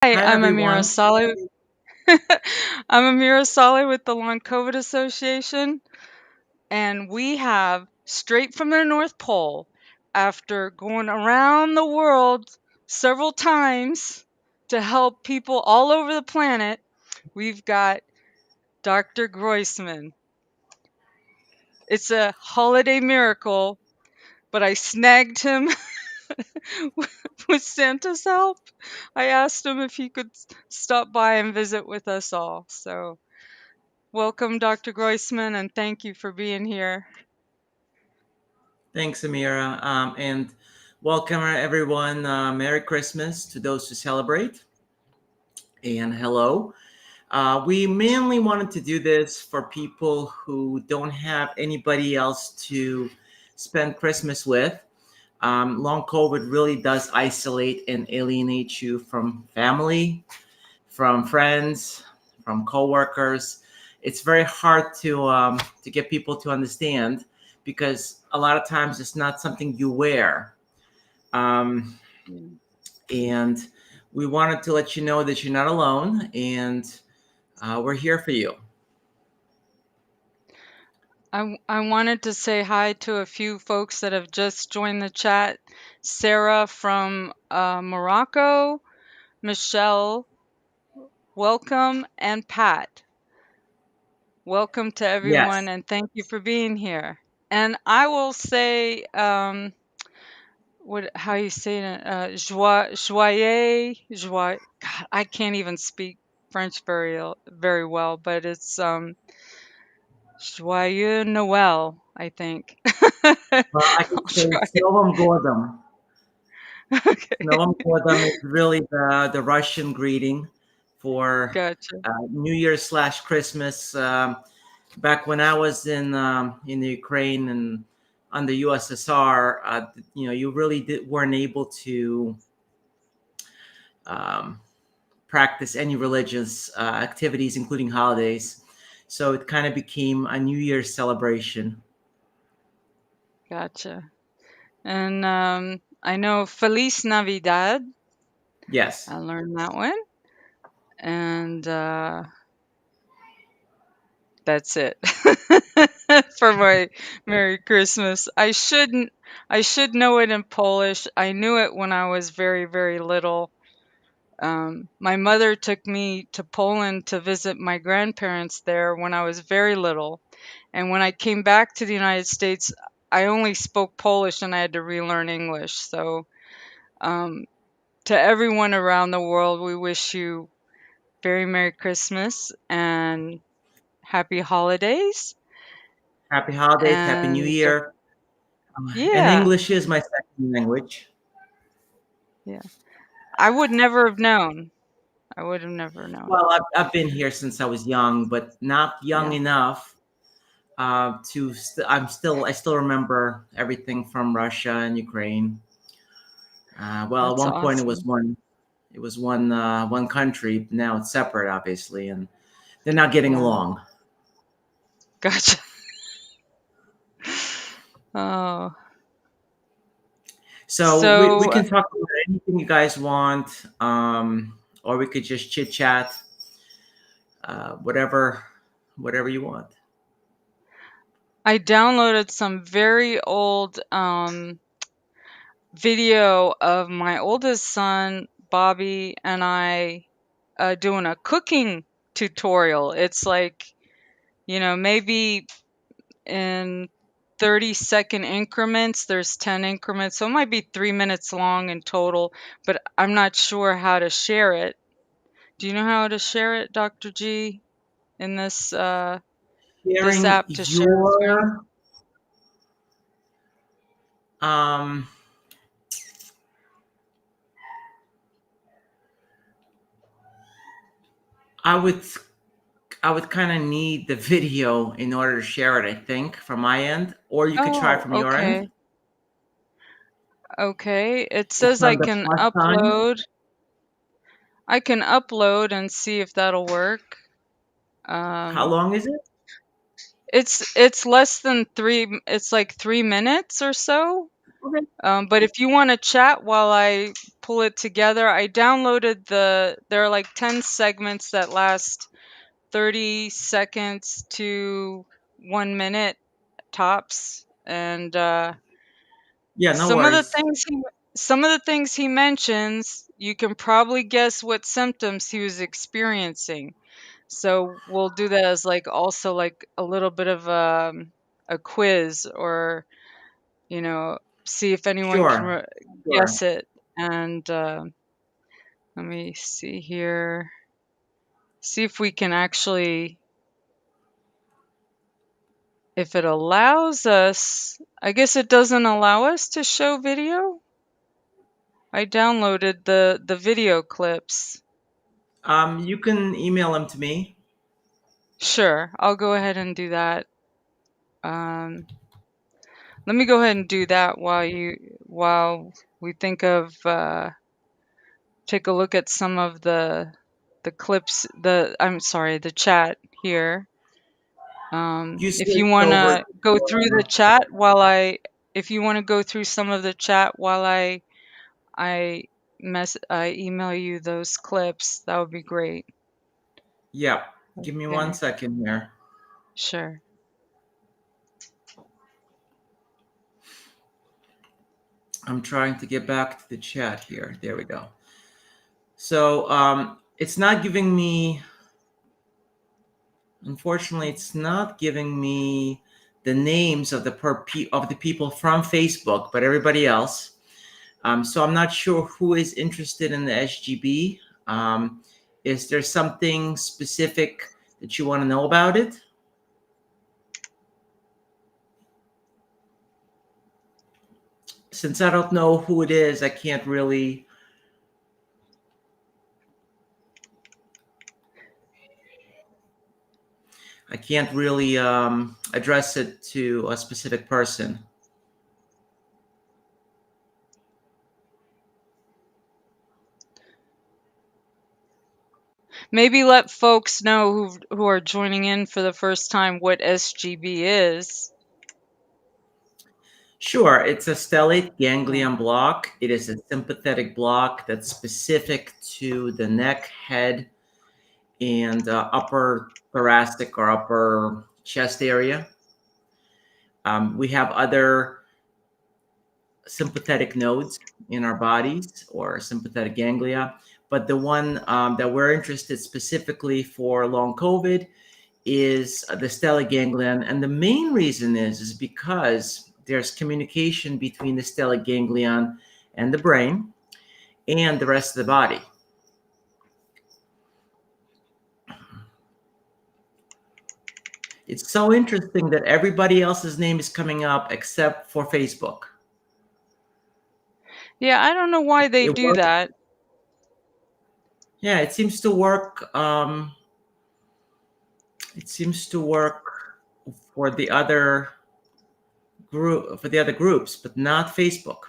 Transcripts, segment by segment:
Hi, Hi I'm Amira everyone. Saleh. I'm Amira Saleh with the Long COVID Association, and we have straight from the North Pole, after going around the world several times to help people all over the planet, we've got Dr. Groysman. It's a holiday miracle, but I snagged him with Santa's help. I asked him if he could stop by and visit with us all. So welcome, Dr. Groysman, and thank you for being here. Thanks, Amira. And welcome everyone. Merry Christmas to those who celebrate. And hello. We mainly wanted to do this for people who don't have anybody else to spend Christmas with. Long COVID really does isolate and alienate you from family, from friends, from coworkers. It's very hard to get people to understand because a lot of times it's not something you wear. Um, Mm. and we wanted to let you know that you're not alone, and we're here for you. I wanted to say hi to a few folks that have just joined the chat. Sarah from Morocco, Michelle, welcome, and Pat. Welcome to everyone, Yes. and thank you for being here. And I will say, how you say it? Joie. God, I can't even speak French very well, but it's Joyeux Noël, I think. Well, I could I'll say try. Snovam Gordam. Okay, Snovam Gordam is really the Russian greeting for gotcha. New Year slash Christmas. Back when I was in the Ukraine and under USSR, you really weren't able to um, practice any religious activities, including holidays. So it kind of became a New Year's celebration. Gotcha. And I know Feliz Navidad. Yes. I learned that one. And that's it for my Merry Christmas. I should know it in Polish. I knew it when I was very, very little. My mother took me to Poland to visit my grandparents there when I was very little. And when I came back to the United States, I only spoke Polish and I had to relearn English. So, um, to everyone around the world, we wish you very Merry Christmas and Happy Holidays. Happy holidays, Happy New And Year. And yeah, English is my second language. yeah. I would never have known. I would have never known. Well, I've been here since I was young, but not young Yeah, enough I still remember everything from Russia and Ukraine. Well, at that's one point awesome. it was one country. Now it's separate, obviously, and they're not getting Yeah, along. gotcha. Oh, So we so can talk about anything you guys want, or we could just chit chat, whatever you want. I downloaded some very old video of my oldest son, Bobby, and I doing a cooking tutorial. It's like, maybe in 30-second increments. There's 10 increments, so it might be 3 minutes long in total, but I'm not sure how to share it. Do you know how to share it, Dr. G, in this Sharing app to share a screen? your um, I would I would kind of need the video in order to share it, I think, from my end, or you could try Oh, from your end. okay. Okay. It It's says on the plus sign. I can upload and see if that'll work. How Um, long is it? it's less than it's like 3 minutes or so. Okay. But if you want to chat while I pull it together. I downloaded there are like 10 segments that last 30 seconds to 1 minute tops. And Yeah, no some of the worries. things he some of the things he mentions, you can probably guess what symptoms he was experiencing. So we'll do that as like also like a little bit of a quiz, or you know, see if anyone can Sure, sure. guess it. And let me see here. See if we can actually, if it allows us. I guess it doesn't allow us to show video. I downloaded the video clips. You can email them to me. Sure, I'll go ahead and do that. Um, Let me go ahead and do that while we think of take a look at some of the clips. I'm sorry, the chat here. You If you switched want over to go through the to, chat if you want to go through some of the chat while I I email you those clips, that would be great. yeah, give me one Okay, second here. sure. I'm trying to get back to the chat here. There we go. So it's not giving me, unfortunately, it's not giving me the names of of the people from Facebook, but everybody else. So I'm not sure who is interested in the SGB. Is there something specific that you want to know about it? Since I don't know who it is, I can't really address it to a specific person. Maybe let folks know who are joining in for the first time what SGB is. Sure, it's a stellate Yeah. ganglion block. It is a sympathetic block that's specific to the neck, head, and upper thoracic or upper chest area. We have other sympathetic nodes in our bodies or sympathetic ganglia, but the one that we're interested specifically for long COVID is the stellate ganglion. And the main reason is because there's communication between the stellate ganglion and the brain and the rest of the body. It's so interesting that everybody else's name is coming up except for Facebook. Yeah, I don't know why they It do works. that. Yeah, it seems to work. It seems to work for the other groups, but not Facebook.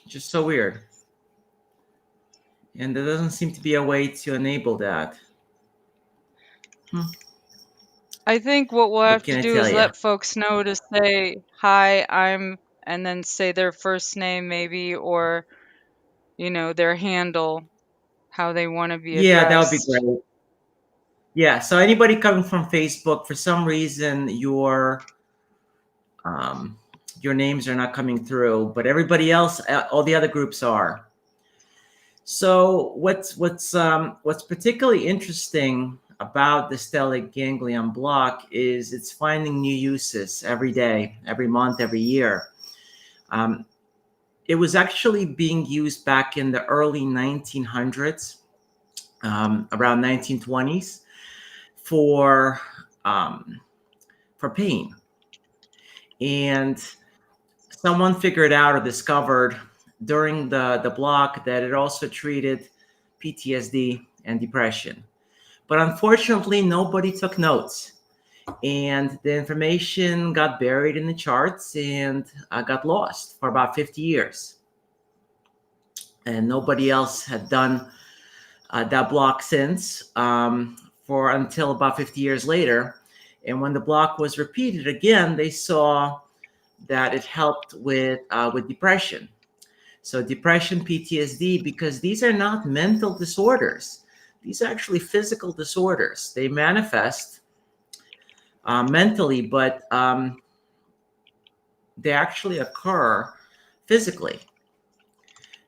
Just so weird. And there doesn't seem to be a way to enable that. I think what we'll What have can to I do tell is you? let folks know to say, hi, and then say their first name maybe, or, their handle, how they want to be Yeah, that would be addressed. great. Yeah, so anybody coming from Facebook, for some reason, um, your names are not coming through, but everybody else, all the other groups are. So what's particularly interesting about the stellate ganglion block is it's finding new uses every day, every month, every year. Um, it was actually being used back in the early 1900s, around 1920s, for um, for pain, and someone figured out or discovered during the block that it also treated PTSD and depression. But unfortunately, nobody took notes. And the information got buried in the charts and got lost for about 50 years. And nobody else had done that block since, for until about 50 years later. And when the block was repeated again, they saw that it helped with depression. So depression, PTSD, because these are not mental disorders. These are actually physical disorders. They manifest mentally, but they actually occur physically.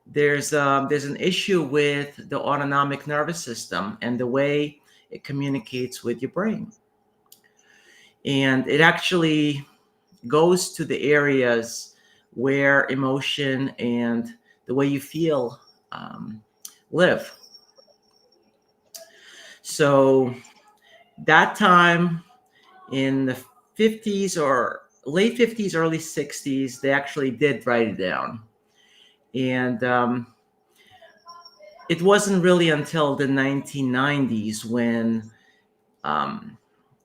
There's an issue with the autonomic nervous system and the way it communicates with your brain, and it actually goes to the areas where emotion and the way you feel live. So that time in the 50s or late 50s, early 60s, they actually did write it down. And it wasn't really until the 1990s when um,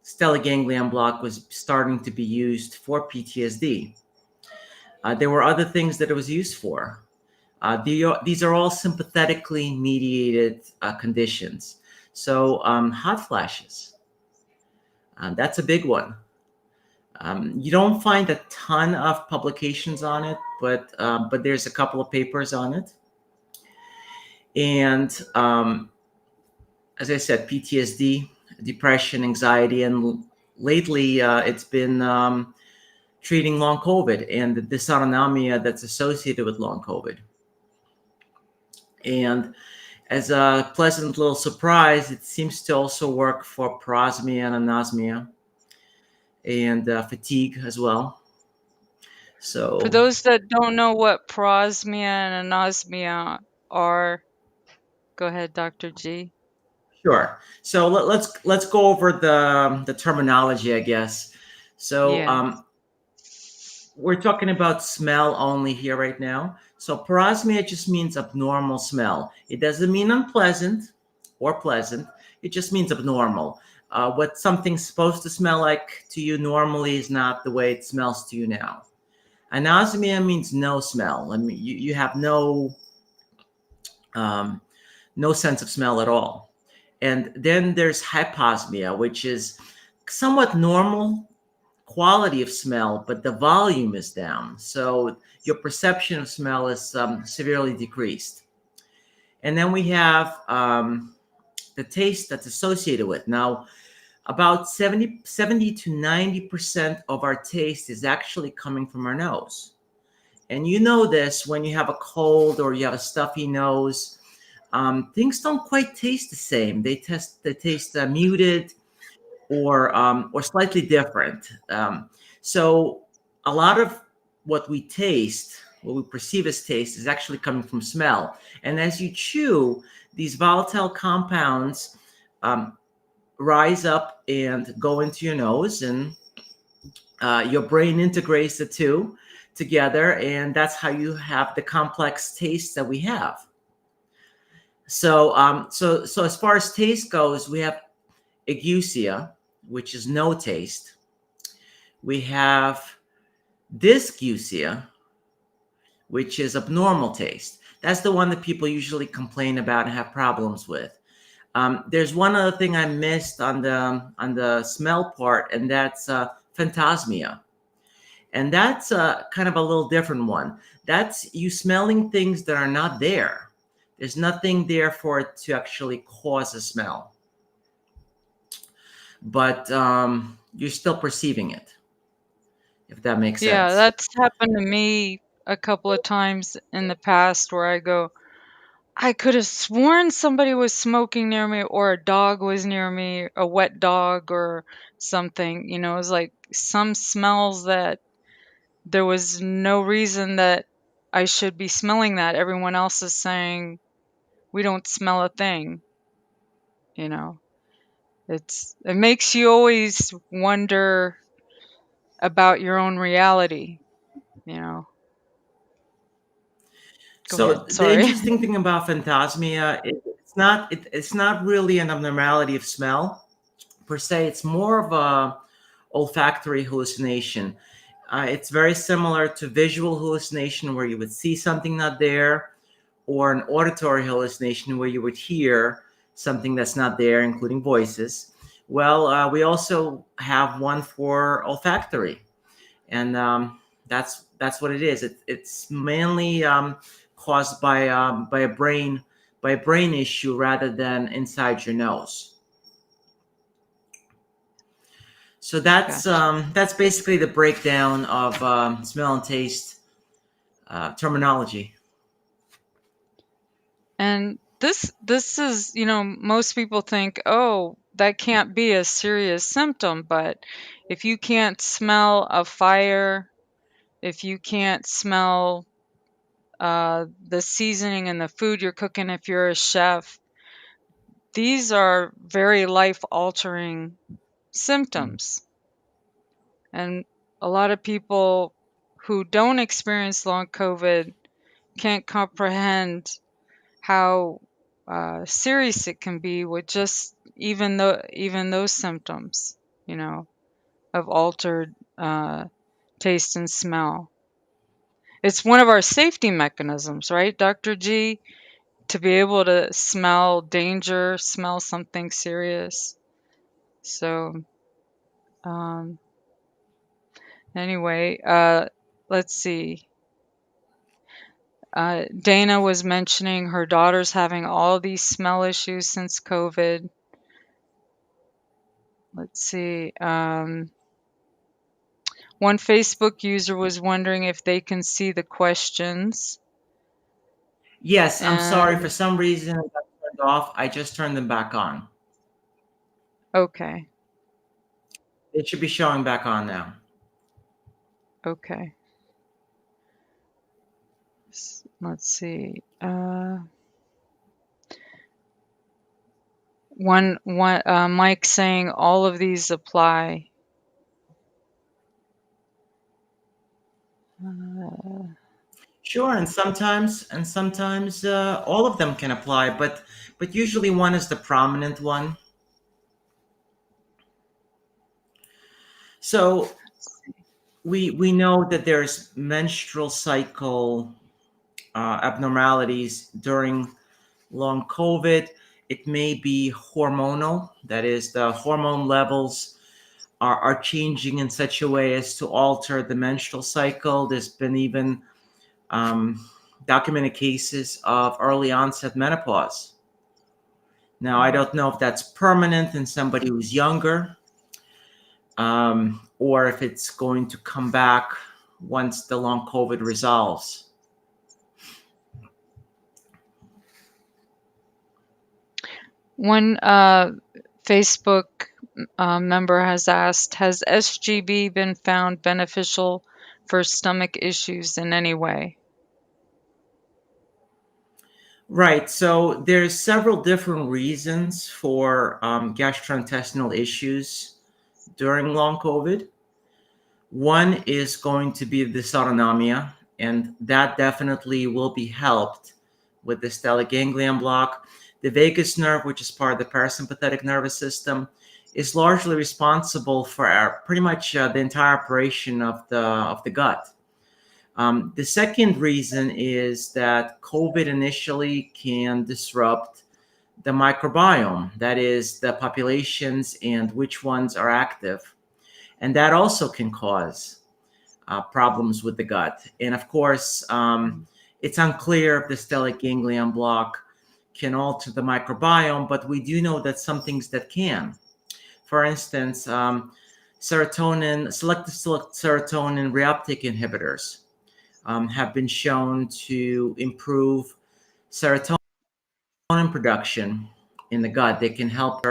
Stellate Ganglion Block was starting to be used for PTSD. There were other things that it was used for. These are all sympathetically mediated conditions. So hot flashes, that's a big one. You don't find a ton of publications on it, but there's a couple of papers on it. And as I said, PTSD, depression, anxiety, and lately it's been treating long COVID and the dysautonomia that's associated with long COVID. And as a pleasant little surprise, it seems to also work for parosmia and anosmia and fatigue as well. For So those that don't know what Parosmia and Anosmia are, go ahead, Dr. G. sure. So let's go over the terminology, I guess. So Yeah. we're talking about smell only here right now. So parosmia just means abnormal smell. It doesn't mean unpleasant or pleasant. It just means abnormal. What something's supposed to smell like to you normally is not the way it smells to you now. Anosmia means no smell. I mean, you have um, no sense of smell at all. And then there's hyposmia, which is somewhat normal quality of smell, but the volume is down. So your perception of smell is severely decreased. And then we have the taste that's associated with. Now, about 70 to 90% of our taste is actually coming from our nose. And you know this when you have a cold or you have a stuffy nose. Things don't quite taste the same. They taste muted or slightly different. So a lot of what we taste, what we perceive as taste, is actually coming from smell. And as you chew, these volatile compounds um, rise up and go into your nose, and your brain integrates the two together, and that's how you have the complex taste that we have. So as far as taste goes, we have ageusia, which is no taste. We have dysgeusia, which is abnormal taste. That's the one that people usually complain about and have problems with. There's one other thing I missed on the smell part, and that's phantasmia. And that's kind of a little different one. That's you smelling things that are not there. There's nothing there for it to actually cause a smell, but you're still perceiving it, if that makes Yeah, sense. that's happened to me a couple of times in the past where I go, I could have sworn somebody was smoking near me or a dog was near me, a wet dog or something. It was like some smells that there was no reason that I should be smelling that. Everyone else is saying we don't smell a thing, you know. It makes you always wonder about your own reality, you know. Go So ahead. the Sorry. interesting thing about phantasmia, it's not really an abnormality of smell per se. It's more of a olfactory hallucination. It's very similar to visual hallucination, where you would see something not there, or an auditory hallucination, where you would hear something that's not there, including voices. Well, we also have one for olfactory, and that's what it is. It's mainly caused by a brain issue rather than inside your nose. So Gotcha. that's basically the breakdown of smell and taste terminology. And this is, most people think, oh, that can't be a serious symptom, but if you can't smell a fire, if you can't smell the seasoning in the food you're cooking, if you're a chef, these are very life-altering Mm. symptoms. And a lot of people who don't experience long COVID can't comprehend how serious it can be with just even those symptoms, of altered taste and smell. It's one of our safety mechanisms, right, Dr. G, to be able to smell danger, smell something serious. So, um, anyway, let's see. Dana was mentioning her daughter's having all these smell issues since COVID. Let's see. One Facebook user was wondering if they can see the questions. Yes, I'm sorry. For And some reason, it got turned off. I just turned them back on. okay, It should be showing back on now. okay. Let's see. One Mike saying all of these apply. Sure, and sometimes all of them can apply, but usually one is the prominent one. So we know that there's menstrual cycle abnormalities during long COVID. It may be hormonal, that is, the hormone levels are changing in such a way as to alter the menstrual cycle. There's been even um, documented cases of early onset menopause. Now, I don't know if that's permanent in somebody who's younger, or if it's going to come back once the long COVID resolves. One Facebook member has asked, has SGB been found beneficial for stomach issues in any way? Right. So there's several different reasons for gastrointestinal issues during long COVID. One is going to be dysautonomia, and that definitely will be helped with the stellate ganglion block. The vagus nerve, which is part of the parasympathetic nervous system, is largely responsible for pretty much the entire operation of the gut. The second reason is that COVID initially can disrupt the microbiome, that is, the populations and which ones are active. And that also can cause problems with the gut. And of course, it's unclear if the stellate ganglion block can alter the microbiome, but we do know that some things that can. For instance, selective serotonin reuptake inhibitors have been shown to improve serotonin production in the gut. They can help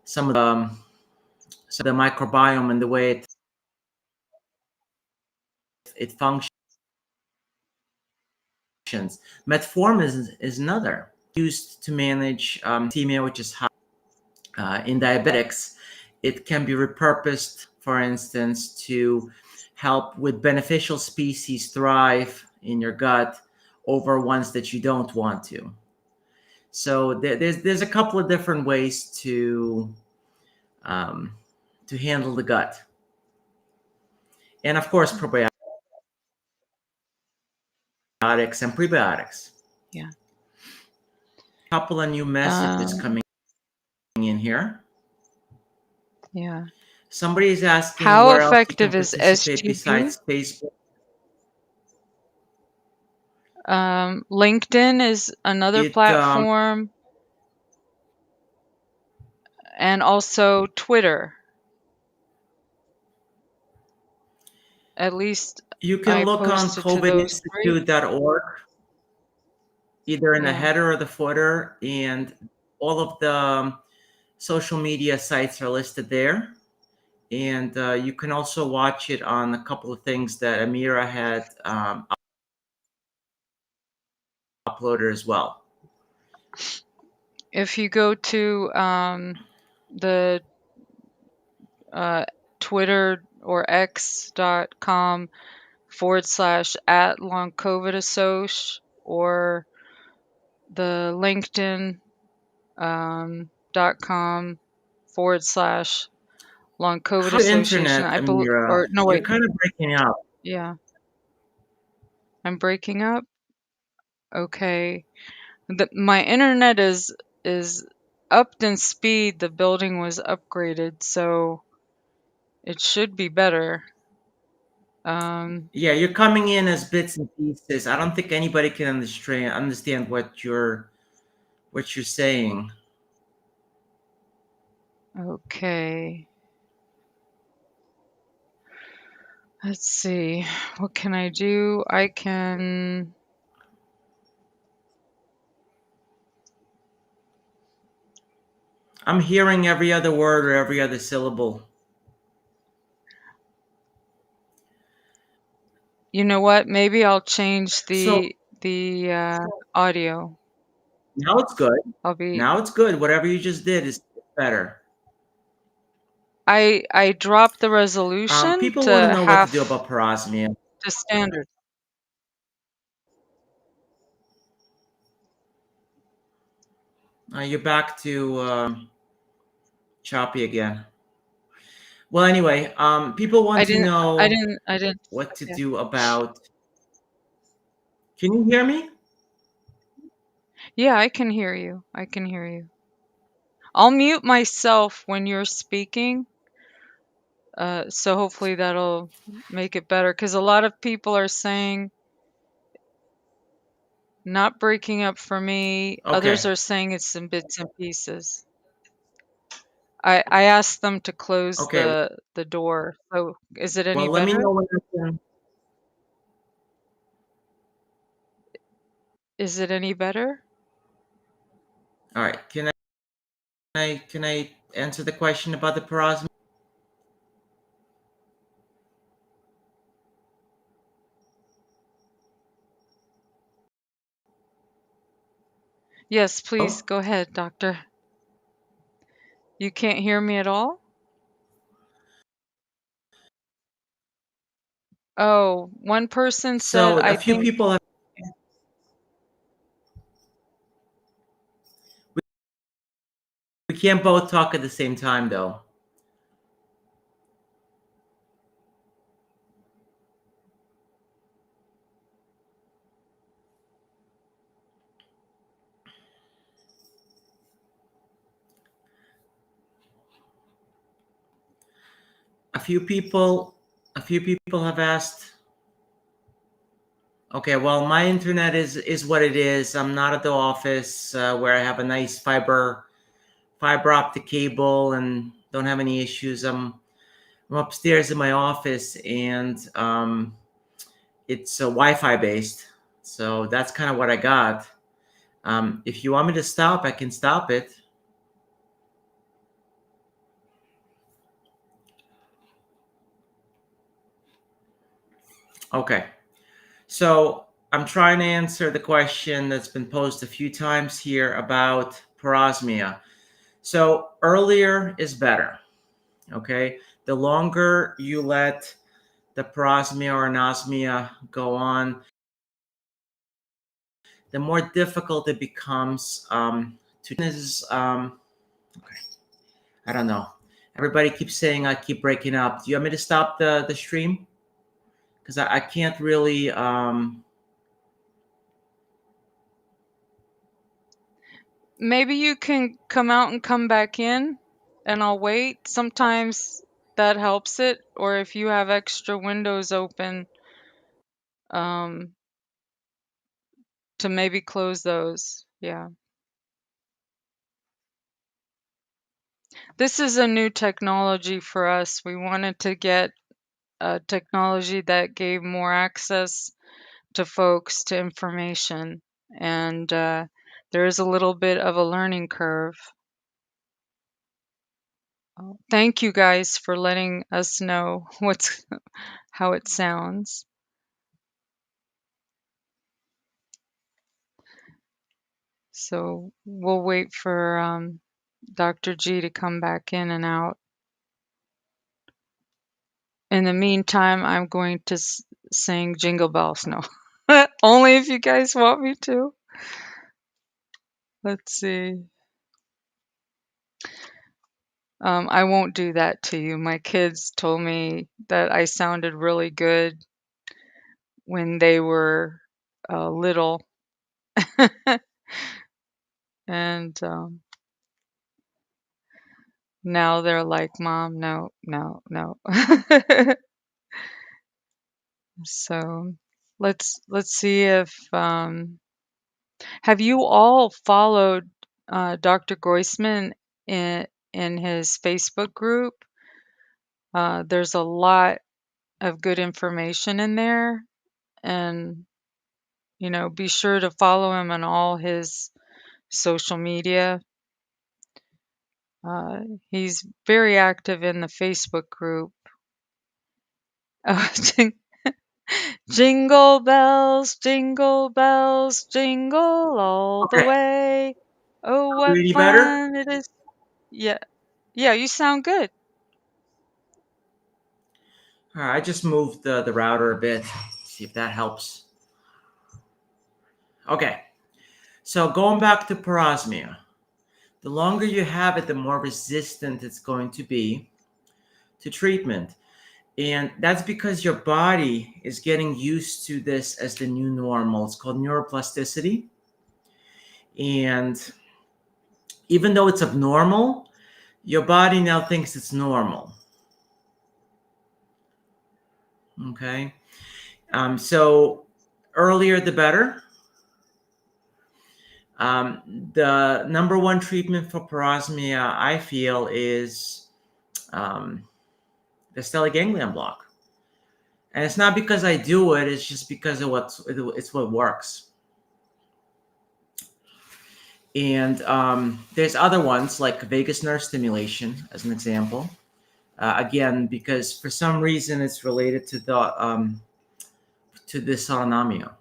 some of the microbiome and the way it functions. Metformin is another used to manage anemia, which is high in diabetics. It can be repurposed, for instance, to help with beneficial species thrive in your gut over ones that you don't want to. So there's a couple of different ways um, to handle the gut, and of course probiotics and prebiotics. Yeah. Couple of new messages Um, coming in here. yeah. Somebody is asking How where else you can effective is participate SGB? besides Facebook. LinkedIn is another It platform, and also Twitter. At least you can I look on posted to those three. covidinstitute.org, either in the Yeah. header or the footer, and all of the social media sites are listed there. And you can also watch it on a couple of things that Amira had uploaded as well. If you go to the Twitter or x.com/at Long COVID Assoc, or the LinkedIn .com/ Long COVID How's your Association. internet, I believe, Amira? or no, You're wait, kind of breaking up. yeah, I'm breaking up. Okay, my internet is upped in speed. The building was upgraded, so it should be better. Yeah, you're coming in as bits and pieces. I don't think anybody can understand what you're saying. Okay, let's see. What can I do? I can. I'm hearing every other word or every other syllable. You know what? Maybe I'll change So the audio. now it's good. I'll be. Now it's good. Whatever you just did is better. I dropped the resolution People want to to know what to do half about parosmia. the standard. You're back to choppy again. Well, anyway, people want I to didn't. I know didn't. I didn't. what to Okay. do about. Can you hear me? Yeah, I can hear you. I can hear you. I'll mute myself when you're speaking, so hopefully that'll make it better. Because a lot of people are saying not breaking up for me. Others Okay. are saying it's in bits and pieces. I asked them to close Okay. the door. So is it any Well, let me better? know when I can. Is it any better? All right. Can I answer the question about the parosmia? Yes, please go ahead, doctor. You can't hear me at all? Oh, one person said, So a I few think, people have. We can't both talk at the same time, though. A few people. A few people have asked. Okay, well, my internet is what it is. I'm not at the office where I have a nice fiber optic cable and don't have any issues. I'm upstairs in my office, and it's Wi-Fi based, so that's kind of what I got. If you want me to stop, I can stop it. Okay, so I'm trying to answer the question that's been posed a few times here about parosmia. So earlier is better. Okay, the longer you let the parosmia or anosmia go on, the more difficult it becomes to. Okay, I don't know. Everybody keeps saying I keep breaking up. Do you want me to stop the stream? Because I can't really. maybe you can come out and come back in, and I'll wait. Sometimes that helps it, or if you have extra windows open, um, to maybe close those. Yeah. This is a new technology for us. We wanted to get a technology that gave more access to folks to information. And there is a little bit of a learning curve. Thank you guys for letting us know how it sounds. So we'll wait for Dr. G to come back in and out. In the meantime, I'm going to sing Jingle Bells. No, only if you guys want me to. Let's see. I won't do that to you. My kids told me that I sounded really good when they were little. And now they're like, Mom, no, no, no. So let's see if have you all followed Dr. Groysman in his Facebook group? There's a lot of good information in there, and be sure to follow him on all his social media. He's very active in the Facebook group. Jingle bells, jingle all the Okay. way. Oh, what Any better? fun it is. Yeah, yeah, you sound good. All right, I just moved the router a bit. See if that helps. Okay. So going back to parosmia, the longer you have it, the more resistant it's going to be to treatment. And that's because your body is getting used to this as the new normal. It's called neuroplasticity. And even though it's abnormal, your body now thinks it's normal. Okay. So earlier the better. The number one treatment for parosmia, I feel, is the stellate ganglion block. And it's not because I do it, it's just because of it's what works. And there's other ones like vagus nerve stimulation, as an example. Again, because for some reason it's related to dysautonomia.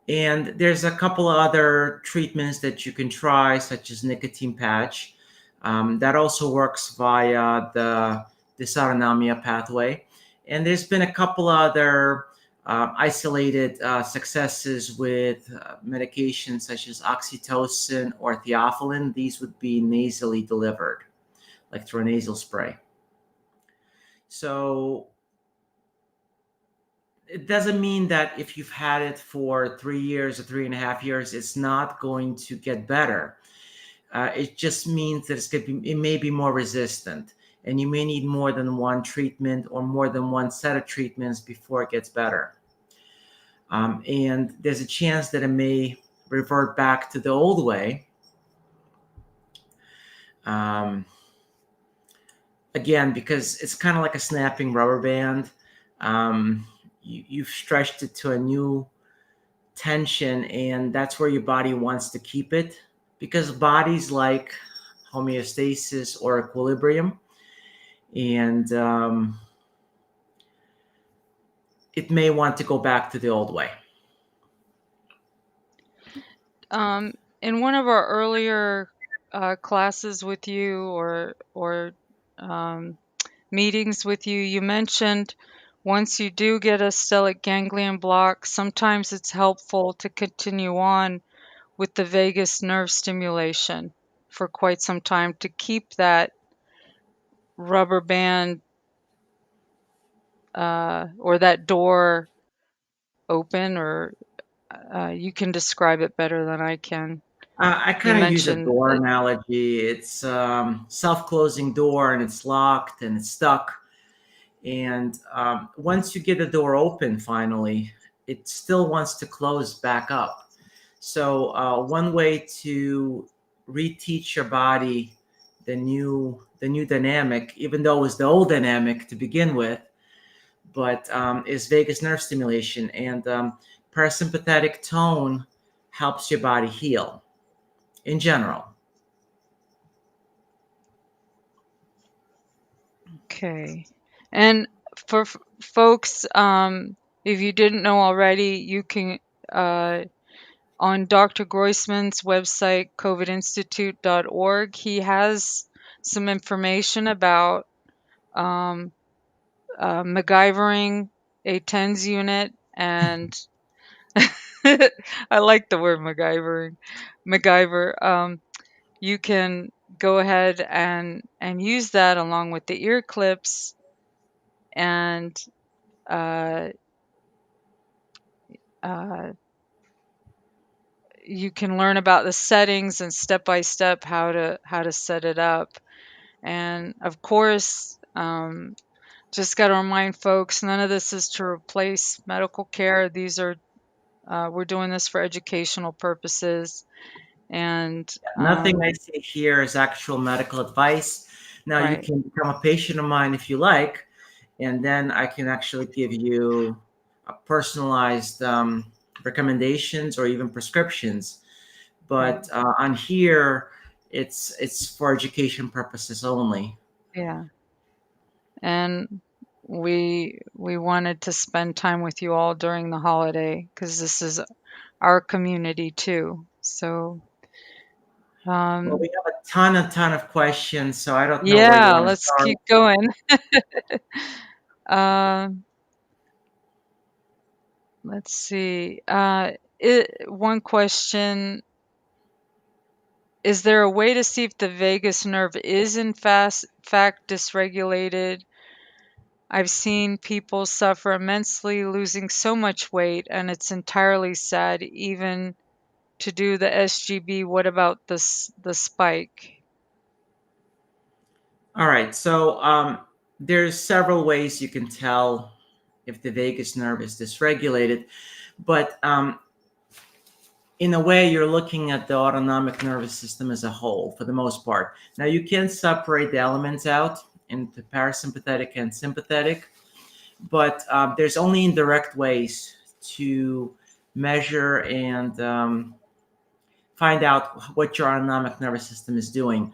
And there's a couple of other treatments that you can try, such as nicotine patch. That also works via the dysautonomia pathway. And there's been a couple other isolated successes with medications such as oxytocin or theophylline. These would be nasally delivered, like through a nasal spray. So it doesn't mean that if you've had it for 3 years or 3.5 years, it's not going to get better. It just means that it may be more resistant, and you may need more than one treatment or more than one set of treatments before it gets better. And there's a chance that it may revert back to the old way. Again, because it's kind of like a snapping rubber band. You've stretched it to a new tension, and that's where your body wants to keep it, because bodies like homeostasis or equilibrium, and it may want to go back to the old way. In one of our earlier classes with you or meetings with you, you mentioned once you do get a stellate ganglion block, sometimes it's helpful to continue on with the vagus nerve stimulation for quite some time to keep that rubber band or that door open, or you can describe it better than I can. I You kind of use a mentioned door analogy. It's self-closing door, and it's locked and it's stuck. And once you get the door open, finally, it still wants to close back up. So one way to reteach your body the new dynamic, even though it was the old dynamic to begin with, but is vagus nerve stimulation, and parasympathetic tone helps your body heal in general. Okay. And for folks, if you didn't know already, you can on Dr. Groysman's website, covidinstitute.org, he has some information about um, MacGyvering a TENS unit, and I like the word MacGyvering. MacGyver. You can go ahead and use that along with the ear clips, and uh, uh, you can learn about the settings and step by step how to set it up. And of course, just got to remind folks, none of this is to replace medical care. These are we're doing this for educational purposes, and Nothing I say here is actual medical advice. Now, you right, can become a patient of mine if you like, and then I can actually give you a personalized recommendations or even prescriptions. right, But on here, it's for education purposes only. yeah. And we wanted to spend time with you all during the holiday because this is our community too. So Well, um, we have a ton of questions, so I don't know where you yeah, want to let's start. keep going. Um, let's see. One question: is there a way to see if the vagus nerve is in fact dysregulated? I've seen people suffer immensely, losing so much weight, and it's entirely sad, even to do the SGB. What about the spike? All right, so there's several ways you can tell if the vagus nerve is dysregulated, but in a way, you're looking at the autonomic nervous system as a whole for the most part. Now, you can separate the elements out into parasympathetic and sympathetic, but there's only indirect ways to measure and find out what your autonomic nervous system is doing.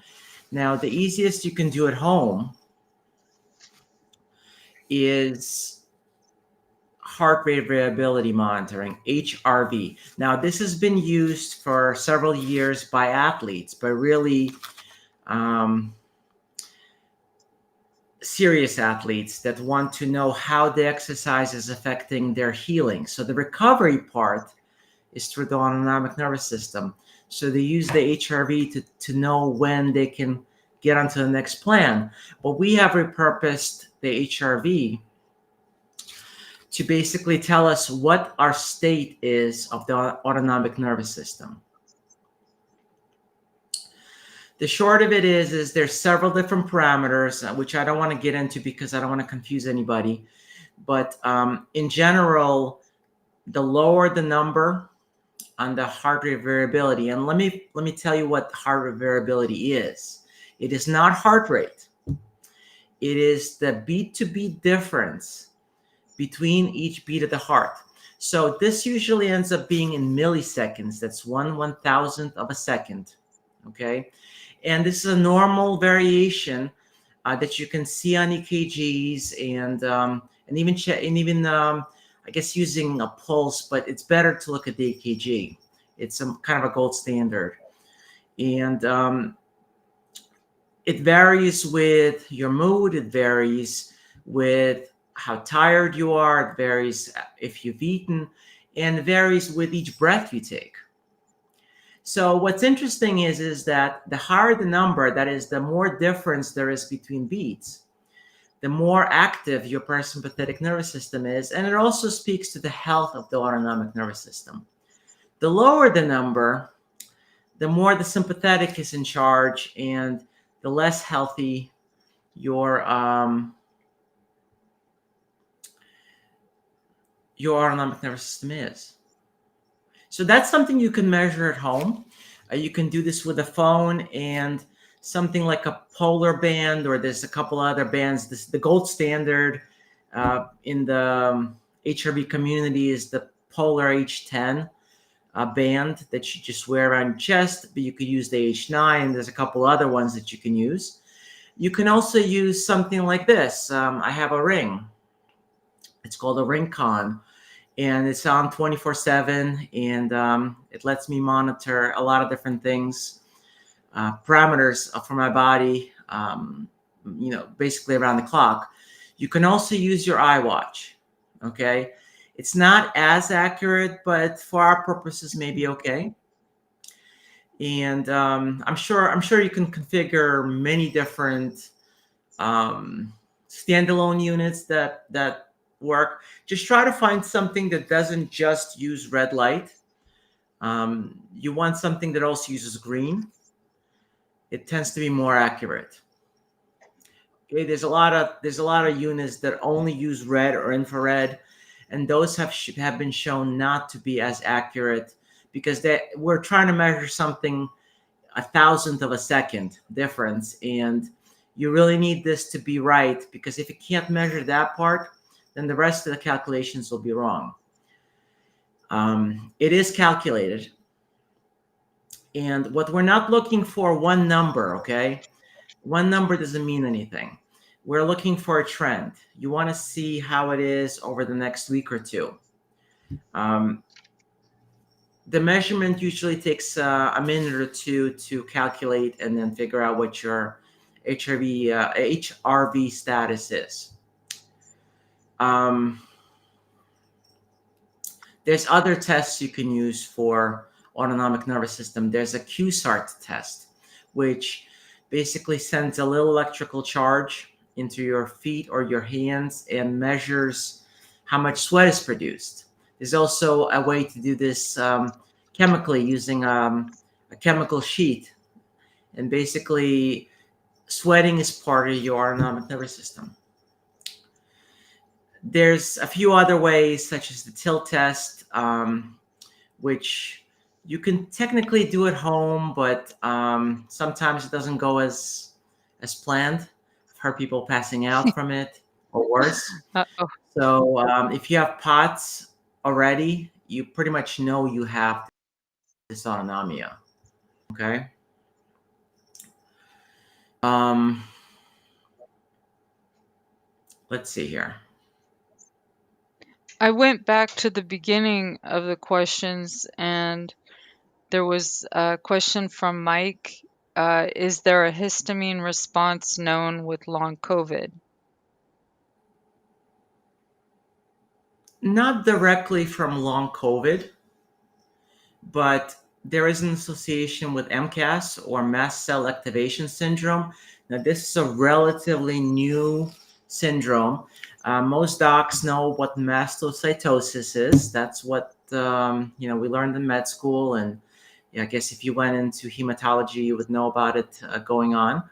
Now, the easiest you can do at home is heart rate variability monitoring, HRV. Now, this has been used for several years by athletes, by really um, serious athletes that want to know how the exercise is affecting their healing. So, the recovery part is through the autonomic nervous system. So, they use the HRV to know when they can get onto the next plan. But we have repurposed the HRV to basically tell us what our state is of the autonomic nervous system. The short of it is there's several different parameters, which I don't want to get into because I don't want to confuse anybody. But in general, the lower the number on the heart rate variability, and let me tell you what heart rate variability is. It is not heart rate. It is the beat to beat difference between each beat of the heart. So this usually ends up being in milliseconds. That's 1/1000th of a second. Okay. And this is a normal variation that you can see on EKGs and even I guess using a pulse, but it's better to look at the EKG. It's some kind of a gold standard, and it varies with your mood. It varies with how tired you are. It varies if you've eaten, and it varies with each breath you take. So what's interesting is that the higher the number, that is, the more difference there is between beats, the more active your parasympathetic nervous system is, and it also speaks to the health of the autonomic nervous system. The lower the number, the more the sympathetic is in charge, and the less healthy your your autonomic nervous system is. So that's something you can measure at home. You can do this with a phone and something like a polar band, or there's a couple other bands. The gold standard in the HRV community is the Polar H10 band that you just wear around your chest, but you could use the H9. There's a couple other ones that you can use. You can also use something like this. I have a ring. It's called a Ring-Con, and it's on 24/7, and it lets me monitor a lot of different things, parameters for my body, basically around the clock. You can also use your iWatch. Okay, it's not as accurate, but for our purposes, maybe okay. And I'm sure you can configure many different standalone units that work. Just try to find something that doesn't just use red light. You want something that also uses green. It tends to be more accurate. Okay, there's a lot of units that only use red or infrared, and those have been shown not to be as accurate because we're trying to measure something a thousandth of a second difference, and you really need this to be right, because if you can't measure that part, then the rest of the calculations will be wrong. It is calculated, and what we're not looking for one number, okay? One number doesn't mean anything. We're looking for a trend. You want to see how it is over the next week or two. The measurement usually takes a minute or two to calculate and then figure out what your HRV status is. There's other tests you can use for autonomic nervous system. There's a QSART test, which basically sends a little electrical charge into your feet or your hands and measures how much sweat is produced. There's also a way to do this chemically using a chemical sheet. And basically, sweating is part of your autonomic nervous system. There's a few other ways, such as the tilt test, which you can technically do at home, but sometimes it doesn't go as planned. I've heard people passing out from it or worse. Uh-oh. So if you have POTS already, you pretty much know you have dysautonomia. Okay. Let's see here. I went back to the beginning of the questions, and there was a question from Mike. Is there a histamine response known with long COVID? Not directly from long COVID, but there is an association with MCAS, or mast cell activation syndrome. Now, this is a relatively new syndrome. Most docs know what mastocytosis is. That's what we learned in med school, and I guess if you went into hematology, you would know about it going on.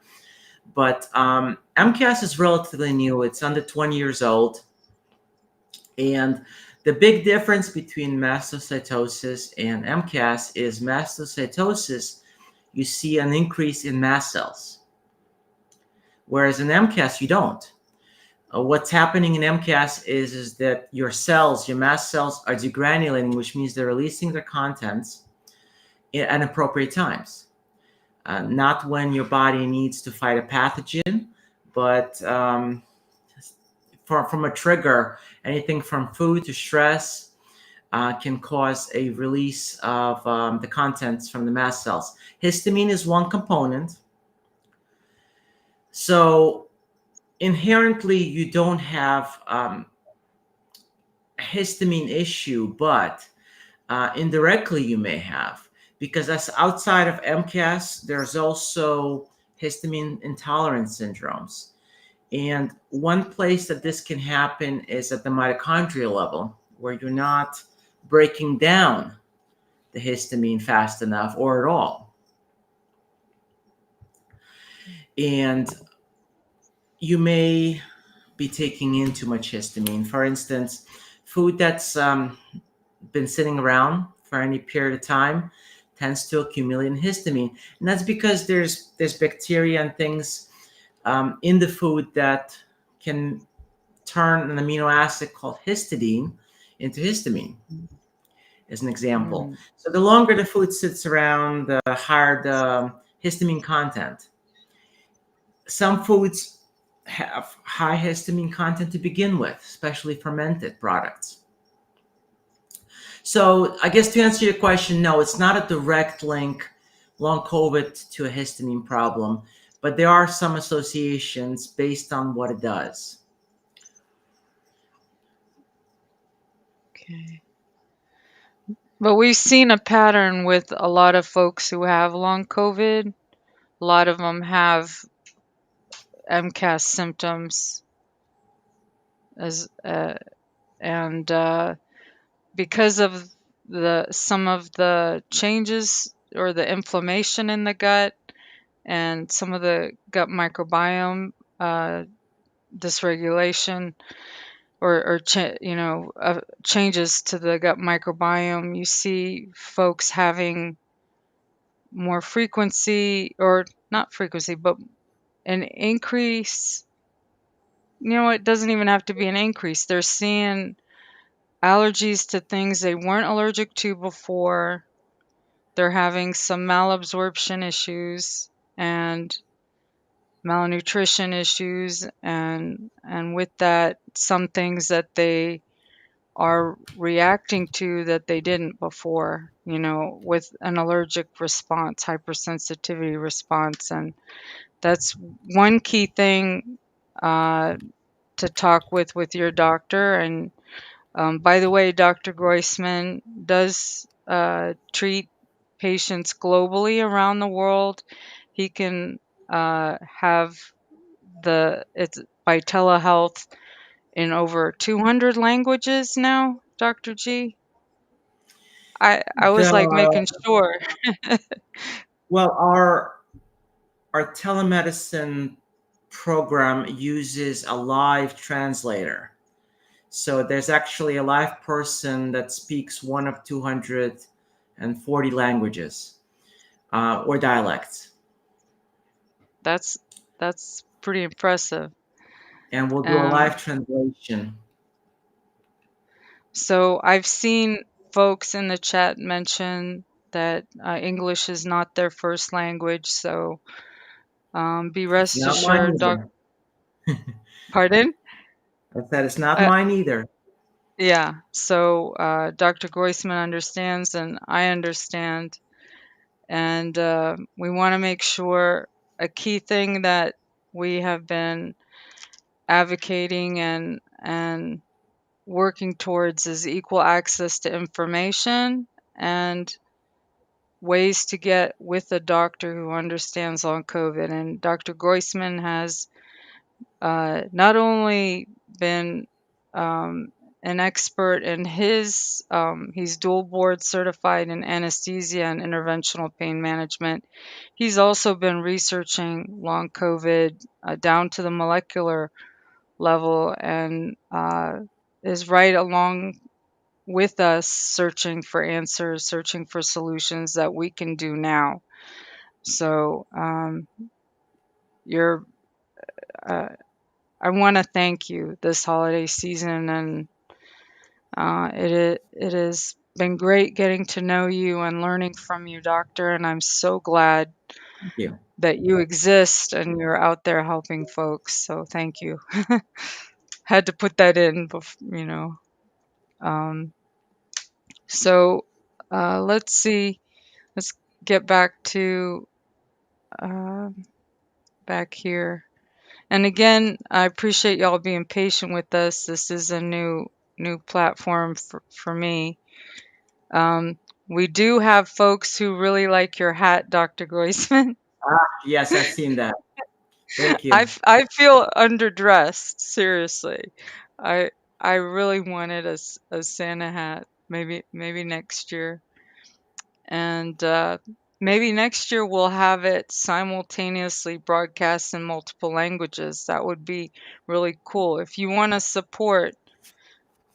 But MCAS is relatively new. It's under 20 years old. And the big difference between mastocytosis and MCAS is mastocytosis, you see an increase in mast cells, whereas in MCAS, you don't. What's happening in MCAS is that your mast cells are degranulating, which means they're releasing their contents at appropriate times. Not when your body needs to fight a pathogen, but from a trigger. Anything from food to stress can cause a release of the contents from the mast cells. Histamine is one component. So inherently, you don't have a histamine issue, but indirectly you may have, because as outside of MCAS, there's also histamine intolerance syndromes. And one place that this can happen is at the mitochondrial level, where you're not breaking down the histamine fast enough or at all. And you may be taking in too much histamine. For instance, Food that's been sitting around for any period of time tends to accumulate in histamine, and that's because there's bacteria and things in the food that can turn an amino acid called histidine into histamine, as an example. Mm, So the longer the food sits around, the higher the histamine content. Some foods have high histamine content to begin with, especially fermented products. So I guess to answer your question, no, it's not a direct link, long COVID to a histamine problem, but there are some associations based on what it does. okay. But we've seen a pattern with a lot of folks who have long COVID. A lot of them have MCAS symptoms as and because of the some of the changes or the inflammation in the gut and some of the gut microbiome uh, dysregulation or changes to the gut microbiome, you see folks having more frequency, or not frequency, but an increase. It doesn't even have to be an increase. They're seeing allergies to things they weren't allergic to before. They're having some malabsorption issues and malnutrition issues, and with that, some things that they are reacting to that they didn't before, with an allergic response, hypersensitivity response. And that's one key thing uh, to talk with your doctor. And by the way, Dr. Groysman does treat patients globally around the world. He can have it's by telehealth in over 200 languages now, Dr. G. I The was like making sure. well, our telemedicine program uses a live translator. So there's actually a live person that speaks one of 240 languages or dialects, That's that's pretty impressive. and we'll do a Um, live translation. so I've seen folks in the chat mention that English is not their first language. So be It's rest not mine assured, either. Pardon? I said it's not Uh, mine either. yeah. So Dr. Groisman understands, and I understand, and we want to make sure a key thing that we have been advocating and working towards is equal access to information and ways to get with a doctor who understands long COVID. And Dr. Groisman has not only been um, an expert in he's dual board certified in anesthesia and interventional pain management. He's also been researching long COVID down to the molecular level, and is right along with us searching for answers, searching for solutions that we can do now. So you're, uh, I want to thank you this holiday season, and it has been great getting to know you and learning from you, doctor. And I'm so glad Thank you. that you exist and you're out there helping folks. So thank you. Had to put that in, Um, so let's see. Let's get uh, back here. And again, I appreciate y'all being patient with us. This is a new platform for me. We do have folks who really like your hat, Dr. Groisman. Yes, I've seen that. Thank I, you. I feel underdressed, seriously. I I really wanted a Santa hat. Maybe next year. And maybe next year we'll have it simultaneously broadcast in multiple languages. That would be really cool. If you want to support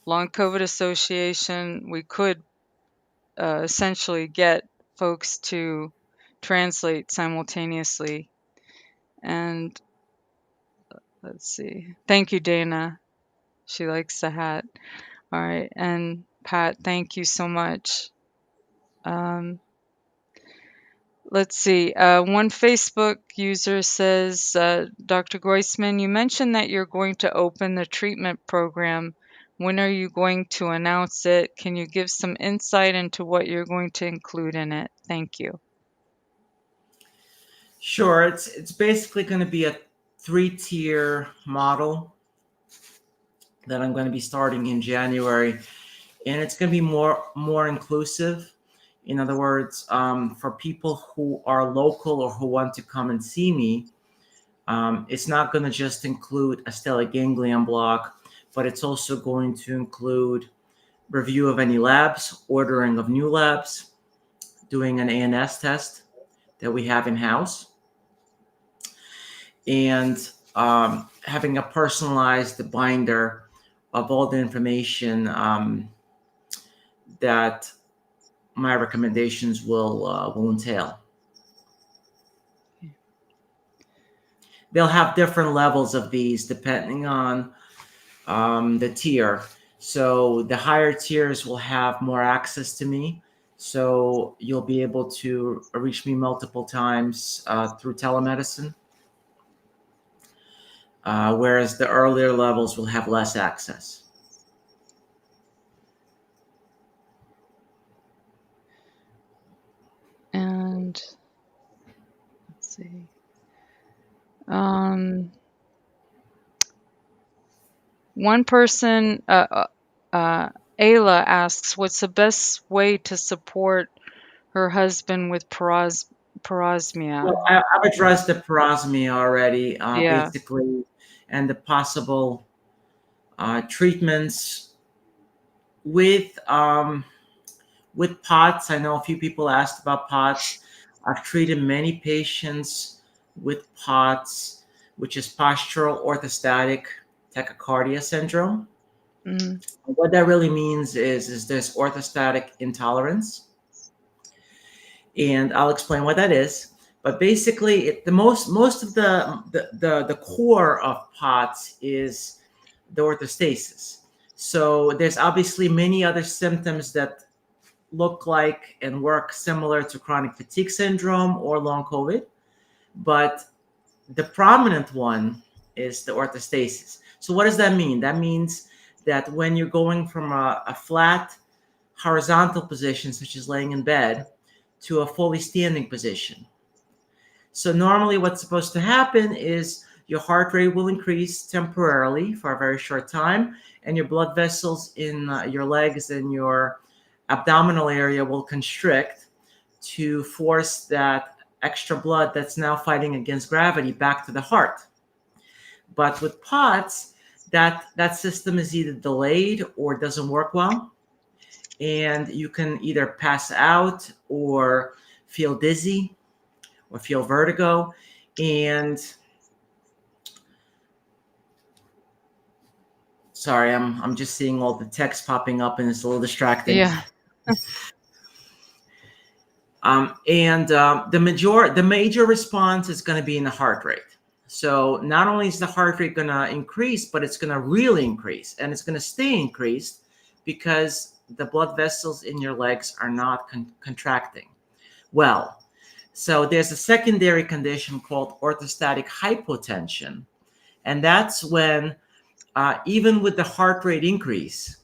Long COVID Association, we could essentially get folks to translate simultaneously. And let's see. Thank you, Dana. She likes the hat. All right. And Pat, thank you so much. Let's see. One Facebook user says, Dr. Groysman, you mentioned that you're going to open the treatment program. When are you going to announce it? Can you give some insight into what you're going to include in it? Thank you. Sure, it's basically going to be a 3-tier model that I'm going to be starting in January, and it's going to be more inclusive. In other words, for people who are local or who want to come and see me, it's not going to just include a stellate ganglion block, but it's also going to include review of any labs, ordering of new labs, doing an ANS test that we have in house, and having a personalized binder of all the information that my recommendations will entail. They'll have different levels of these depending on the tier. So the higher tiers will have more access to me. So you'll be able to reach me multiple times through telemedicine. Whereas the earlier levels will have less access. And let's see. One person, Ayla asks, what's the best way to support her husband with parosmia? Well, I've addressed the parosmia already, Yeah. basically, and the possible treatments with POTS. I know a few people asked about POTS. I've treated many patients with POTS, which is postural orthostatic tachycardia syndrome. Mm-hmm. What that really means is there's orthostatic intolerance, and I'll explain what that is. But basically, the most of the core of POTS is the orthostasis. So there's obviously many other symptoms that look like and work similar to chronic fatigue syndrome or long COVID, but the prominent one is the orthostasis. So what does that mean? That means that when you're going from a flat horizontal position, such as laying in bed, to a fully standing position. So normally what's supposed to happen is your heart rate will increase temporarily for a very short time, and your blood vessels in your legs and your abdominal area will constrict to force that extra blood that's now fighting against gravity back to the heart. But with POTS, that system is either delayed or doesn't work well, and you can either pass out or feel dizzy or feel vertigo. And sorry, I'm just seeing all the text popping up and it's a little distracting. Yeah. The major response is going to be in the heart rate. So not only is the heart rate going to increase, but it's going to really increase, and it's going to stay increased because the blood vessels in your legs are not contracting well. So there's a secondary condition called orthostatic hypotension, and that's when even with the heart rate increase,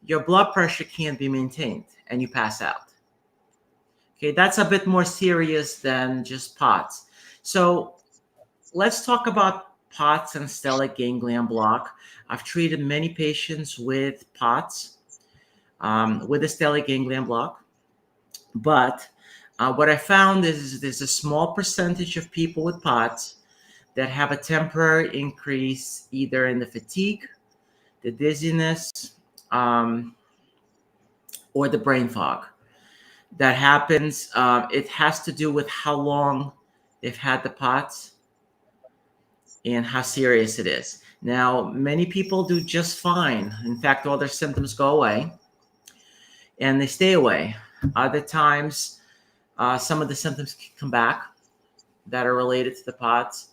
your blood pressure can't be maintained and you pass out. Okay, that's a bit more serious than just POTS. So let's talk about POTS and stellate ganglion block. I've treated many patients with POTS, with a stellate ganglion block, but what I found is there's a small percentage of people with POTS that have a temporary increase either in the fatigue, the dizziness, or the brain fog. That happens. It has to do with how long they've had the POTS. and how serious it is. Now, many people do just fine. In fact, all their symptoms go away and they stay away. Other times, some of the symptoms can come back that are related to the POTS,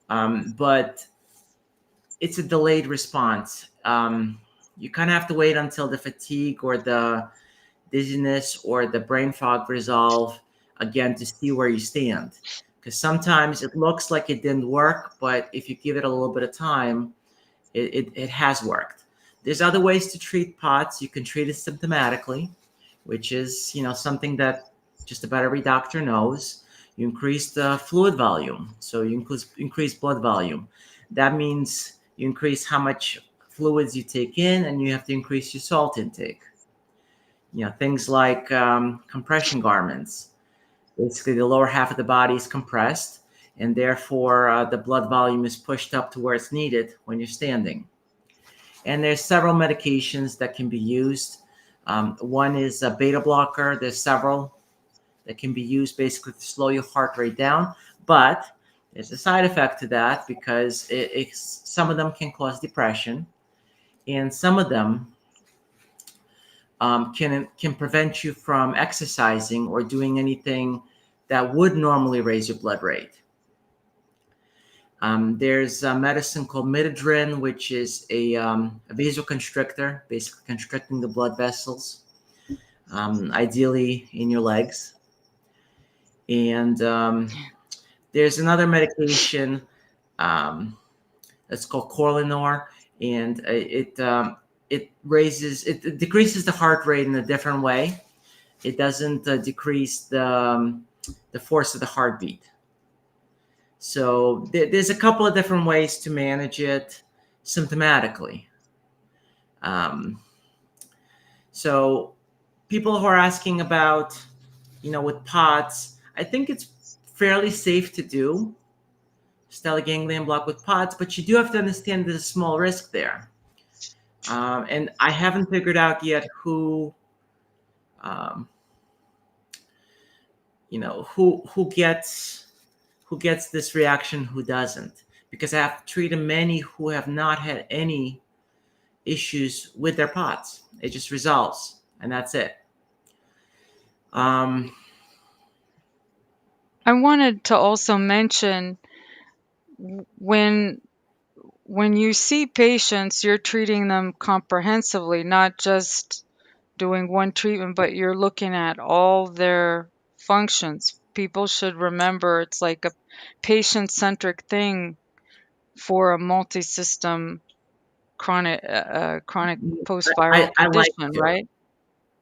but it's a delayed response. You kind of have to wait until the fatigue or the dizziness or the brain fog resolve again to see where you stand. Because sometimes it looks like it didn't work, but if you give it a little bit of time, it has worked. There's other ways to treat POTS. You can treat it symptomatically, which is something that just about every doctor knows. You increase the fluid volume, so you increase blood volume. That means you increase how much fluids you take in, and you have to increase your salt intake. Things like compression garments. Basically, the lower half of the body is compressed, and therefore the blood volume is pushed up to where it's needed when you're standing. And there's several medications that can be used. One is a beta blocker. There's several that can be used basically to slow your heart rate down, but there's a side effect to that because some of them can cause depression, and some of them can prevent you from exercising or doing anything that would normally raise your blood rate. There's a medicine called midodrine, which is a vasoconstrictor, basically constricting the blood vessels, ideally in your legs. And there's another medication that's called Corlinor, and it decreases the heart rate in a different way. It doesn't decrease the force of the heartbeat. So there's a couple of different ways to manage it symptomatically. Um, so people who are asking about, with POTS, I think it's fairly safe to do stellate ganglion block with POTS, but you do have to understand there's a small risk there. And I haven't figured out yet um, who gets this reaction, who doesn't, because I have treated many who have not had any issues with their POTS. It just resolves, and that's it. Um, I wanted to also mention when you see patients, you're treating them comprehensively, not just doing one treatment, but you're looking at all their functions. People should remember it's like a patient-centric thing for a multi-system chronic post-viral I like condition, to. right?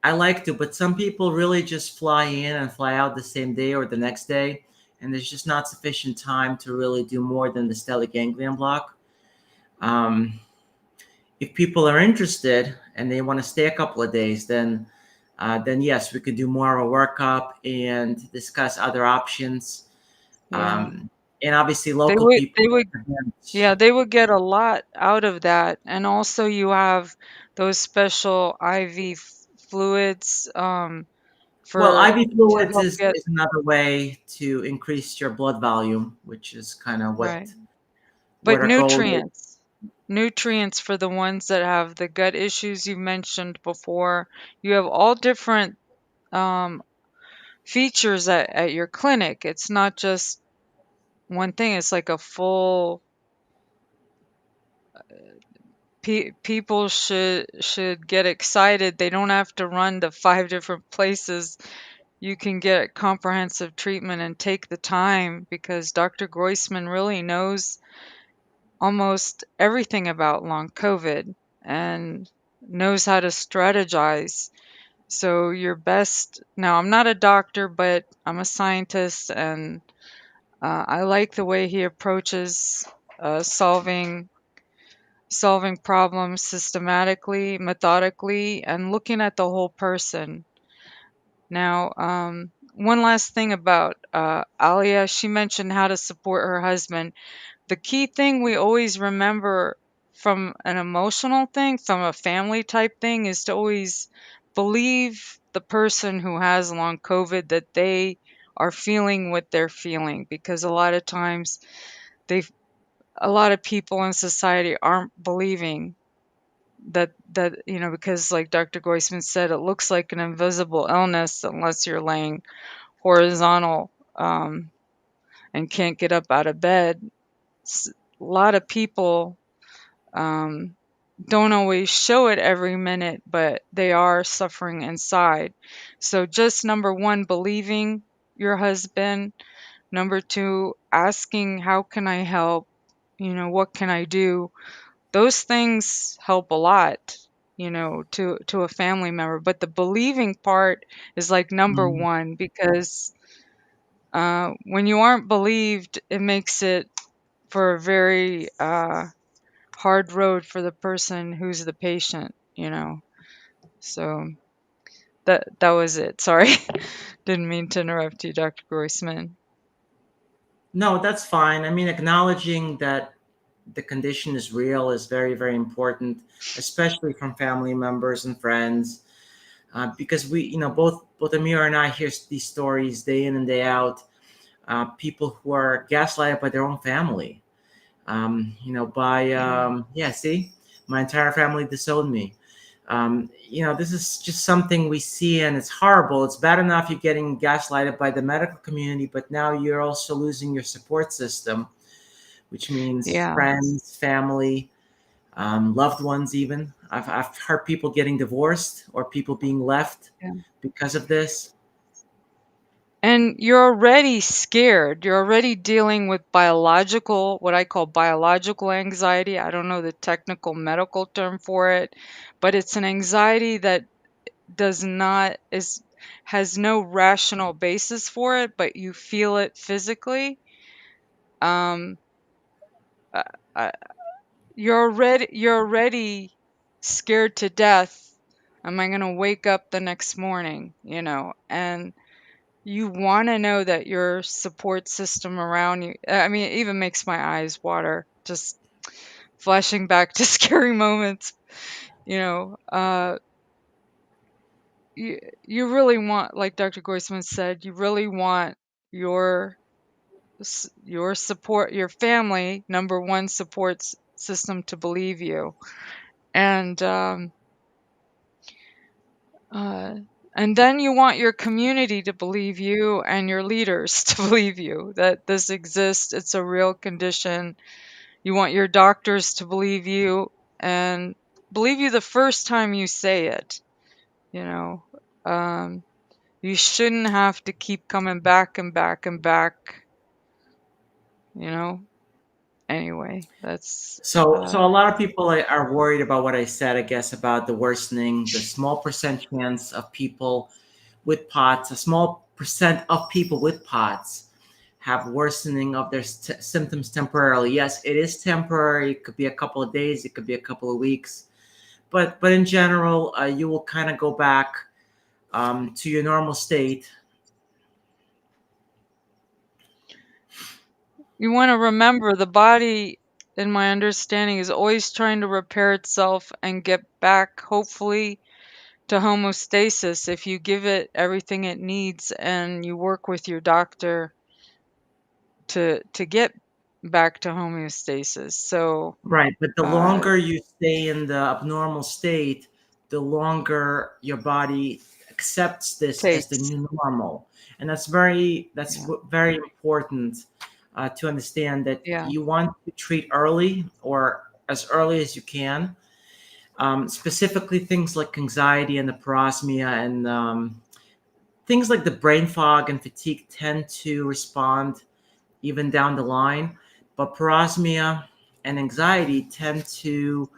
I like to, but some people really just fly in and fly out the same day or the next day, and there's just not sufficient time to really do more than the stellate ganglion block. Um, if people are interested and they want to stay a couple of days, then yes, we could do more of a workup and discuss other options. Yeah. Um, and obviously, They local would people. they would Yeah, they would get a lot out of that. And also you have those special IV fluids Well, for IV to fluids help get is another way to increase your blood volume, which is kind of right. what But our goal is. nutrients for the ones that have the gut issues you mentioned before. You have all different um features at your clinic. It's not just one thing. It's like a full people should get excited. They don't have to run to 5 different places. You can get comprehensive treatment and take the time because Dr. Groysman really knows almost everything about long COVID and knows how to strategize. So your best now, I'm not a doctor, but I'm a scientist, and I like the way he approaches solving problems systematically, methodically, and looking at the whole person. Now, one last thing about Alia, she mentioned how to support her husband. The key thing we always remember from an emotional thing, from a family type thing, is to always believe the person who has long COVID that they are feeling what they're feeling, because a lot of times they a lot of people in society aren't believing that because like Dr. Groysman said, it looks like an invisible illness unless you're laying horizontal and can't get up out of bed. A lot of people um, don't always show it every minute, but they are suffering inside. So just number one, believing your husband. Number two, asking, how can I help? What can I do? Those things help a lot, to a family member. But the believing part is like number Mhm. one, because when you aren't believed, it makes it for a very hard road for the person who's the patient. So that was it. Sorry. Didn't mean to interrupt you, Dr. Groysman. No, that's fine. I mean, acknowledging that the condition is real is very, very important, especially from family members and friends, because both Amir and I hear these stories day in and day out. People who are gaslighted by their own family. By Yeah. yeah, see, my entire family disowned me. This is just something we see, and it's horrible. It's bad enough you're getting gaslighted by the medical community, but now you're also losing your support system, which means Yeah. friends, family, loved ones. Even I've heard people getting divorced or people being left Yeah. because of this. And you're already scared. You're already dealing with what I call biological anxiety. I don't know the technical medical term for it, but it's an anxiety that does not is has no rational basis for it, but you feel it physically. Um, uh, uh, you're already scared to death. Am I going to wake up the next morning? And you want to know that your support system around you. I mean, it even makes my eyes water just flashing back to scary moments. You know, uh, you really want, like Dr. Groysman said, you really want your your support, your family, number one support system to believe you, and uh, and then you want your community to believe you and your leaders to believe you that this exists. It's a real condition. You want your doctors to believe you and believe you the first time you say it. You know, um, you shouldn't have to keep coming back and back and back. You know. Anyway, that's So a lot of people are worried about what I said, I guess, about the worsening, the small percent chance of people with POTS, a small percent of people with POTS have worsening of their symptoms temporarily. Yes, it is temporary. It could be a couple of days, it could be a couple of weeks, but in general, you will kind of go back to your normal state. you want to remember the body, in my understanding, is always trying to repair itself and get back, hopefully, to homeostasis if you give it everything it needs and you work with your doctor to get back to homeostasis. So, Right, but the uh, longer you stay in the abnormal state, the longer your body accepts this as the takes, new normal, and that's yeah, very important to understand that yeah, you want to treat early or as early as you can. Specifically, things like anxiety and the parosmia and things like the brain fog and fatigue tend to respond even down the line, but parosmia and anxiety tend to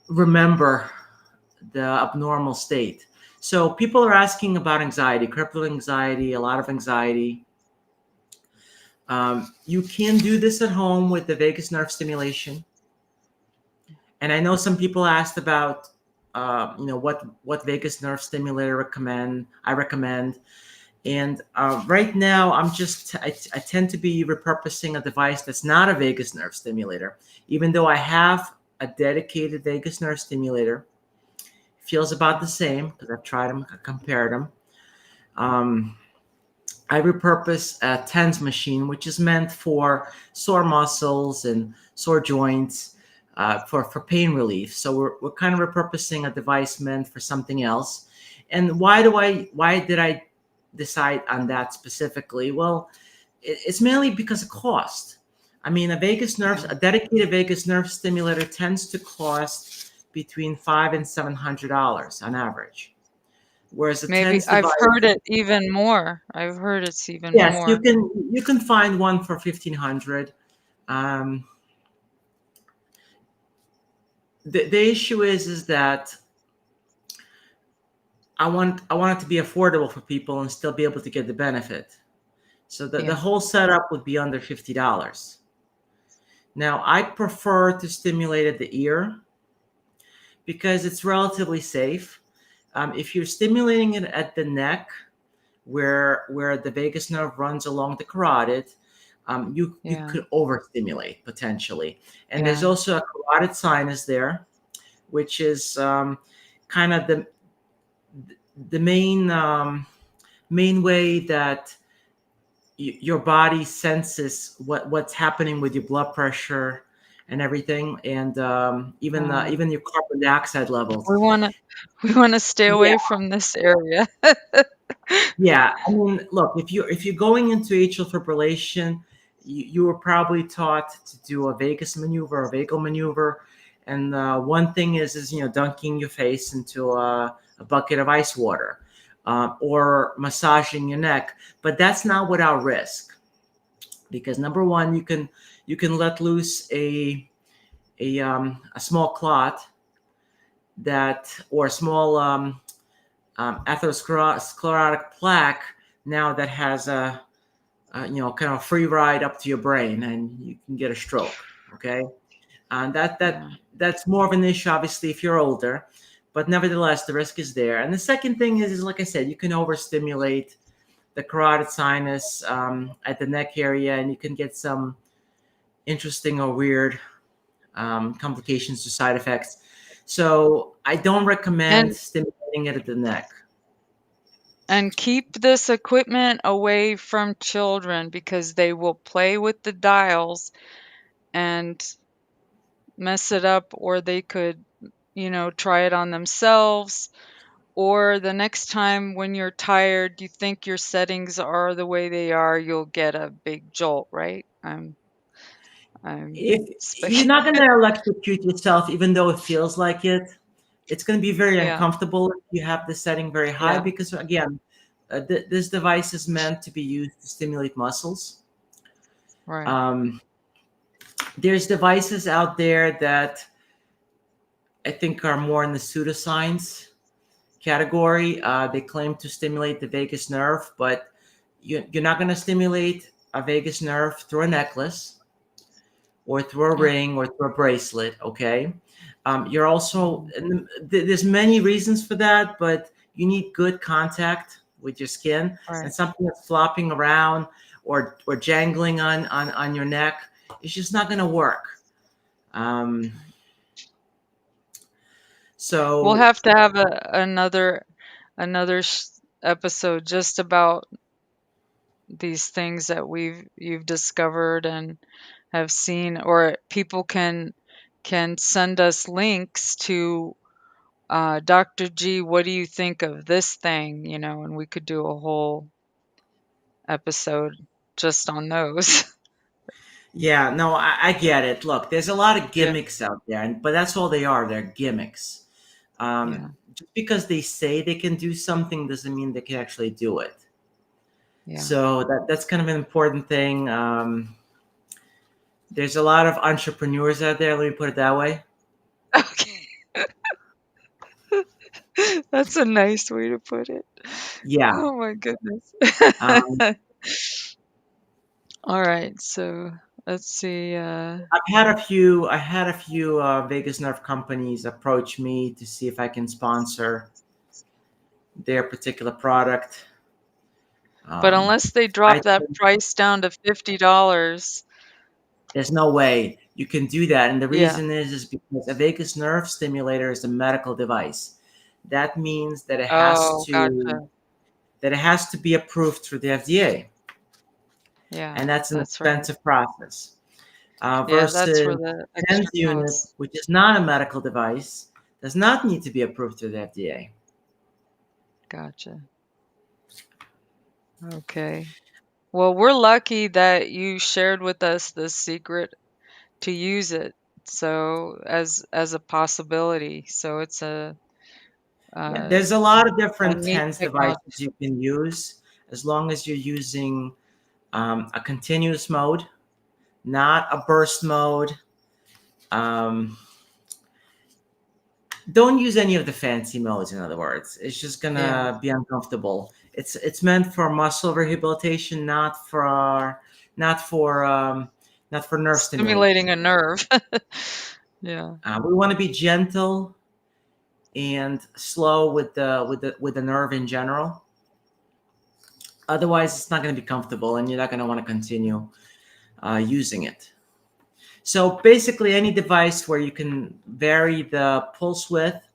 remember the abnormal state. So people are asking about anxiety, crippling anxiety, a lot of anxiety. You can do this at home with the vagus nerve stimulation. And I know some people asked about, what vagus nerve stimulator I recommend. And right now, I tend to be repurposing a device that's not a vagus nerve stimulator, even though I have a dedicated vagus nerve stimulator. Feels about the same because I've tried them, I compared them. Um, I repurpose a TENS machine, which is meant for sore muscles and sore joints, for pain relief. So we're kind of repurposing a device meant for something else. And why did I decide on that specifically? Well, it's mainly because of cost. I mean, Yeah. a dedicated vagus nerve stimulator tends to cost between $500 and $700 on average, whereas a Maybe TENS I've device. heard it even more. I've heard it's even Yes, more. you can find one for 1,500. Um, the issue is that I want it to be affordable for people and still be able to get the benefit. So the Yeah. whole setup would be under $50. Now I prefer to stimulate at the ear because it's relatively safe. If you're stimulating it at the neck, where the vagus nerve runs along the carotid, you Yeah. could overstimulate potentially. And there's Yeah. also a carotid sinus there, which is kind of the main way that your body senses what's happening with your blood pressure and everything, and Uh, even your carbon dioxide levels. we wanna we wanna stay away from this area. Yeah, I mean, look, if you're going into atrial fibrillation, you were probably taught to do a vagus maneuver, a vagal maneuver, and one thing is dunking your face into a bucket of ice water, or massaging your neck, but that's not without risk, because number one, you can let loose a small clot or a small atherosclerotic plaque now that has a kind of free ride up to your brain, and you can get a stroke. Okay, and Yeah. that's more of an issue, obviously, if you're older, but nevertheless, the risk is there. And the second thing is like I said, you can overstimulate the carotid sinus at the neck area, and you can get some interesting or weird complications or side effects. So I don't recommend And stimulating it at the neck. keep this equipment away from children because they will play with the dials and mess it up, or they could, try it on themselves. Or the next time when you're tired, you think your settings are the way they are, you'll get a big jolt, right? I'm If spec you're not going to electrocute yourself, even though it feels like it, it's going to be very Yeah, uncomfortable if you have the setting very high, yeah, because again, this device is meant to be used to stimulate muscles. right. Um, there's devices out there that I think are more in the pseudoscience category. They claim to stimulate the vagus nerve, but you're not going to stimulate a vagus nerve through a necklace or through a Oh, ring or through a bracelet. Okay, you're also mhm, and there's many reasons for that, but you need good contact with your skin, and right. something that's flopping around or jangling on your neck is just not going to work. Um, We'll so have to have another episode just about these things that you've discovered and have seen, or people can send us links to Dr. G, what do you think of this thing? And we could do a whole episode just on those. yeah, no, I get it. Look, there's a lot of Yeah, gimmicks out there, but that's all they are. They're gimmicks. yeah, Just because they say they can do something doesn't mean they can actually do it. yeah. So that's kind of an important thing. There's a lot of entrepreneurs out there. Let me put it that way. Okay. That's a nice way to put it. Yeah. Oh my goodness. Um, All right, so let's see. I had a few Vegas nerve companies approach me to see if I can sponsor their particular product. But Um, unless they I drop that price down to $50, There's no way you can do that, and the yeah. reason is because a vagus nerve stimulator is a medical device. That means Oh, gotcha. that it has to be approved through the FDA, Yeah, and that's an that's right. expensive process. Yeah, that's Versus where the TENS extra unit, costs. which is not a medical device, does not need to be approved through the FDA. Gotcha. Okay. Well, we're lucky that you shared with us the secret to use it. So as a possibility. So it's Yeah, uh, there's a lot of a different neat TENS technology. devices you can use as long as you're using a continuous mode, not a burst mode. Um, don't use any of the fancy modes. In other words, it's just Yeah. gonna be uncomfortable. It's meant for muscle rehabilitation, not for um, not for nerve Stimulating stimulation. a nerve. Yeah. We want to be gentle and slow with the nerve in general. Otherwise, it's not going to be comfortable, and you're not going to want to continue using it. So basically, any device where you can vary the pulse width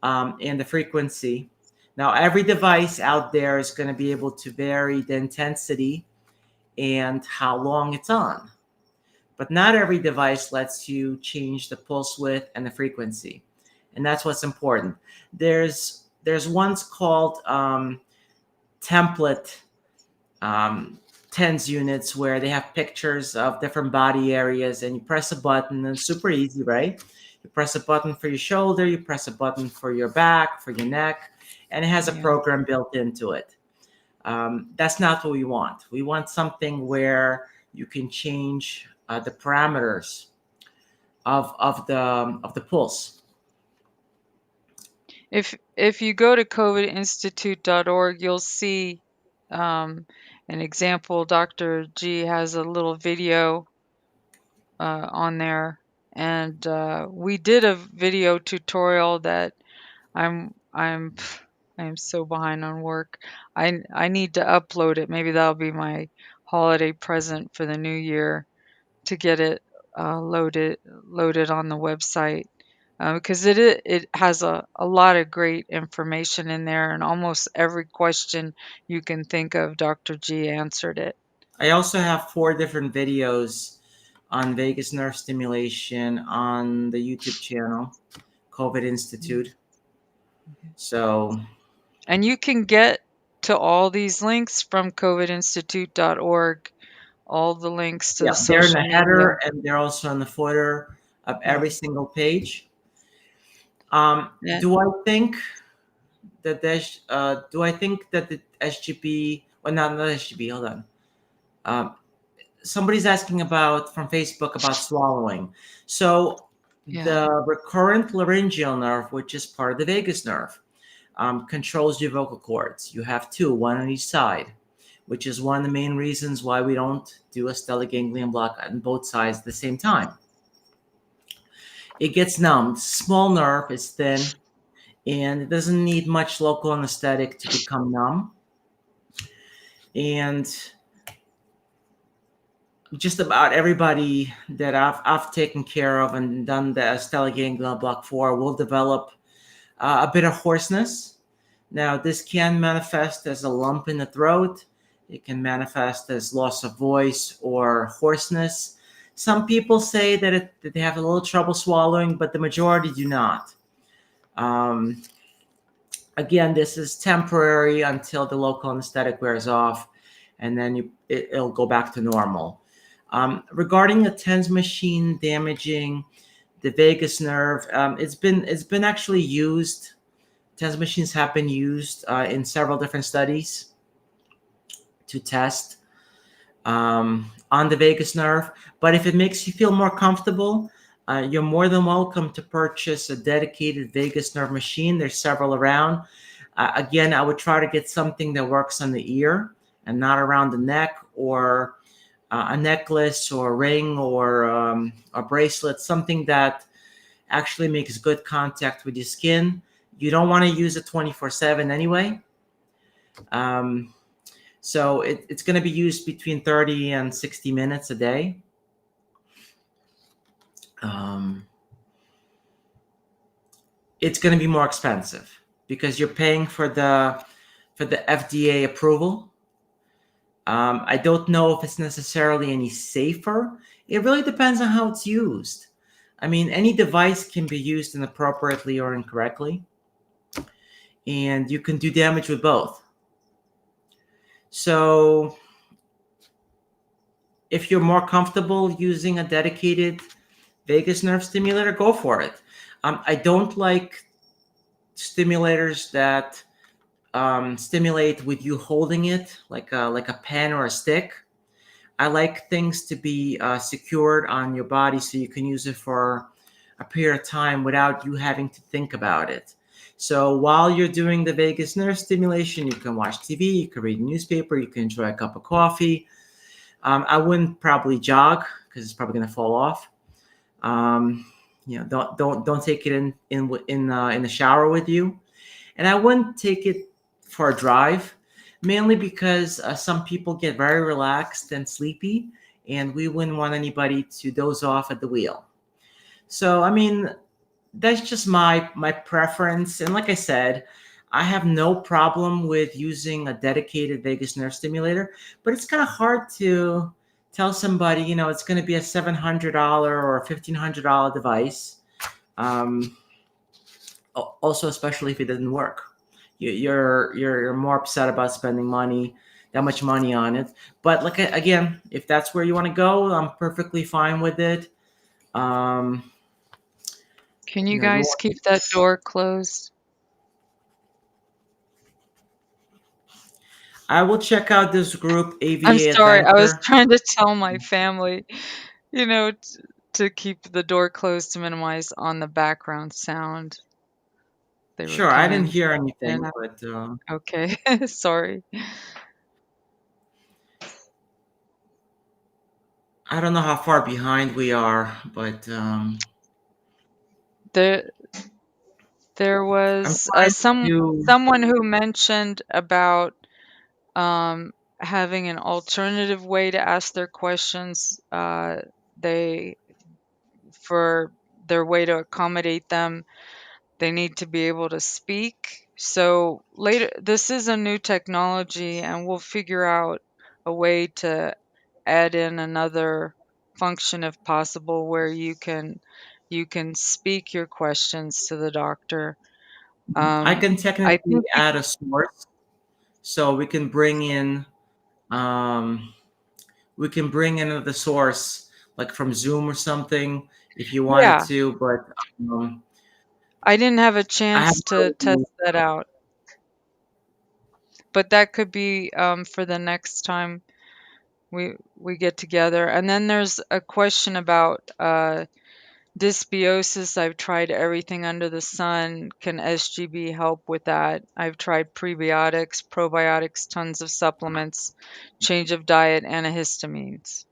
and the frequency. Now, every device out there is going to be able to vary the intensity and how long it's on. But not every device lets you change the pulse width and the frequency. And that's what's important. There's ones called template TENS units where they have pictures of different body areas, and you press a button, and it's super easy, right? You press a button for your shoulder, you press a button for your back, for your neck, and it has a Yeah. program built into it. That's not what we want. We want something where you can change the parameters of the pulse. If you go to covidinstitute.org, you'll see an example. Dr. G has a little video on there, and we did a video tutorial that I'm I am so behind on work. I need to upload it. Maybe that'll be my holiday present for the new year to get it loaded on the website because it has a lot of great information in there, and almost every question you can think of, Dr. G answered it. I also have 4 different videos on vagus nerve stimulation on the YouTube channel, COVID Mm. Institute. So And you can get to all these links from covidinstitute.org, all the links to yeah, the they're in social the media. header and they're also in the footer of Yeah. every single page. Yeah. Do I think do I think that the SGB, well, not SGB, hold on. Um, Somebody's asking about from Facebook about swallowing. So Yeah. the recurrent laryngeal nerve, which is part of the vagus nerve, controls your vocal cords. You have two, one on each side, which is one of the main reasons why we don't do a stellate ganglion block on both sides at the same time. It gets numbed. Small nerve is thin, and it doesn't need much local anesthetic to become numb. And just about everybody that I've taken care of and done the stellate ganglion block for will develop a bit of hoarseness. Now, this can manifest as a lump in the throat. It can manifest as loss of voice or hoarseness. Some people say that they have a little trouble swallowing, but the majority do not. Um, Again, this is temporary until the local anesthetic wears off, and then it'll go back to normal. Regarding the TENS machine damaging the vagus nerve, it's been actually used. TENS machines have been used in several different studies to test on the vagus nerve. But if it makes you feel more comfortable, you're more than welcome to purchase a dedicated vagus nerve machine. There's several around. Again, I would try to get something that works on the ear and not around the neck, or a necklace or a ring or a bracelet, something that actually makes good contact with your skin. You don't want to use it 24/7 anyway. Um, so it's going to be used between 30 and 60 minutes a day. Um, it's going to be more expensive because you're paying for for the FDA approval. I don't know if it's necessarily any safer. It really depends on how it's used. I mean, any device can be used inappropriately or incorrectly, and you can do damage with both. So, if you're more comfortable using a dedicated vagus nerve stimulator, go for it. I don't like stimulators that stimulate with you holding it like a pen or a stick. I like things to be secured on your body so you can use it for a period of time without you having to think about it. So while you're doing the vagus nerve stimulation, you can watch TV, you can read a newspaper, you can enjoy a cup of coffee. I wouldn't probably jog because it's probably going to fall off. Um, don't take it in the shower with you, and I wouldn't take it for a drive, mainly because some people get very relaxed and sleepy, and we wouldn't want anybody to doze off at the wheel. So, I mean, that's just my preference. And like I said, I have no problem with using a dedicated vagus nerve stimulator, but it's kind of hard to tell somebody, it's going to be a $700 or $1,500 device. Um, Also, especially if it doesn't work, you're more upset about spending that much money on it. But like again, if that's where you want to go, I'm perfectly fine with it. Um, Can you you guys want, keep that door closed? I will check out this group I'm AVA sorry, I was Adventure. trying to tell my family, you know, to keep the door closed to minimize on the background sound. They were Sure, I didn't coming hear in and anything, out. but Okay, sorry. I don't know how far behind we are. But There there I'm was trying some to. someone who mentioned about um, having an alternative way to ask their questions. They for their way to accommodate them, they need to be able to speak. So later, this is a new technology, and we'll figure out a way to add in another function if possible where you can speak your questions to the doctor. I can I technically think add a source, so um, we can bring in the source like from Zoom or something if you wanted yeah, to. But I didn't have a I have chance no to test idea. that out, but that could be for the next time we get together. And then there's a question about dysbiosis. I've tried everything under the sun. Can SGB help with that? I've tried prebiotics, probiotics, tons of supplements, change of diet, antihistamines.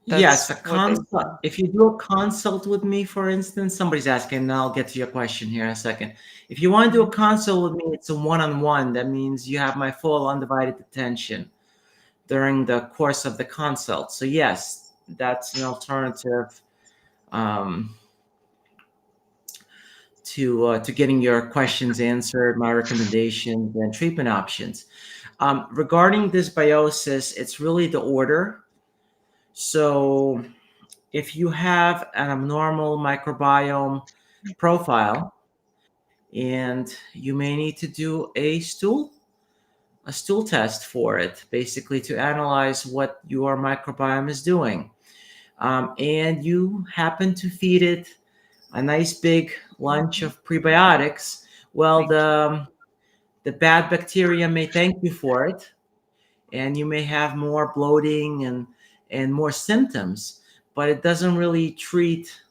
Yes, That's a what they consult. said. If you do a consult with me, for instance, somebody's asking, and I'll get to your question here in a second. If you want to do a Mhm. consult with me, it's a one-on-one. That means you have my full undivided attention during the course of the consult. So yes, that's an alternative um, to getting your questions answered, my recommendations and treatment options. Regarding dysbiosis, it's really the order. So if you have an abnormal microbiome profile, and you may need to do a stool test for it, basically to analyze what your microbiome is doing. And you happen to feed it a nice big lunch of prebiotics, well, Thank you. the bad bacteria may thank you for it, and you may have more bloating and more symptoms, but it doesn't really treat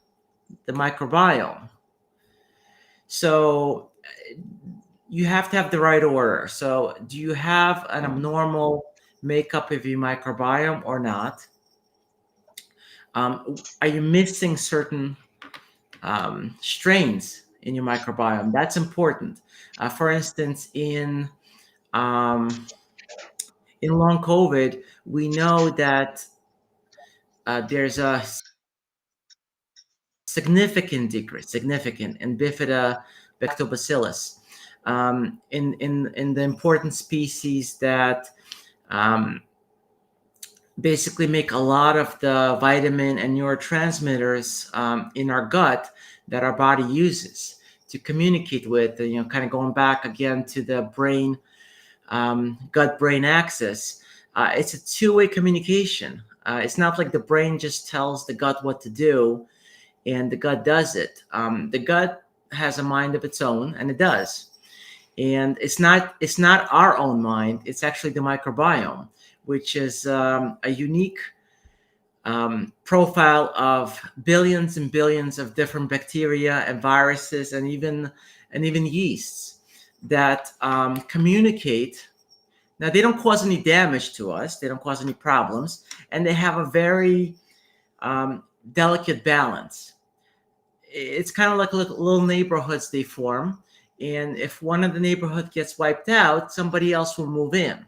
the microbiome. So you have to have the right order. So do you have an abnormal makeup of your microbiome or not? Are you missing certain strains in your microbiome? That's important. For instance, um, in long COVID, we know that there's a significant decrease, significant in bifida lactobacillus, in the important species that basically make a lot of the vitamin and neurotransmitters in our gut that our body uses to communicate with, kind of going back again to the brain, gut-brain axis. It's a two-way communication. It's not like the brain just tells the gut what to do and the gut does it. The gut has a mind of its own, and it does. And it's not our own mind. It's actually the microbiome, which is a unique profile of billions and billions of different bacteria and viruses and even yeasts that communicate. Now, they don't cause any damage to us. They don't cause any problems, and they have a very delicate balance. It's kind of like little neighborhoods they form, and if one of the neighborhood gets wiped out, somebody else will move in.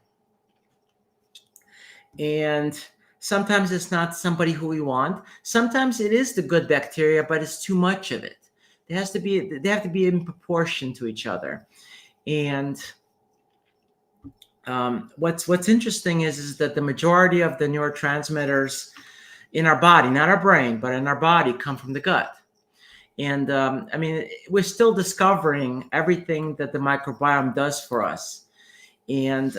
And sometimes it's not somebody who we want. Sometimes it is the good bacteria, but it's too much of it. They have to be in proportion to each other. And what's interesting is that the majority of the neurotransmitters in our body, not our brain, but in our body, come from the gut. And we're still discovering everything that the microbiome does for us. And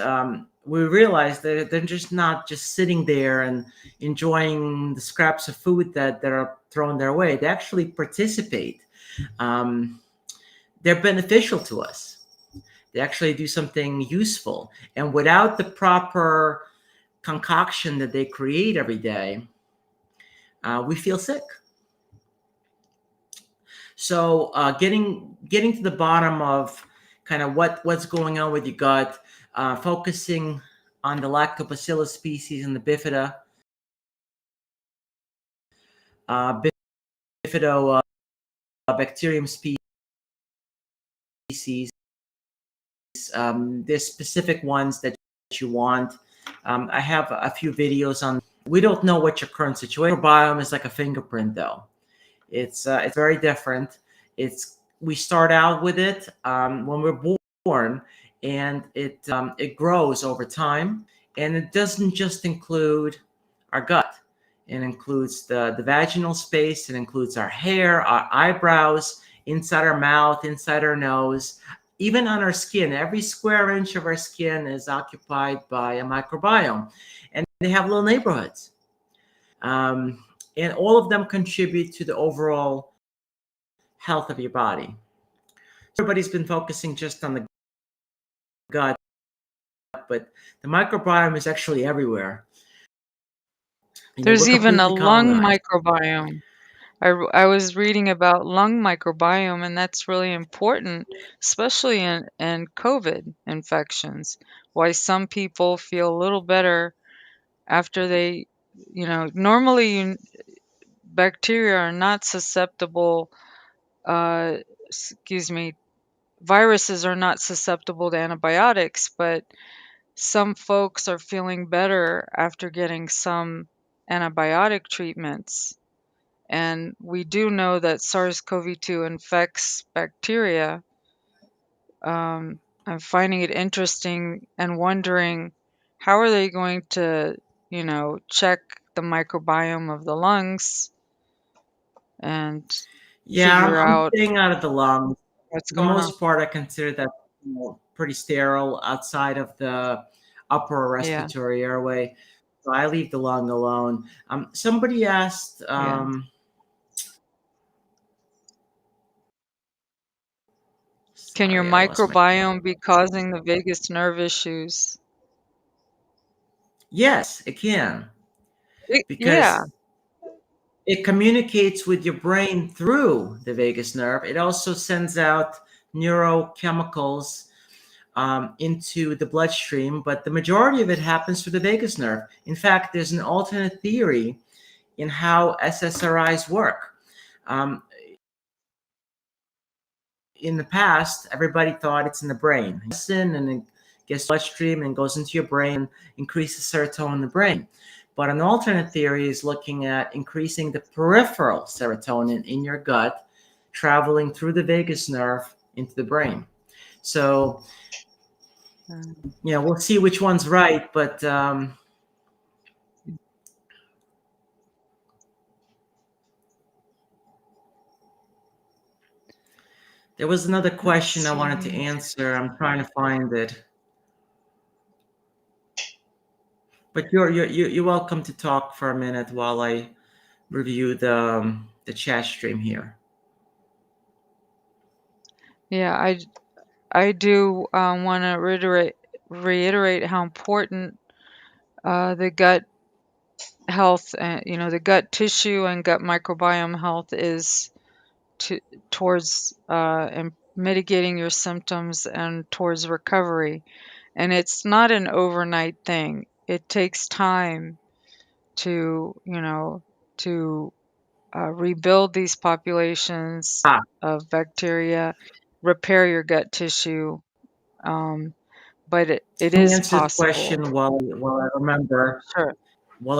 we realize that they're just not just sitting there and enjoying the scraps of food that are thrown their way. They actually participate. They're beneficial to us. They actually do something useful. And without the proper concoction that they create every day, we feel sick. So getting to the bottom of kind of what's going on with your gut, focusing on the lactobacillus species and the bifidobacterium species. There's specific ones that you want. I have a few videos on. We don't know what your current situation. Microbiome is like a fingerprint, though. It's very different. We start out with it when we're born, and it grows over time. And it doesn't just include our gut. It includes the vaginal space. It includes our hair, our eyebrows, inside our mouth, inside our nose, even on our skin. Every square inch of our skin is occupied by a microbiome, and they have little neighborhoods. And all of them contribute to the overall health of your body. Everybody's been focusing just on the gut, but the microbiome is actually everywhere. And There's we're even a completely lung colonized. microbiome. I was reading about lung microbiome, and that's really important, especially in COVID infections. Why some people feel a little better after they, normally bacteria are not susceptible, viruses are not susceptible to antibiotics, but some folks are feeling better after getting some antibiotic treatments. And we do know that SARS-CoV-2 infects bacteria. I'm finding it interesting and wondering how are they going to, check the microbiome of the lungs and Yeah, figure I'm out staying out of the lungs. what's For the going on. most part, I consider that pretty sterile outside of the upper Yeah, respiratory airway. So I leave the lung alone. Somebody asked, yeah. Can your sorry, I lost my. microbiome be causing the vagus nerve issues? Yes, it can, Yeah. because it communicates with your brain through the vagus nerve. It also sends out neurochemicals into the bloodstream, but the majority of it happens through the vagus nerve. In fact, there's an alternate theory in how SSRIs work. Um, in the past, everybody thought it's in the brain. And it gets bloodstream and goes into your brain, increases serotonin in the brain. But an alternate theory is looking at increasing the peripheral serotonin in your gut, traveling through the vagus nerve into the brain. So, Mm. we'll see which one's right, but there was another Let's question I wanted to see. answer. I'm trying to find it. But you're welcome to talk for a minute while I review the chat stream here. Yeah, I do want to reiterate how important the gut health and the gut tissue and gut microbiome health is to towards and mitigating your symptoms and towards recovery. And it's not an overnight thing. It takes time to to rebuild these populations Ah, of bacteria, repair your gut tissue. Um, but it let me is answer the possible. question while I remember Sure, what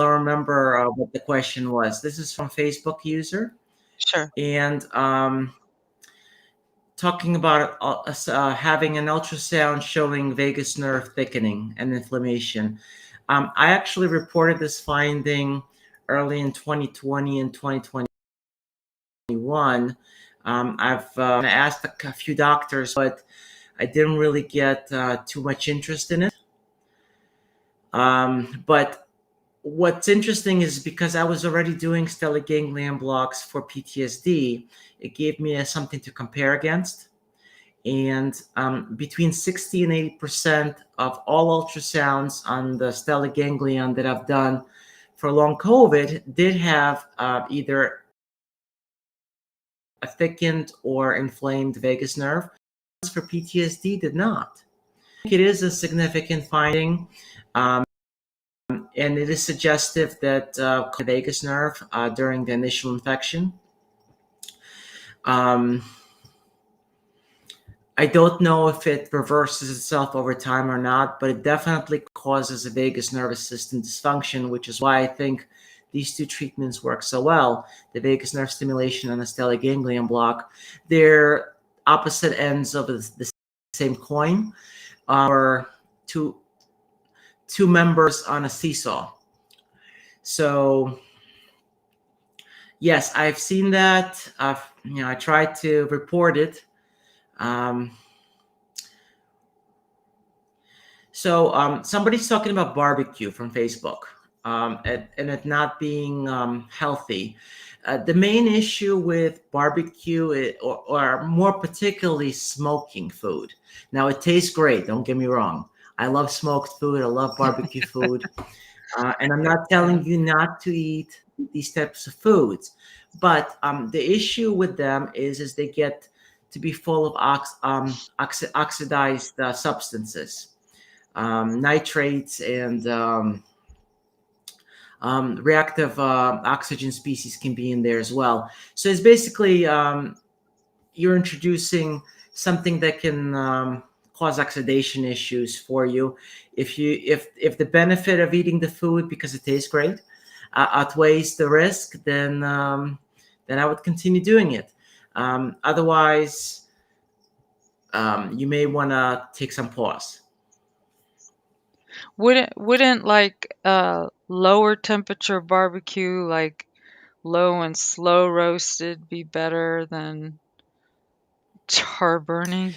the question was. This is from Facebook user, sure. and talking about having an ultrasound showing vagus nerve thickening and inflammation. I actually reported this finding early in 2020 and 2021. I've asked a few doctors, but I didn't really get too much interest in it. But what's interesting is because I was already doing stellate ganglion blocks for PTSD, it gave me something to compare against. And between 60 and 80% of all ultrasounds on the stellate ganglion that I've done for long COVID did have either a thickened or inflamed vagus nerve. For PTSD, did not. I think it is a significant finding, and it is suggestive that the vagus nerve during the initial infection. Um, I don't know if it reverses itself over time or not, but it definitely causes a vagus nervous system dysfunction, which is why I think these two treatments work so well. The vagus nerve stimulation and the stellate ganglion block, they're opposite ends of the same coin, or two members on a seesaw. So yes, I've seen that. I tried to report it. Um, Somebody's talking about barbecue from Facebook, and it not being healthy. The main issue with barbecue, or more particularly smoking food. Now, it tastes great. Don't get me wrong. I love smoked food. I love barbecue food. And I'm not Yeah. telling you not to eat these types of foods, but the issue with them is they get to be full of oxidized substances, nitrates, and reactive oxygen species can be in there as well. So it's basically you're introducing something that can cause oxidation issues for you. If the benefit of eating the food because it tastes great outweighs the risk, then I would continue doing it. Otherwise, you may want to take some pause. Wouldn't like lower temperature barbecue, like low and slow roasted, be better than char burning?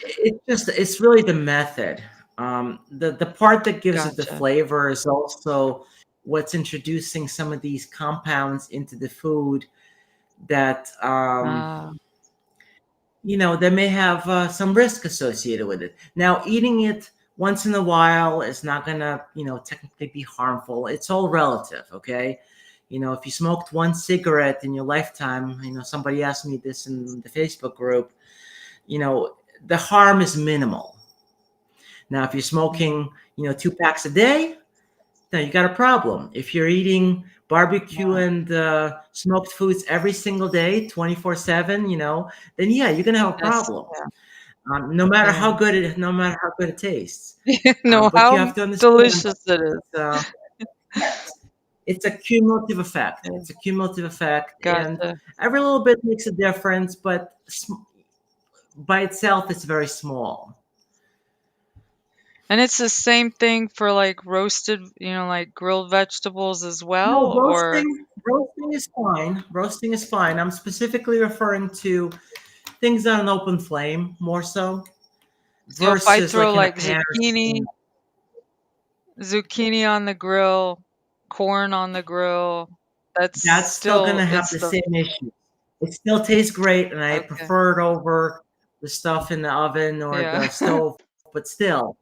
It's really the method. The part that gives it the Gotcha. flavor is also what's introducing some of these compounds into the food that Ah, that may have some risk associated with it. Now, eating it once in a while is not gonna technically be harmful. It's all relative, okay? If you smoked one cigarette in your lifetime, somebody asked me this in the Facebook group, you know the harm is minimal. Now, if you're mm, smoking, 2 packs a day, now you got a problem. If you're eating barbecue yeah, and smoked foods every single day, 24/7, then yeah, you're gonna have a that's problem. yeah, No yeah. matter how good it tastes. No, But you how have to understand delicious it is. that it's a cumulative effect. Yeah, It's a cumulative effect, and gotcha. every little bit makes a difference. But by itself, it's very small. And it's the same thing for like roasted, like grilled vegetables as No, well, or roasting is fine. Roasting is fine. I'm specifically referring to things on an open flame more so so if I versus throw like in a like pan or steam. zucchini on the grill, corn on the grill, that's That's still going still to have it's the the same issue. It still tastes great, and I okay. prefer it over the stuff in the oven or Yeah. the stove. But still,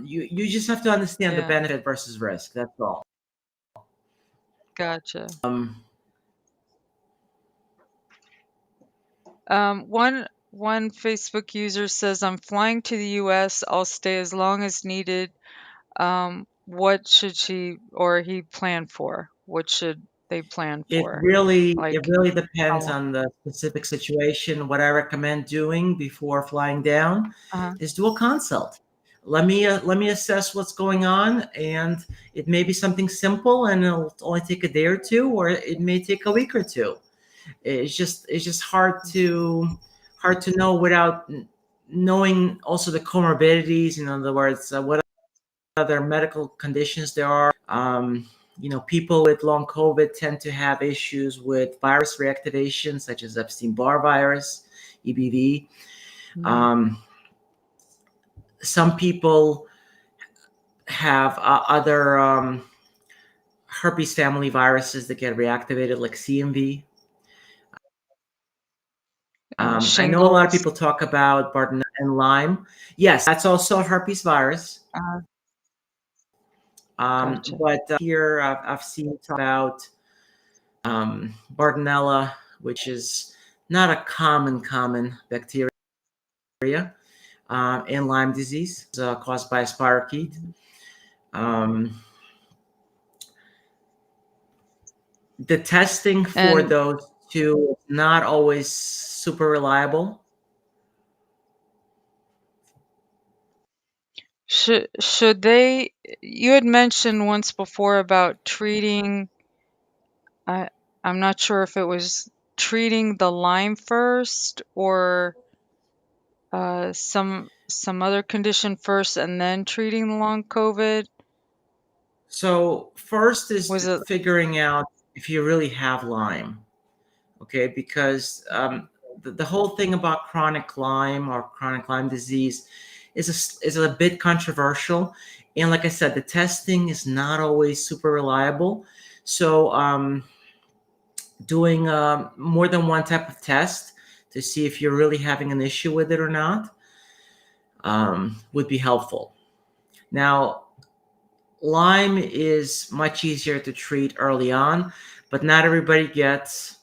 you just have to understand the Yeah. benefit versus risk. That's all. Gotcha. Um, One Facebook user says, "I'm flying to the US. I'll stay as long as needed. What should she or he plan for? What should they plan for? it Like really how depends long?" on the specific situation. What I recommend doing before flying down Uh-huh. is do a consult. Let me assess what's going on, and it may be something simple, and it'll only take a day or two, or it may take a week or two. It's just hard to know without knowing also the comorbidities. In other words, what other medical conditions there are. People with long COVID tend to have issues with virus reactivation, such as Epstein-Barr virus, EBV. Mhm. Um, some people have other herpes family viruses that get reactivated, like CMV. I know a lot of Shingles. people talk about Bartonella and Lyme. Yes, that's also a herpes virus. Uh, gotcha. But here I've seen talk about Bartonella, which is not a common bacteria, and Lyme disease caused by a spirochete. Mhm. Um, the testing for And those two is not always super reliable. should they you had mentioned once before about treating I I'm not sure if it was treating the Lyme first or some other condition first and then treating the long COVID. So first is Was it figuring out if you really have Lyme, okay? Because the whole thing about chronic Lyme or chronic Lyme disease is a bit controversial, and like I said, the testing is not always super reliable. So doing more than one type of test to see if you're really having an issue with it or not would be helpful. Now, Lyme is much easier to treat early on, but not everybody gets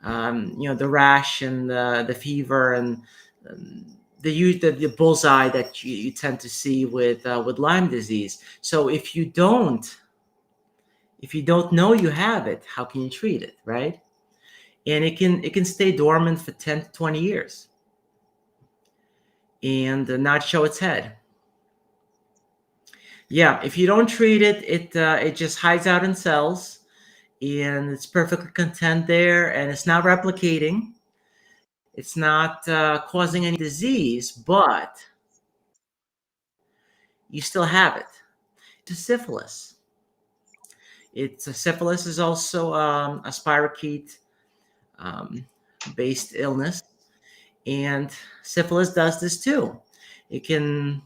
the rash and the fever and um, the bullseye that you tend to see with Lyme disease. So if you don't know you have it, how can you treat it, right? And it can stay dormant for 10 to 20 years and not show its head. Yeah, if you don't treat it, it just hides out in cells, and it's perfectly content there, and it's not replicating. It's not causing any disease, but you still have it. It's syphilis. Syphilis is also a spirochete um, based illness, and syphilis does this too. It can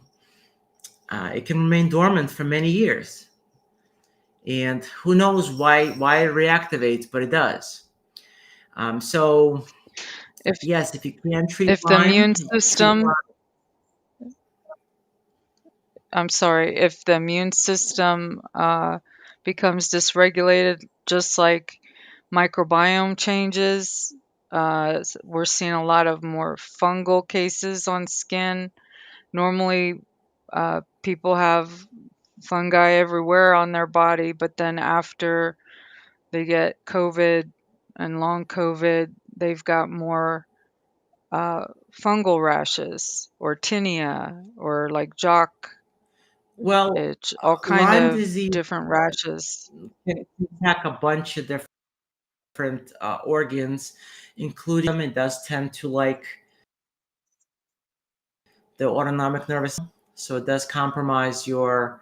it can remain dormant for many years, and who knows why it reactivates, but it does. So if yes, if you can treat if the Lyme, immune treat system, Lyme. I'm sorry, if the immune system becomes dysregulated, just like microbiome changes, we're seeing a lot of more fungal cases on skin. Normally, people have fungi everywhere on their body, but then after they get COVID and long COVID, they've got more uh, fungal rashes or tinea or like jock Well, itch, all kind Lyme of disease different rashes. can attack a bunch of different organs, including it does tend to like the autonomic nervous system. So it does compromise your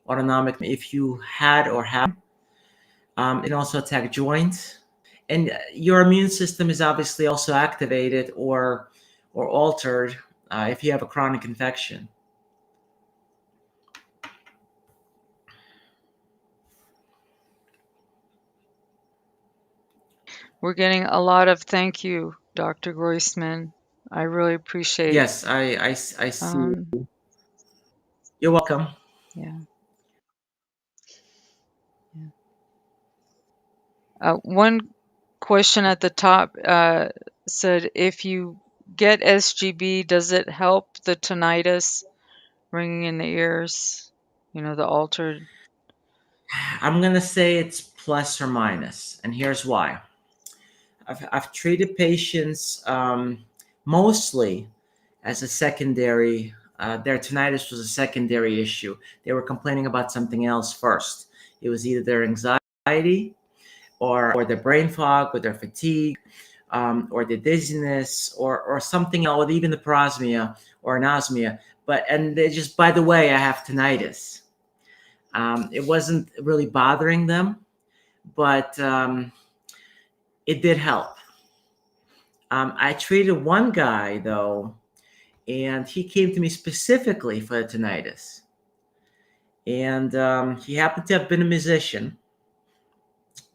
autonomic if you had or have. It can also attack joints, and your immune system is obviously also activated or altered if you have a chronic infection. We're getting a lot of thank you, Dr. Groysman. I really appreciate. Yes, I see. Um, You're welcome. yeah. Yeah. One question at the top said, if you get SGB, does it help the tinnitus, ringing in the ears? You know, the altered. I'm gonna say it's plus or minus, and here's why. I've treated patients mostly as a secondary. Their tinnitus was a secondary issue. They were complaining about something else first. It was either their anxiety or their brain fog, or their fatigue, or the dizziness, or something else, even the parosmia or anosmia. But and they just, by the way, I have tinnitus. It wasn't really bothering them, but it did help. I treated one guy though, and he came to me specifically for the tinnitus. And he happened to have been a musician.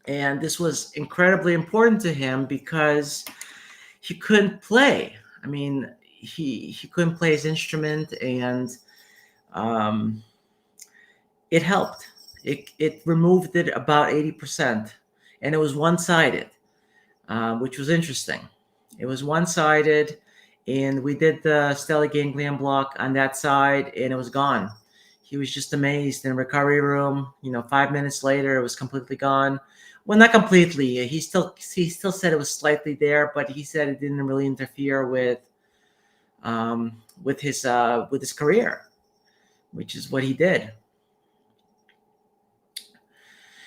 And this was incredibly important to him because he couldn't play. I mean, he couldn't play his instrument, and um, it helped. It removed it about 80%, and it was one sided, which was interesting. It was one sided, and we did the stellate ganglion block on that side, and it was gone. He was just amazed in recovery room. 5 minutes later, it was completely gone. Well, not completely. He still said it was slightly there, but he said it didn't really interfere with his career, which is what he did.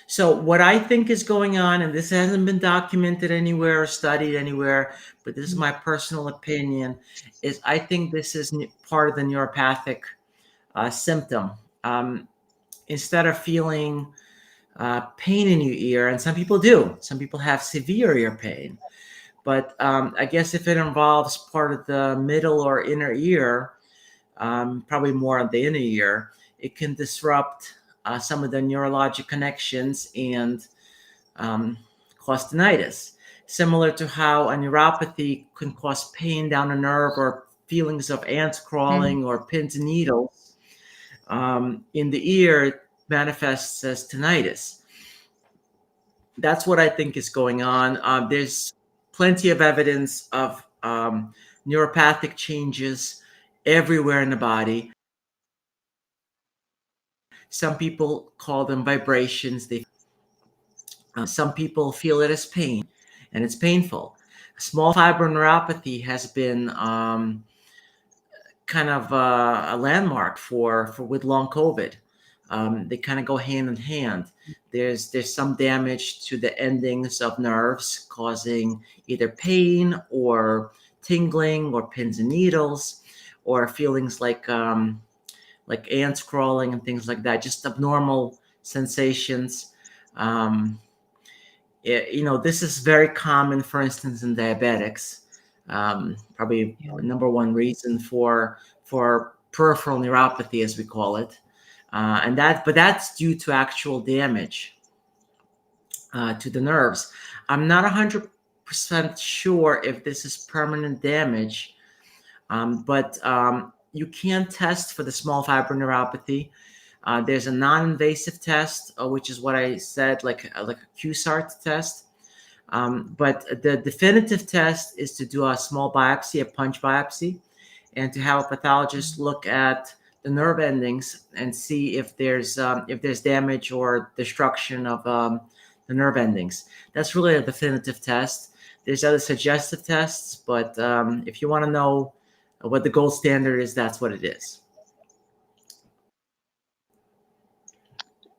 So what I think is going on, and this hasn't been documented anywhere or studied anywhere, but this is my personal opinion, is I think this is part of the neuropathic symptom. Instead of feeling pain in your ear, and some people do, some people have severe ear pain, but I guess if it involves part of the middle or inner ear, probably more on the inner ear, it can disrupt some of the neurologic connections and cause tinnitus. Similar to how a neuropathy can cause pain down a nerve, or feelings of ants Mm. crawling or pins and needles in the ear, it manifests as tinnitus. That's what I think is going on. There's plenty of evidence of neuropathic changes everywhere in the body. Some people call them vibrations. Some people feel it as pain, and it's painful. Small fiber neuropathy has been kind of a landmark for with long COVID. They kind of go hand in hand. There's some damage to the endings of nerves, causing either pain or tingling or pins and needles, or feelings like ants crawling and things like that. Just abnormal sensations. Um, this is very common, for instance, in diabetics. Probably Yeah. number one reason for peripheral neuropathy, as we call it, but that's due to actual damage to the nerves. I'm not 100% sure if this is permanent damage, but you can test for the small fiber neuropathy. There's a non-invasive test, which is what I said, like a QSART test. But the definitive test is to do a small biopsy, a punch biopsy, and to have a pathologist look at the nerve endings and see if there's damage or destruction of the nerve endings. That's really a definitive test. There's other suggestive tests, but if you want to know what the gold standard is, that's what it is.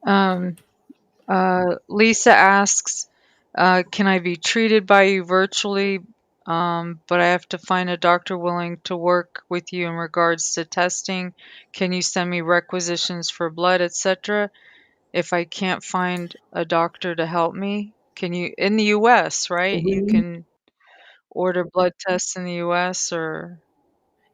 Um, Lisa asks, can I be treated by you virtually? but I have to find a doctor willing to work with you in regards to testing. Can you send me requisitions for blood, etc.? If I can't find a doctor to help me, can you, in the US, right? You We, can order blood tests in the US or,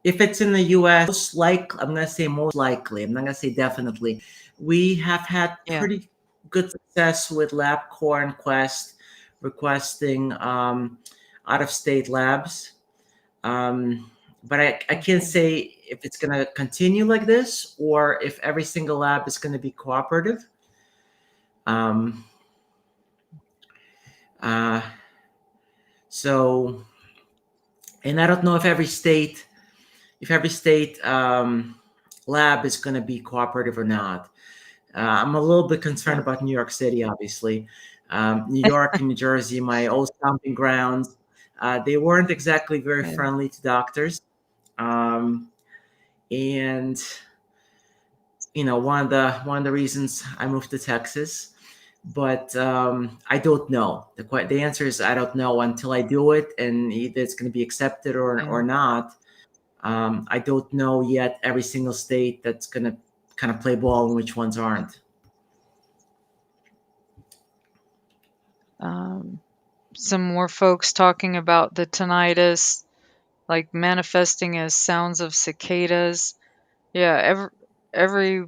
if it's in the US, most likely, I'm going to say most likely, I'm not going to say definitely. We have had yeah, pretty good success with LabCorp and Quest requesting out of state labs. But I can't okay. say if it's going to continue like this or if every single lab is going to be cooperative. Um, uh, so, and I don't know if every state lab is going to be cooperative or not. I'm a little bit concerned Yeah. about New York City, obviously. New York and New Jersey, my old stomping grounds, they weren't exactly very Yeah. friendly to doctors. Um, and one of the reasons I moved to Texas. But I don't know. The answer is I don't know until I do it, and either it's going to be accepted or Yeah. not. I don't know yet every single state that's going to kind of play ball and which ones aren't. Um, some more folks talking about the tinnitus, like manifesting as sounds of cicadas. Yeah, every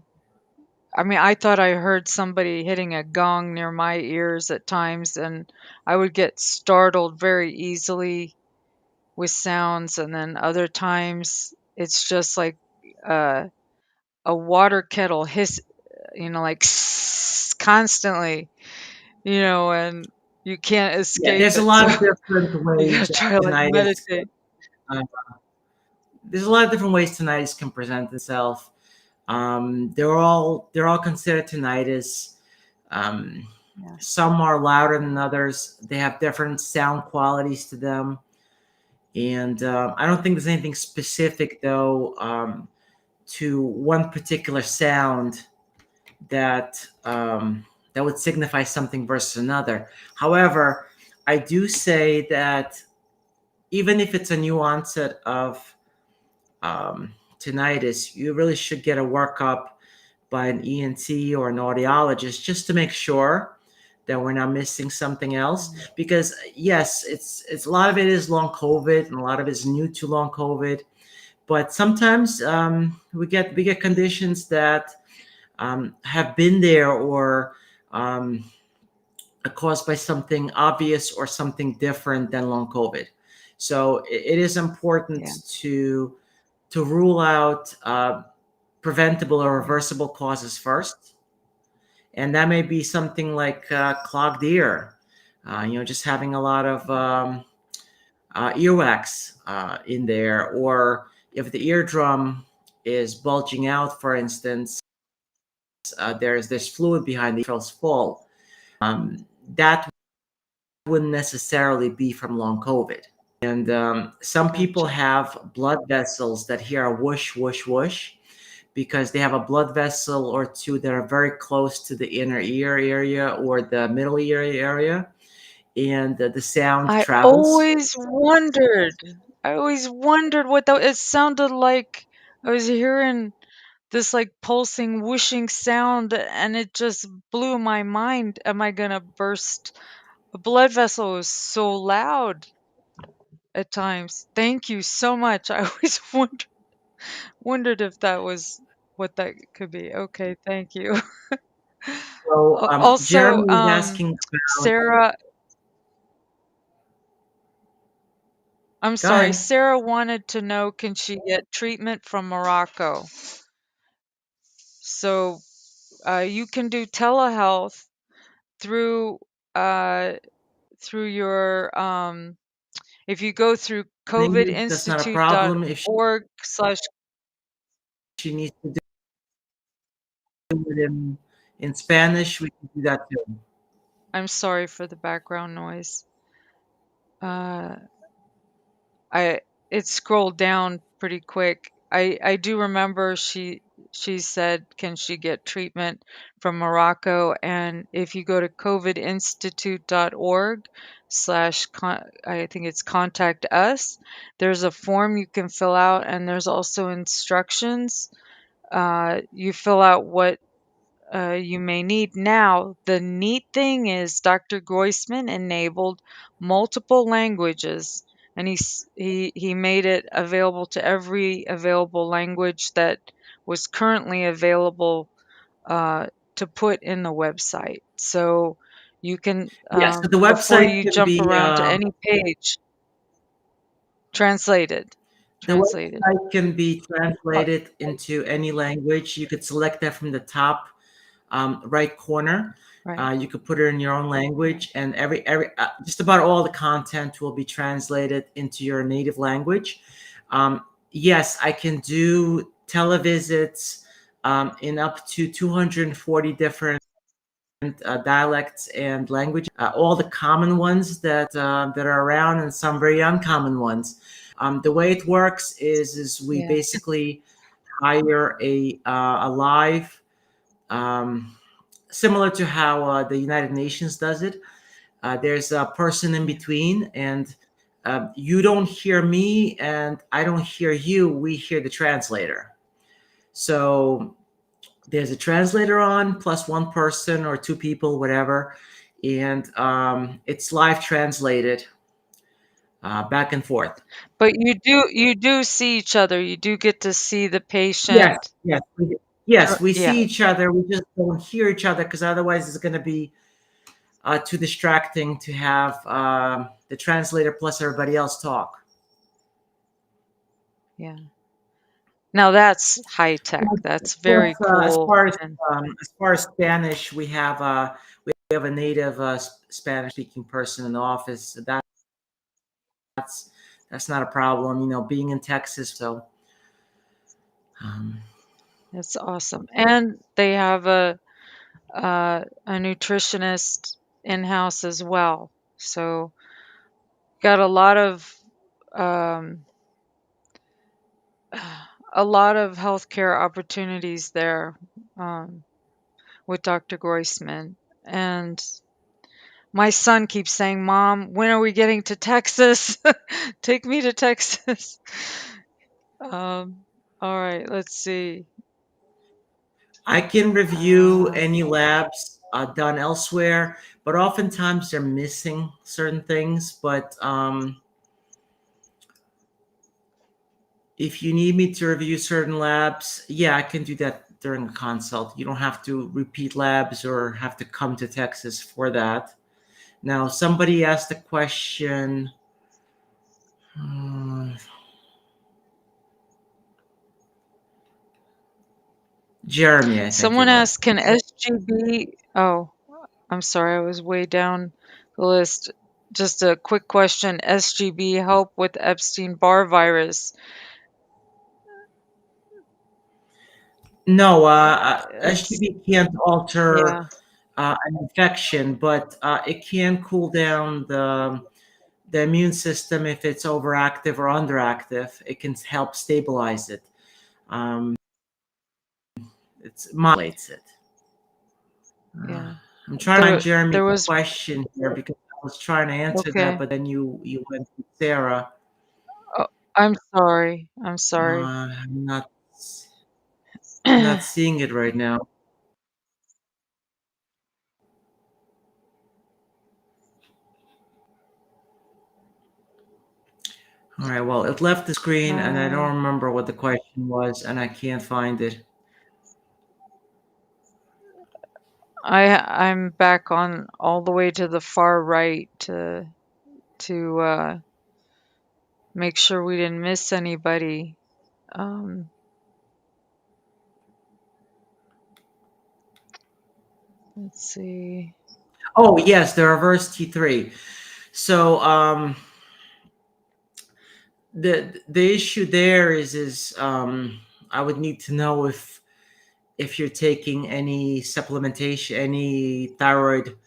I mean, I thought I heard somebody hitting a gong near my ears at times, and I would get startled very easily with sounds, and then other times it's just like uh, a water kettle like constantly, and you can't Yeah, escape there's a it. lot So of different you gotta ways that try to like tinnitus. meditate. Uh, there's a lot of different ways tinnitus can present itself. They're all considered tinnitus. Um, Yeah. some are louder than others. They have different sound qualities to them, and I don't think there's anything specific though to one particular sound that that would signify something versus another. However, I do say that even if it's a new onset of tinnitus, you really should get a workup by an ENT or an audiologist just to make sure that we're not missing something else. Mm. Because yes, it's a lot of it is long COVID and a lot of it is new to long COVID. But sometimes we get conditions that have been there or um, are caused by something obvious or something different than long COVID. So it is important Yeah. to rule out preventable or reversible causes first, and that may be something like clogged ear. Just having a lot of earwax in there, or if the eardrum is bulging out, for instance, there's this fluid behind the atrial full. That wouldn't necessarily be from long COVID. And some people Gotcha. have blood vessels that hear a whoosh, whoosh, whoosh because they have a blood vessel or two that are very close to the inner ear area or the middle ear area, and the sound I travels. always wondered. I always wondered what that it sounded like. I was hearing this like pulsing, whooshing sound, and it just blew my mind. Am I gonna burst? A blood vessel is so loud at times. Thank you so much. I always wondered if that was what that could be. Okay, thank you. So Also, Jeremy is asking about. Sarah, I'm Go sorry, ahead. Sarah wanted to know, can she get treatment from Morocco? So, you can do telehealth through uh, through your if you go through In English, that's not a problem. If covidinstitute.org slash she needs to do it in Spanish, we can do that too. I'm sorry for the background noise. Uh, I it scrolled down pretty quick. I do remember she said, can she get treatment from Morocco? And if you go to covidinstitute.org slash, I think it's contact us, there's a form you can fill out, and there's also instructions. You fill out what you may need. Now, the neat thing is Dr. Groysman enabled multiple languages, and he made it available to every available language that was currently available to put in the website. So you can, Yeah, so the before website you can jump be around to any page, translated, the translated. website can be Uh, translated into any language. You could select that from the top right corner. right. You could put it in your own language, and every just about all the content will be translated into your native language. Yes, I can do televisits in up to 240 different dialects and languages, all the common ones that are around, and some very uncommon ones. The way it works is we Yeah. basically hire a live, um, similar to how the United Nations does it. There's a person in between, and you don't hear me, and I don't hear you. We hear the translator. So there's a translator on plus one person or two people, whatever, and it's live translated back and forth. But you do see each other. You do get to see the Yes, patient. yes, yes. We Yeah, see each other. We just don't hear each other because otherwise it's going to be too distracting to have the translator plus everybody else talk. yeah. Now that's high tech. That's very As cool. far And as far as Spanish, we have a native Spanish speaking person in the office. That's that's not a problem. You know, being in Texas, so um, it's awesome. And they have a nutritionist in-house as well. So got um a lot of healthcare opportunities there um, with Dr. Groisman. And my son keeps saying, "Mom, when are we getting to Texas? Take me to Texas." Um, all right, let's see. I can review Uh, any labs done elsewhere, but oftentimes they're missing certain things. But if you need me to review certain labs, yeah, I can do that during a consult. You don't have to repeat labs or have to come to Texas for that. Now, somebody asked a question. uh, Jeremy, I think it Someone was. asked, can SGB? Oh, I'm sorry, I was way down the list. Just a quick question. SGB help with Epstein-Barr virus? No, It's SGB can't alter yeah, an infection, but it can cool down the immune system if it's overactive or underactive. It can help stabilize it. Um, it modulates it. Uh, yeah. I'm trying to find Jeremy's There was question here because I was trying to answer that, okay. but then you went to Sarah. Oh, I'm sorry. I'm sorry. I'm not seeing it right now. All right, well, it left the screen and I Uh, don't remember what the question was and I can't find it. I'm back on all the way to the far right to make sure we didn't miss anybody. Um, let's see. Oh, yes, the reverse T3. So the issue there is I would need to know if you're taking any supplementation, any thyroid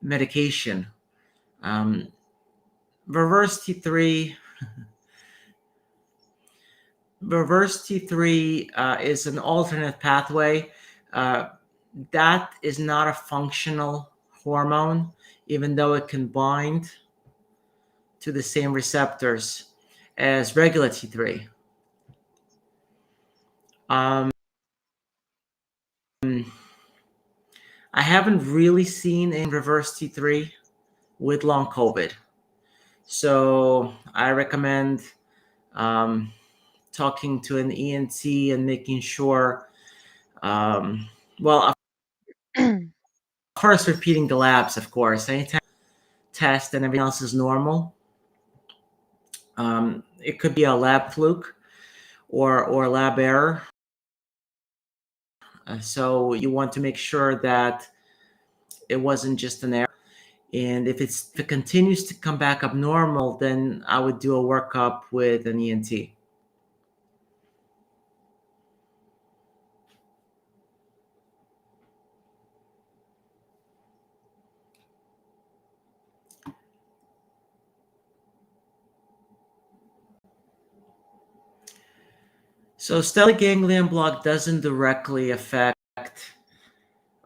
medication. Um, reverse T3. reverse T3 is an alternate pathway. Uh, that is not a functional hormone, even though it can bind to the same receptors as regular T3. Um, I haven't really seen a reverse T3 with long COVID. So I recommend um, talking to an ENT and making sure, well, first repeating the labs, of course. Anytime test and everything else is normal, it could be a lab fluke or lab error. So you want to make sure that it wasn't just an error. And if it continues to come back abnormal, then I would do a workup with an ENT. So stellate ganglion block doesn't directly affect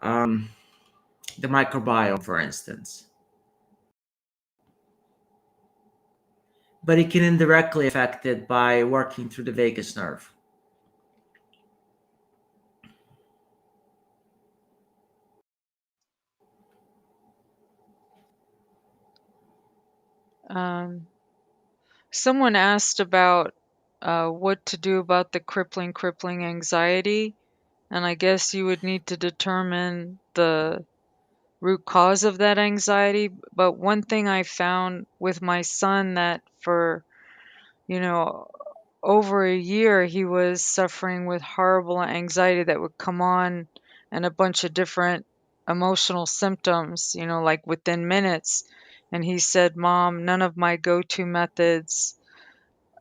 um, the microbiome, for instance, but it can indirectly affect it by working through the vagus nerve. Um, Someone asked about what to do about the crippling anxiety, and I guess you would need to determine the root cause of that anxiety. But one thing I found with my son that for, you know, over a year he was suffering with horrible anxiety that would come on and a bunch of different emotional symptoms, like within minutes. And he said, Mom, none of my go-to methods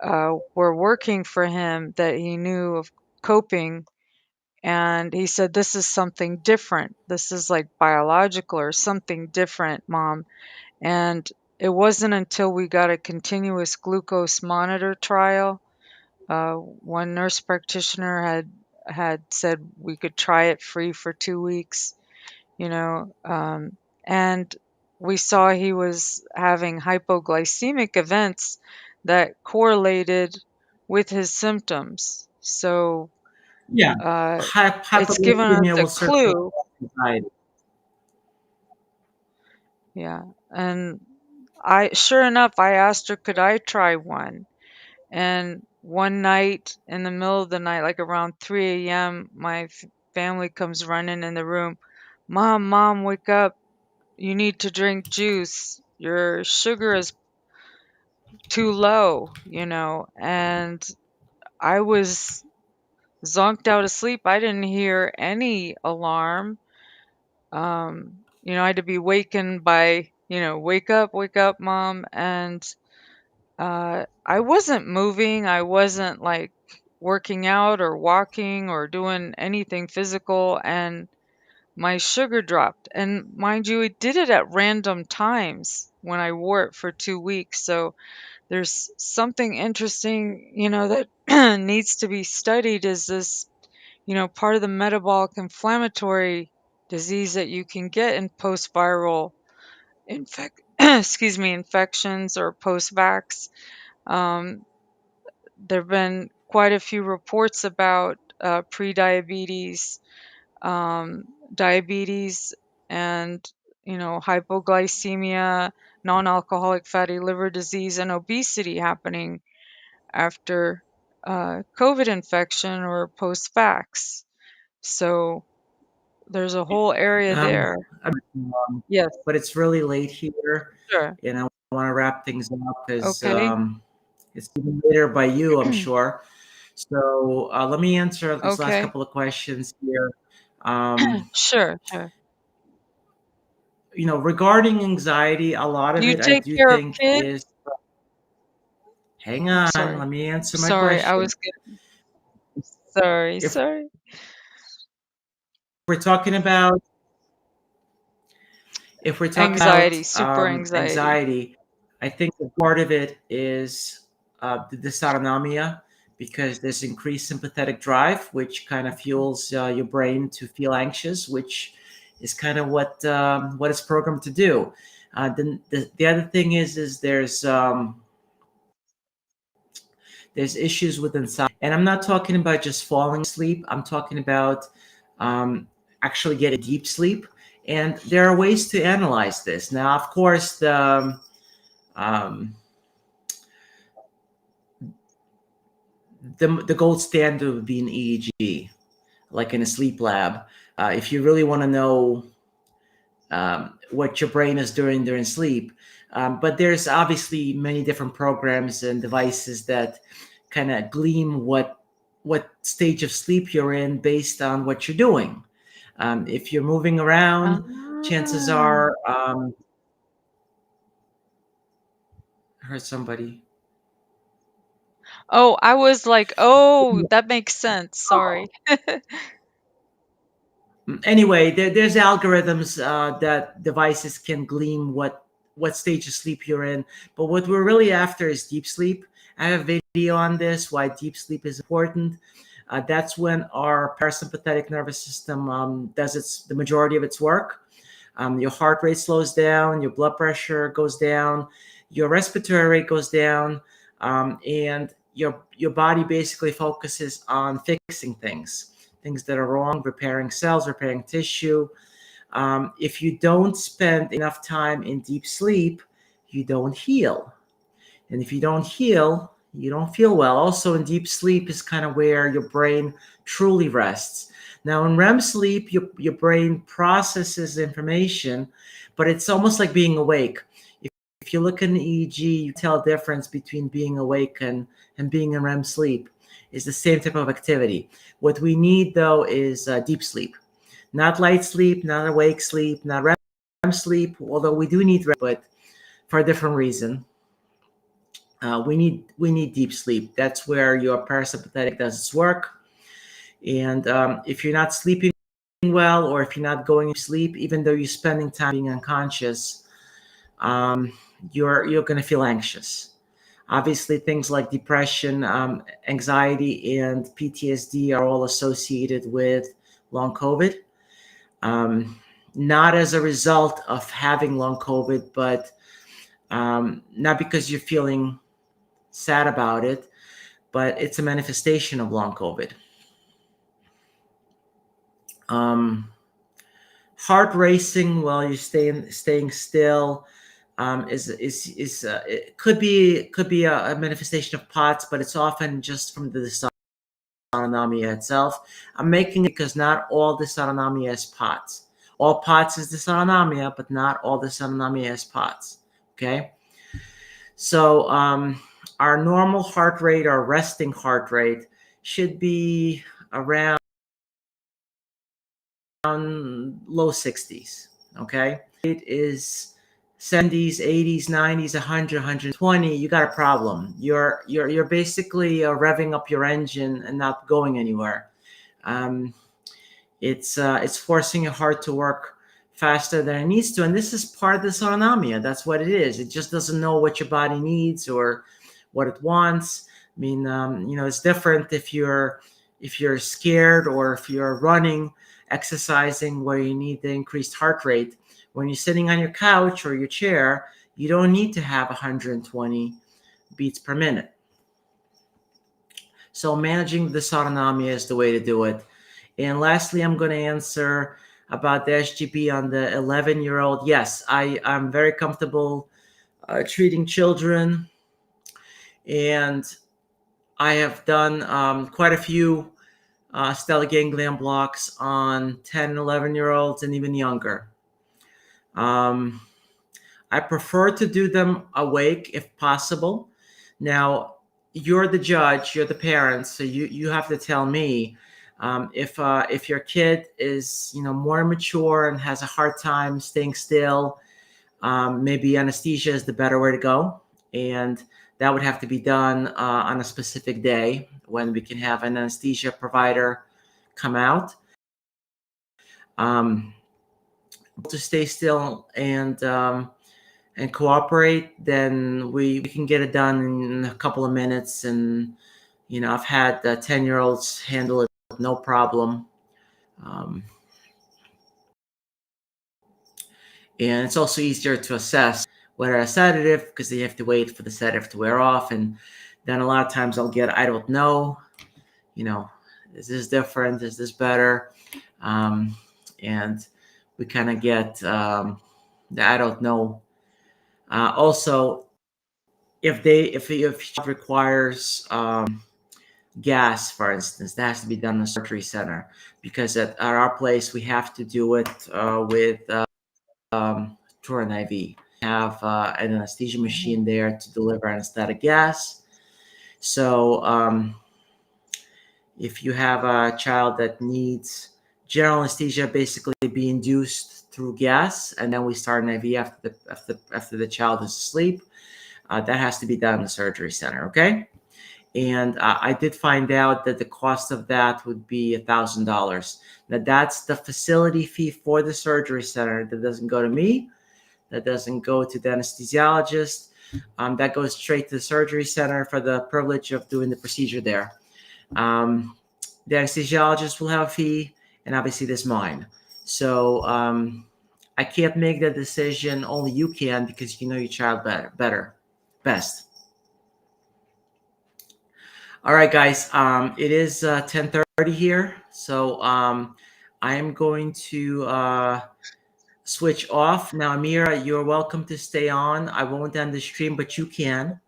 were working for him that he knew of coping. And he said, This is something different. This is like biological or something different, Mom. And it wasn't until we got a continuous glucose monitor trial. One nurse practitioner had said we could try it free for 2 weeks, you know, and we saw he was having hypoglycemic events that correlated with his symptoms. So Yeah, it's given us hypoglycemia a will certainly clue. affect anxiety. Yeah. And sure enough, I asked her, could I try one? And one night in the middle of the night, like around 3 a.m., my family comes running in the room. Mom, wake up. You need to drink juice. Your sugar is too low. And I was zonked out of sleep. I didn't hear any alarm. I had to be wakened by, wake up, mom. And I wasn't moving. I wasn't like working out or walking or doing anything physical. And my sugar dropped. And mind you, it did it at random times when I wore it for 2 weeks. So there's something interesting, that needs to be studied is this, part of the metabolic inflammatory disease that you can get in post-viral excuse me, infections or post-vax. Um, there have been quite a few reports about pre-diabetes, um, diabetes, and hypoglycemia, non-alcoholic fatty liver disease, and obesity happening after COVID infection or post-vax. So there's a whole area Um, there. um, Yes, but it's really late here, sure. and I want to wrap things up because Okay. it's even later by you, I'm sure. So let me answer these last Okay. couple of questions here. Um, Sure, sure. Regarding anxiety, a lot Do of you it I take do care of think kids? is. Hang I'm on, sorry. let me answer my Sorry, I question. was sorry, If sorry. we're talking about if we're talking about Anxiety, super anxiety. anxiety, I think that part of it is the dysautonomia, because there's increased sympathetic drive, which kind of fuels your brain to feel anxious, which is kind of what it's programmed to do. The other thing is there's issues with insomnia, and I'm not talking about just falling asleep. I'm talking about um, actually getting deep sleep. And there are ways to analyze this. Now, of course, um, the gold standard would be an EEG, like in a sleep lab. If you really want to know what your brain is doing during sleep. But there's obviously many different programs and devices that kind of gleam what stage of sleep you're in based on what you're doing. If you're moving around, chances Ah. are, I heard somebody. Oh, I was like, "Oh, that makes sense." Sorry. Anyway, there's algorithms that devices can glean what stage of sleep you're in. But what we're really after is deep sleep. I have a video on this, why deep sleep is important. That's when our parasympathetic nervous system does the majority of its work. Your heart rate slows down, your blood pressure goes down, your respiratory rate goes down, and your body basically focuses on fixing things that are wrong, repairing cells, repairing tissue. If you don't spend enough time in deep sleep, you don't heal. And if you don't heal, you don't feel well. Also, in deep sleep is kind of where your brain truly rests. Now, in REM sleep, your brain processes information, but it's almost like being awake. If you look in the EEG, you tell the difference between being awake and being in REM sleep. It's the same type of activity. What we need, though, is deep sleep. Not light sleep, not awake sleep, not REM sleep, although we do need REM, but for a different reason. We need deep sleep. That's where your parasympathetic does its work. And if you're not sleeping well, or if you're not going to sleep, even though you're spending time being unconscious, you're going to feel anxious. Obviously, things like depression, anxiety, and PTSD are all associated with long COVID. Not as a result of having long COVID, but not because you're feeling sad about it, but it's a manifestation of long COVID. Um, Heart racing while you're staying still is it could be a manifestation of POTS, but it's often just from the dysautonomia itself. I'm making it because not all dysautonomia is POTS. All POTS is dysautonomia, but not all dysautonomia is POTS. Okay, so our normal heart rate, our resting heart rate, should be around low 60s. Okay, it is 70s, 80s, 90s, 100, 120. You got a problem. You're basically revving up your engine and not going anywhere. Um, it's forcing your heart to work faster than it needs to, and this is part of this autonomia. That's what it is. It just doesn't know what your body needs or what it wants. I mean, it's different if you're scared, or if you're running, exercising, where you need the increased heart rate. When you're sitting on your couch or your chair, you don't need to have 120 beats per minute. So managing the dysautonomia is the way to do it. And lastly, I'm going to answer about the SGB on the 11-year-old. Yes, I'm very comfortable treating children, and I have done quite a few stellate ganglion blocks on 10 and 11-year-olds and even younger. I prefer to do them awake if possible. Now, you're the judge, you're the parents, so you have to tell me if your kid is more mature and has a hard time staying still. Maybe anesthesia is the better way to go, and that would have to be done on a specific day when we can have an anesthesia provider come out um, to stay still and cooperate. Then we can get it done in a couple of minutes, and I've had 10-year-olds handle it with no problem. Um, and it's also easier to assess whether a sedative, because they have to wait for the sedative to wear off. And then a lot of times I'll get, I don't know, is this different? Is this better? And we kind of get the I don't know. Also, if child requires gas, for instance, that has to be done in the surgery center, because at our place we have to do it with through an IV. Have an anesthesia machine there to deliver anesthetic gas. So if you have a child that needs general anesthesia, basically be induced through gas, and then we start an IV after the child is asleep. That has to be done in the surgery center. Okay. And I did find out that the cost of that would be $1,000. Now that's the facility fee for the surgery center. That doesn't go to me. That doesn't go to the anesthesiologist. That goes straight to the surgery center for the privilege of doing the procedure there. The anesthesiologist will have a fee, and obviously there's mine. So I can't make that decision. Only you can, because you know your child best. All right, guys. It is 10:30 here, so I am going to switch off now. Amira, you're welcome to stay on. I won't end the stream, but you can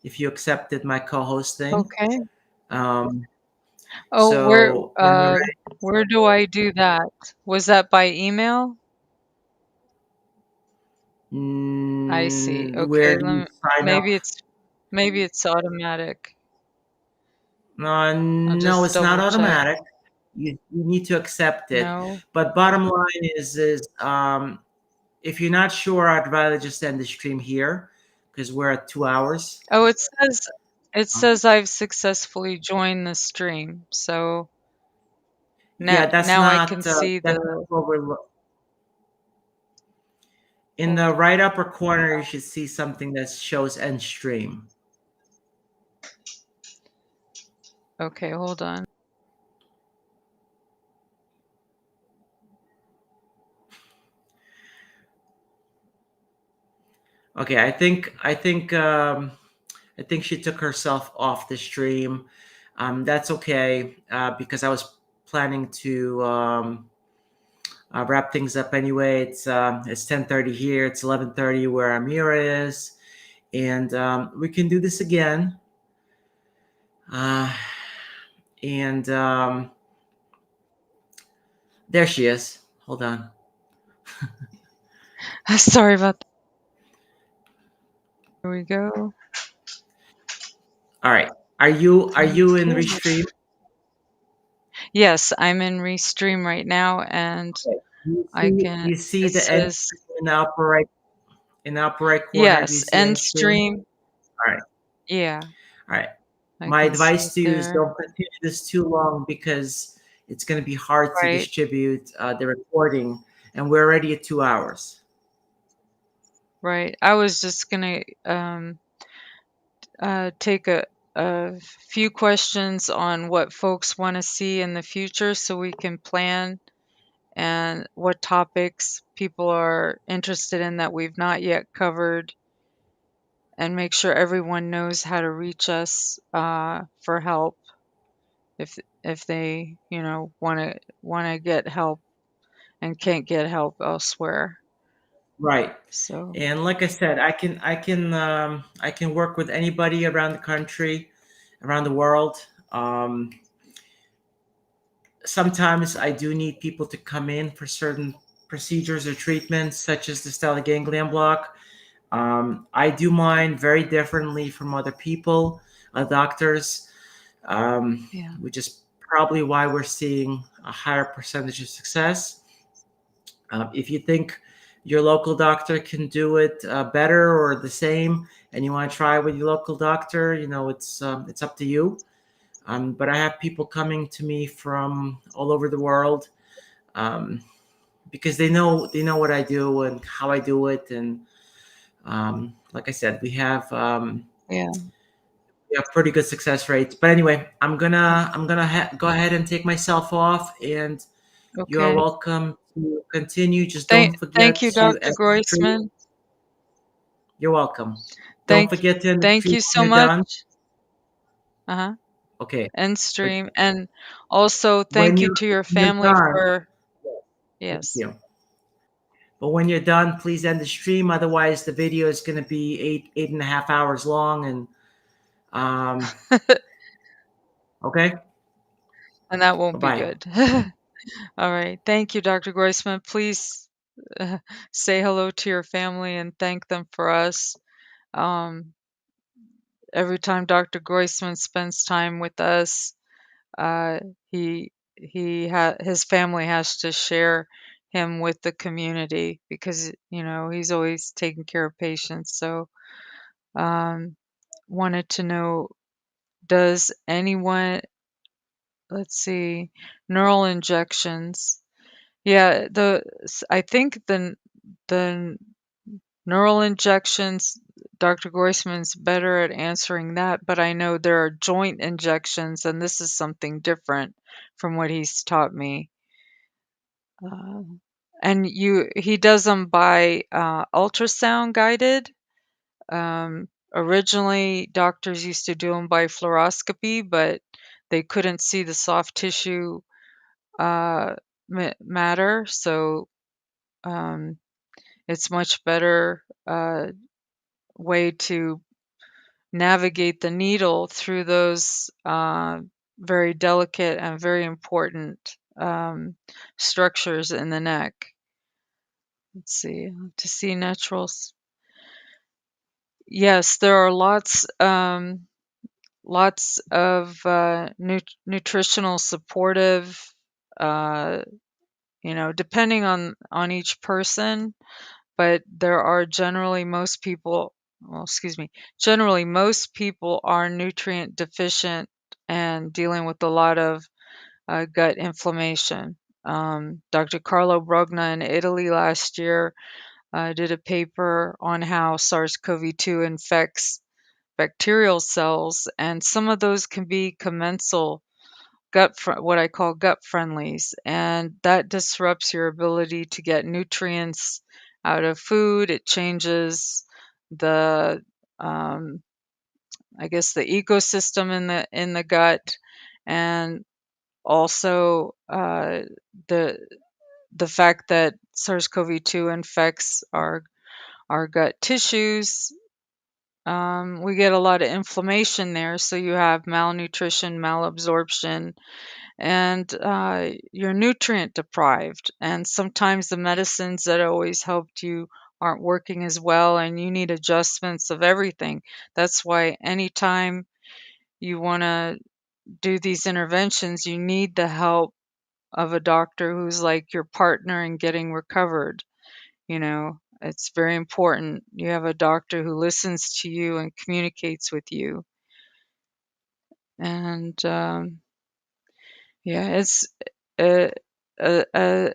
if you accepted my co-host thing. Okay. Um, Oh, so when you're where do I do that? Was that by email? I see. where Okay, do you sign up? maybe it's automatic. I'll No, just it's not double check. automatic. You need to accept it. No. But bottom line is if you're not sure, I'd rather just end the stream here because we're at 2 hours. Oh, it says I've successfully joined the stream. So now Yeah, now I can see that's not the what in the hold right upper corner. You should see something that shows end stream. Okay, hold on. Okay, I think she took herself off the stream. That's okay because I was planning to wrap things up anyway. It's 10:30 here. It's 11:30 where Amira is, and we can do this again. Uh, and there she is. Hold on. Sorry about that. Here we go. All right. Are you in Okay. Restream? Yes, I'm in Restream right now, and Okay. I Do can. you see It the end says stream in the upper right corner? Do you yes, see end end stream? stream. All right. Yeah, All right. I My can see advice it to you is there. don't continue this too long because it's going to be hard to Right, distribute the recording, and we're already at 2 hours. right. I was just gonna take a few questions on what folks want to see in the future, so we can plan and what topics people are interested in that we've not yet covered, and make sure everyone knows how to reach us for help if they want to get help and can't get help elsewhere. Right. So And like I said, I can work with anybody around the country, around the world. Um, Sometimes I do need people to come in for certain procedures or treatments, such as the Stellate Ganglion Block. I do mine very differently from other people, doctors, yeah, which is probably why we're seeing a higher percentage of success. If you think your local doctor can do it better or the same, and you want to try with your local doctor, it's up to you. But I have people coming to me from all over the world um, because they know what I do and how I do it, and like I said, we have yeah, you have pretty good success rates. But anyway, I'm gonna go ahead and take myself off, and you are Okay. welcome to continue. Just don't Thank forget you, to Dr. end the stream. Groysman. You're welcome. Don't Thank forget to end the thank stream you when so you're done. much. Uh-huh. Okay. End But stream. And also when thank you to your you're family done, for, thank yes. you. But when you're done, please end the stream. Otherwise, the video is going to be 8.5 hours long. And okay, And that bye won't be bye. good. All right. Thank you, Dr. Groysman. Please uh, say hello to your family and thank them for us. Um, every time Dr. Groysman spends time with us, uh, his family has to share him with the community because he's always taking care of patients. So wanted to know, does anyone, let's see, neural injections. Yeah, I think the neural injections, Dr. Groisman's better at answering that, but I know there are joint injections, and this is something different from what he's taught me. Uh, and he does them by ultrasound guided. Originally, doctors used to do them by fluoroscopy, but they couldn't see the soft tissue uh, matter, so um, it's much better way to navigate the needle through those very delicate and very important structures in the neck. Let's see, to see naturals. Yes, there are lots of nutritional supportive, uh, depending on each person, but there are generally most people, well, excuse me, generally most people are nutrient deficient and dealing with a lot of gut inflammation. Dr. Carlo Brogna in Italy last year did a paper on how SARS-CoV-2 infects bacterial cells, and some of those can be commensal what I call gut friendlies, and that disrupts your ability to get nutrients out of food. It changes the um, I guess the ecosystem in the gut, and also the the fact that SARS-CoV-2 infects our gut tissues. We get a lot of inflammation there, so you have malnutrition, malabsorption, and you're nutrient deprived. And sometimes the medicines that always helped you aren't working as well, and you need adjustments of everything. That's why anytime you want to do these interventions, you need the help of a doctor who's like your partner in getting recovered. It's very important. You have a doctor who listens to you and communicates with you. And yeah, it's uh, uh, uh,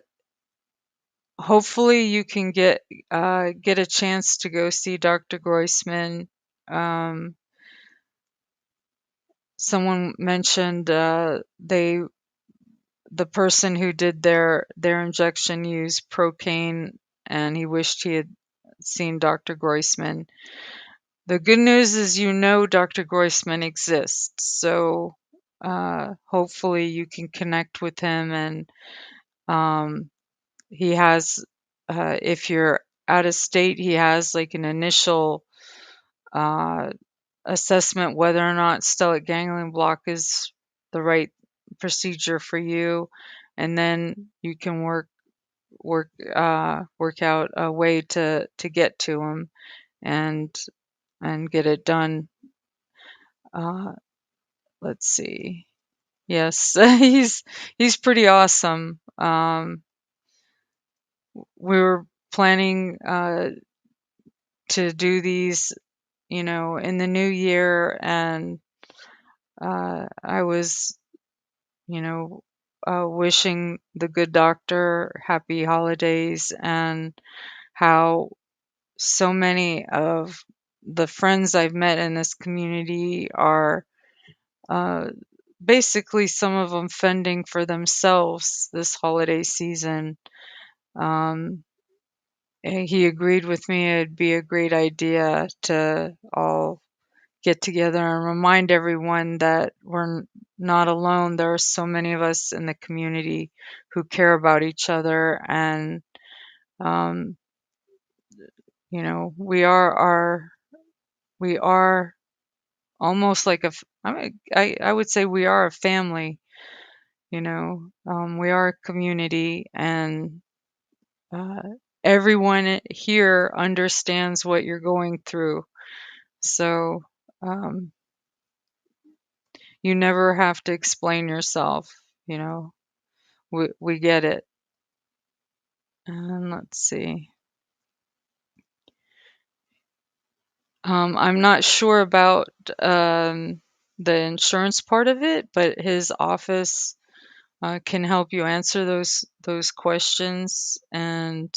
hopefully you can get a chance to go see Dr. Groisman. Um, someone mentioned the person who did their injection used procaine, and he wished he had seen Dr. Groisman. The good news is Dr. Groisman exists, so hopefully you can connect with him, and um, he has, if you're out of state, he has like an initial uh, assessment whether or not stellate ganglion block is the right procedure for you, and then you can work out a way to get to him and get it done. Uh, let's see. Yes, he's pretty awesome. We were planning to do these, in the new year, and I was, you know, wishing the good doctor happy holidays, and how so many of the friends I've met in this community are uh, basically some of them fending for themselves this holiday season. Um, he agreed with me it'd be a great idea to all get together and remind everyone that we're not alone. There are so many of us in the community who care about each other, and um, we are almost like I would say we are a family. We are a community, and uh, everyone here understands what you're going through. So um, you never have to explain yourself. You know, we get it. And let's see. I'm not sure about the insurance part of it, but his office can help you answer those questions. And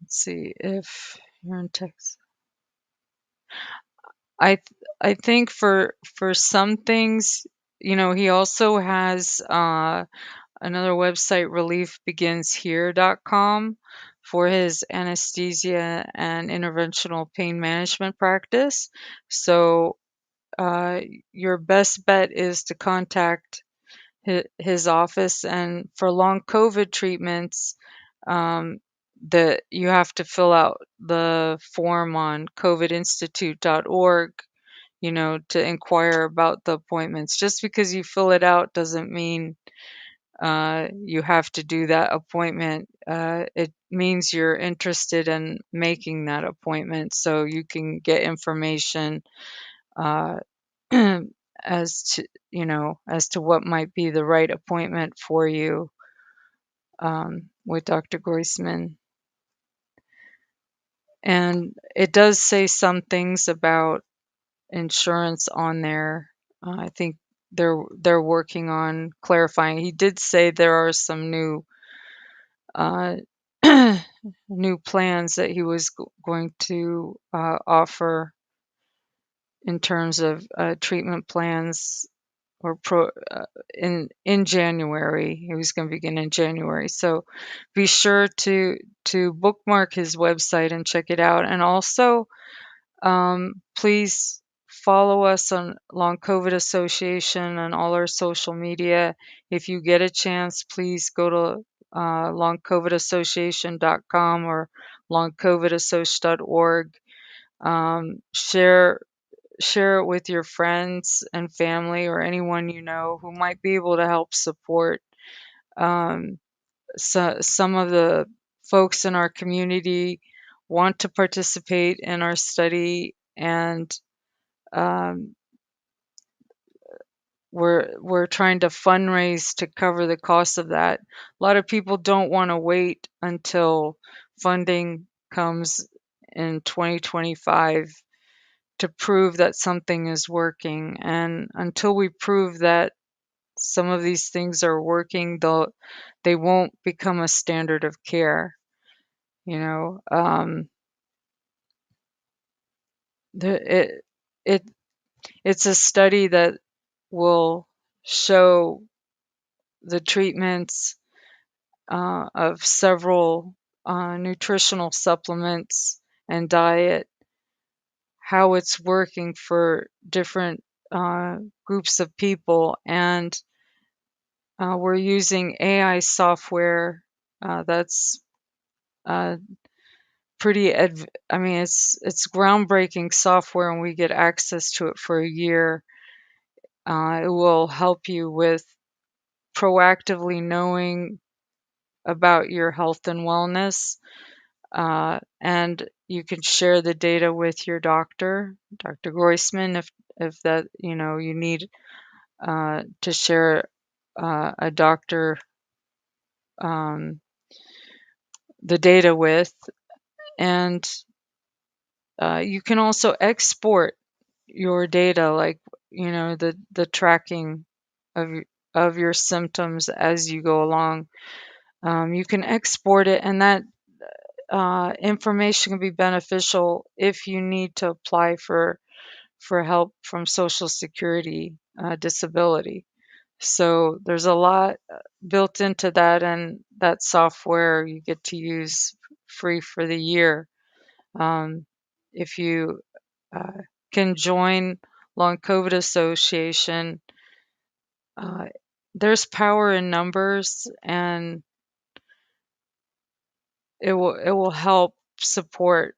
let's see if you're in Texas. I think for some things, he also has another website, reliefbeginshere.com, for his anesthesia and interventional pain management practice. So uh, your best bet is to contact his office. And for long COVID treatments, um, that you have to fill out the form on covidinstitute.org, to inquire about the appointments. Just because you fill it out doesn't mean you have to do that appointment. It means you're interested in making that appointment so you can get information uh, as to what might be the right appointment for you with Dr. Groysman. And it does say some things about insurance on there. I think they're working on clarifying. He did say there are some uh, new plans that he was going to offer in terms of treatment plans or in January. He was going to begin in January. So be sure to bookmark his website and check it out. And also, please follow us on Long COVID Association and all our social media. If you get a chance, please go to longcovidassociation.com or longcovidassociation.org. Share it with your friends and family or anyone you know who might be able to help support um, some of the folks in our community want to participate in our study, and um, we're trying to fundraise to cover the cost of that. A lot of people don't want to wait until funding comes in 2025 to prove that something is working. And until we prove that some of these things are working, they won't become a standard of care. You know, the, it it's a study that will show the treatments of several nutritional supplements and diet, how it's working for different groups of people. And we're using AI software that's uh, I mean, it's groundbreaking software, and we get access to it for a year. It will help you with proactively knowing about your health and wellness, and you can share the data with your doctor, Dr. Groysman, if that you need to share a doctor um, the data with. And you can also export your data, like the tracking of of your symptoms as you go along. You can export it, and that information can be beneficial if you need to apply for help from Social Security disability. So there's a lot built into that, and that software you get to use free for the year. If you uh, can join Long COVID Association, uh, there's power in numbers, and it will help support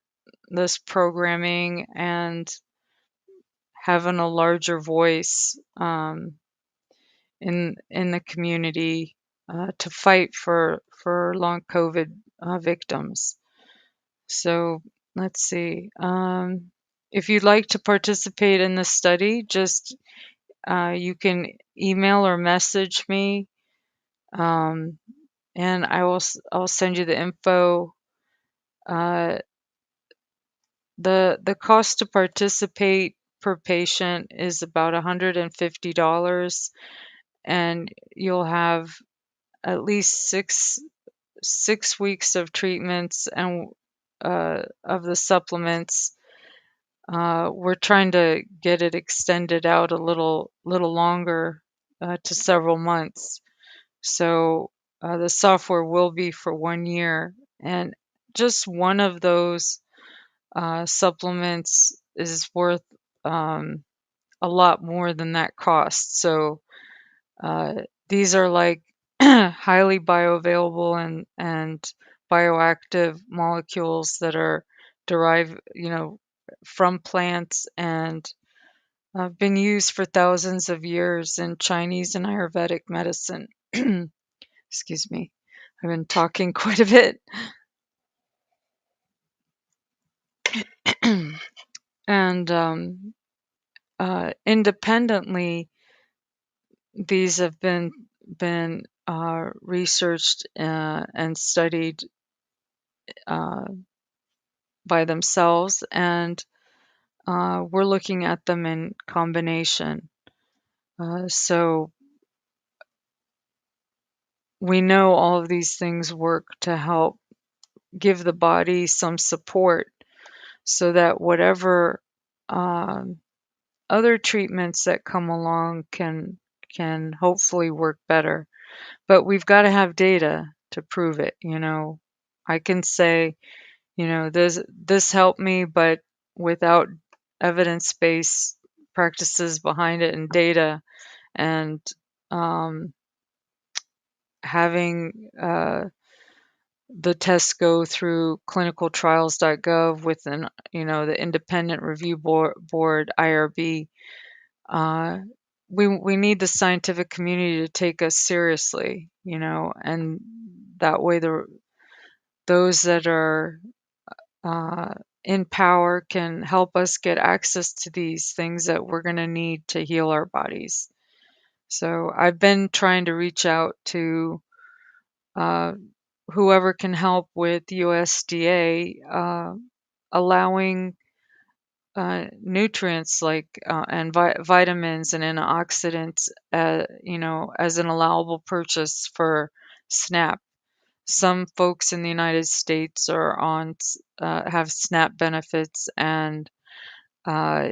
this programming and having a larger voice in the community to fight for long COVID victims. So let's see. If you'd like to participate in the study, just you can email or message me, um, and I'll send you the info. Uh, the cost to participate per patient is about $150, and you'll have at least six weeks of treatments and of the supplements. We're trying to get it extended out a little longer to several months. So the software will be for 1 year, and just one of those supplements is worth a lot more than that cost. So uh, these are like highly bioavailable and bioactive molecules that are derived, from plants and have been used for thousands of years in Chinese and Ayurvedic medicine. Excuse me. I've been talking quite a bit. And independently, these have been researched and studied uh, by themselves, and we're looking at them in combination. So we know all of these things work to help give the body some support so that whatever um, other treatments that come along can hopefully work better. But we've got to have data to prove it. I can say, this helped me, but without evidence-based practices behind it and data, and um, having the tests go through clinicaltrials.gov with the independent review board IRB. uh, we need the scientific community to take us seriously, and that way those that are uh, in power can help us get access to these things that we're going to need to heal our bodies. So I've been trying to reach out to uh, whoever can help with USDA allowing nutrients like and vitamins and antioxidants, as an allowable purchase for SNAP. Some folks in the United States are on have SNAP benefits, and uh,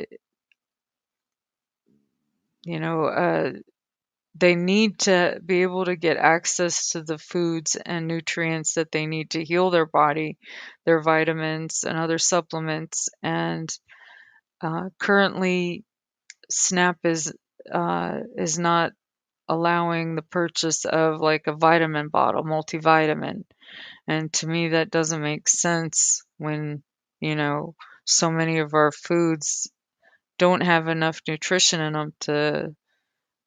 you know uh, they need to be able to get access to the foods and nutrients that they need to heal their body, their vitamins and other supplements. And currently, SNAP is not allowing the purchase of like a vitamin bottle, multivitamin. And to me, that doesn't make sense when, you know, so many of our foods don't have enough nutrition in them to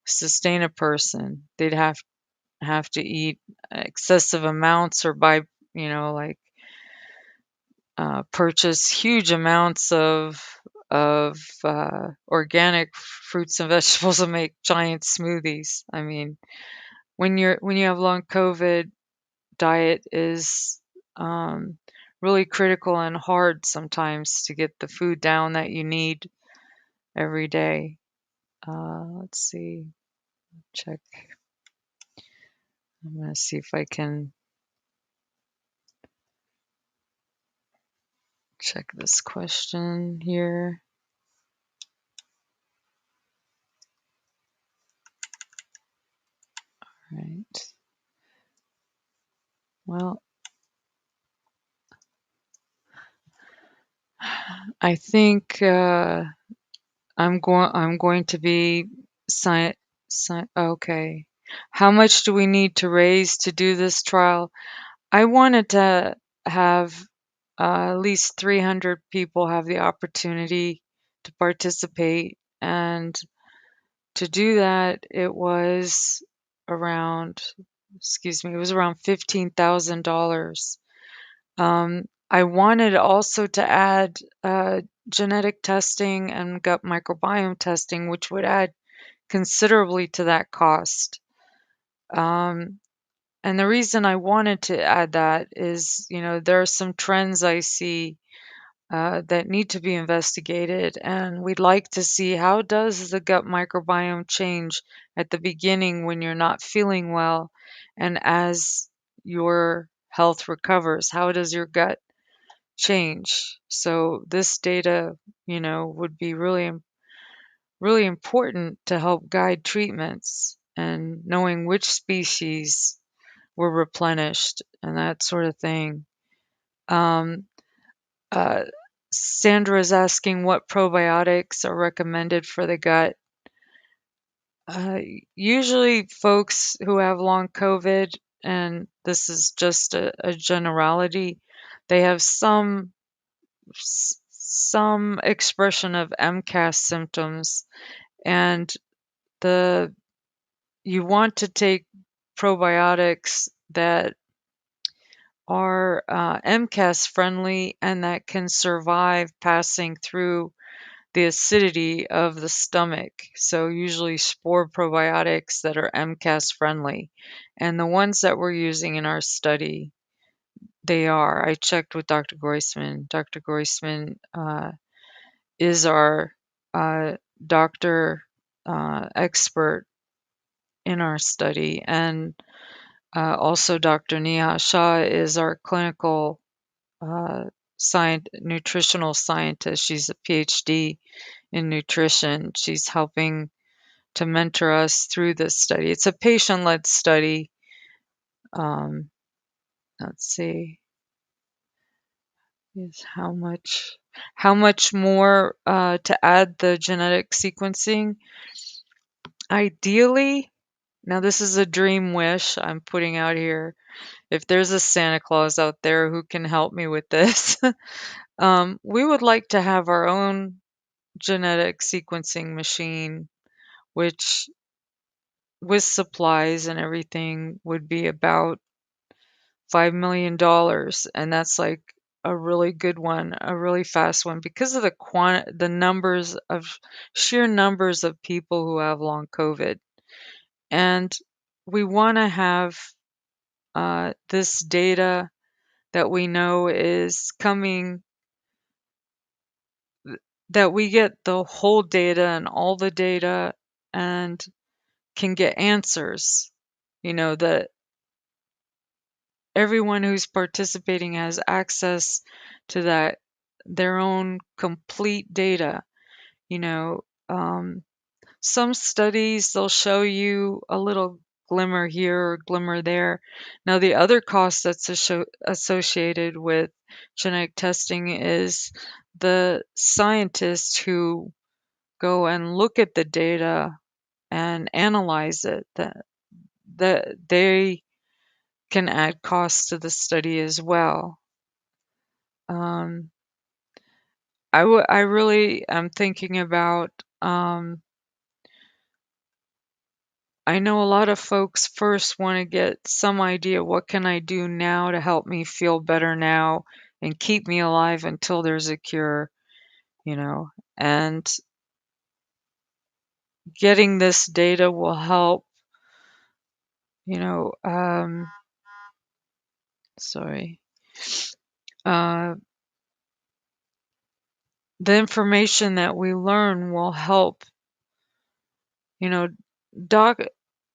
sustain a person. They'd have to eat excessive amounts or buy, like purchase huge amounts of organic fruits and vegetables and make giant smoothies. I mean, when you have long COVID, diet is really critical and hard sometimes to get the food down that you need every day. Let's see, check. I'm gonna see if I can. check this question here. Right. Well, I think I'm going to be okay. How much do we need to raise to do this trial? I wanted to have at least 300 people have the opportunity to participate, and to do that, it was around, it was around $15,000. I wanted also to add genetic testing and gut microbiome testing, which would add considerably to that cost. And the reason I wanted to add that is, there are some trends I see that need to be investigated, and we'd like to see how does the gut microbiome change at the beginning when you're not feeling well, and as your health recovers, how does your gut change? So this data, would be really important to help guide treatments and knowing which species were replenished and that sort of thing. Um, uh, Sandra is asking what probiotics are recommended for the gut. Uh, Usually, folks who have long COVID, and this is just a generality, they have some expression of MCAS symptoms, and the you want to take probiotics that are MCAS-friendly and that can survive passing through the acidity of the stomach. So usually spore probiotics that are MCAS-friendly. And the ones that we're using in our study, they are. I checked with Dr. Groysman. Dr. Groysman is our doctor expert in our study, and also Dr. Neha Shah is our clinical nutritional scientist. She's a PhD in nutrition. She's helping to mentor us through this study. It's a patient-led study. Um, let's see, is how much more to add the genetic sequencing? Ideally, now this is a dream wish I'm putting out here. If there's a Santa Claus out there who can help me with this, we would like to have our own genetic sequencing machine, which with supplies and everything would be about $5 million, and that's like a really good one, a really fast one, because of the sheer numbers of people who have long COVID, and we want to have this data that we know is coming, that we get the whole data and all the data and can get answers, that everyone who's participating has access to their own complete data. You know, um, some studies they'll show you a little glimmer here or glimmer there. Now, the other cost that's associated with genetic testing is the scientists who go and look at the data and analyze it. That they can add costs to the study as well. Um, I really am thinking about. I know a lot of folks first want to get some idea, what can I do now to help me feel better now and keep me alive until there's a cure, and getting this data will help, you know, sorry. Uh, the information that we learn will help, you know, doc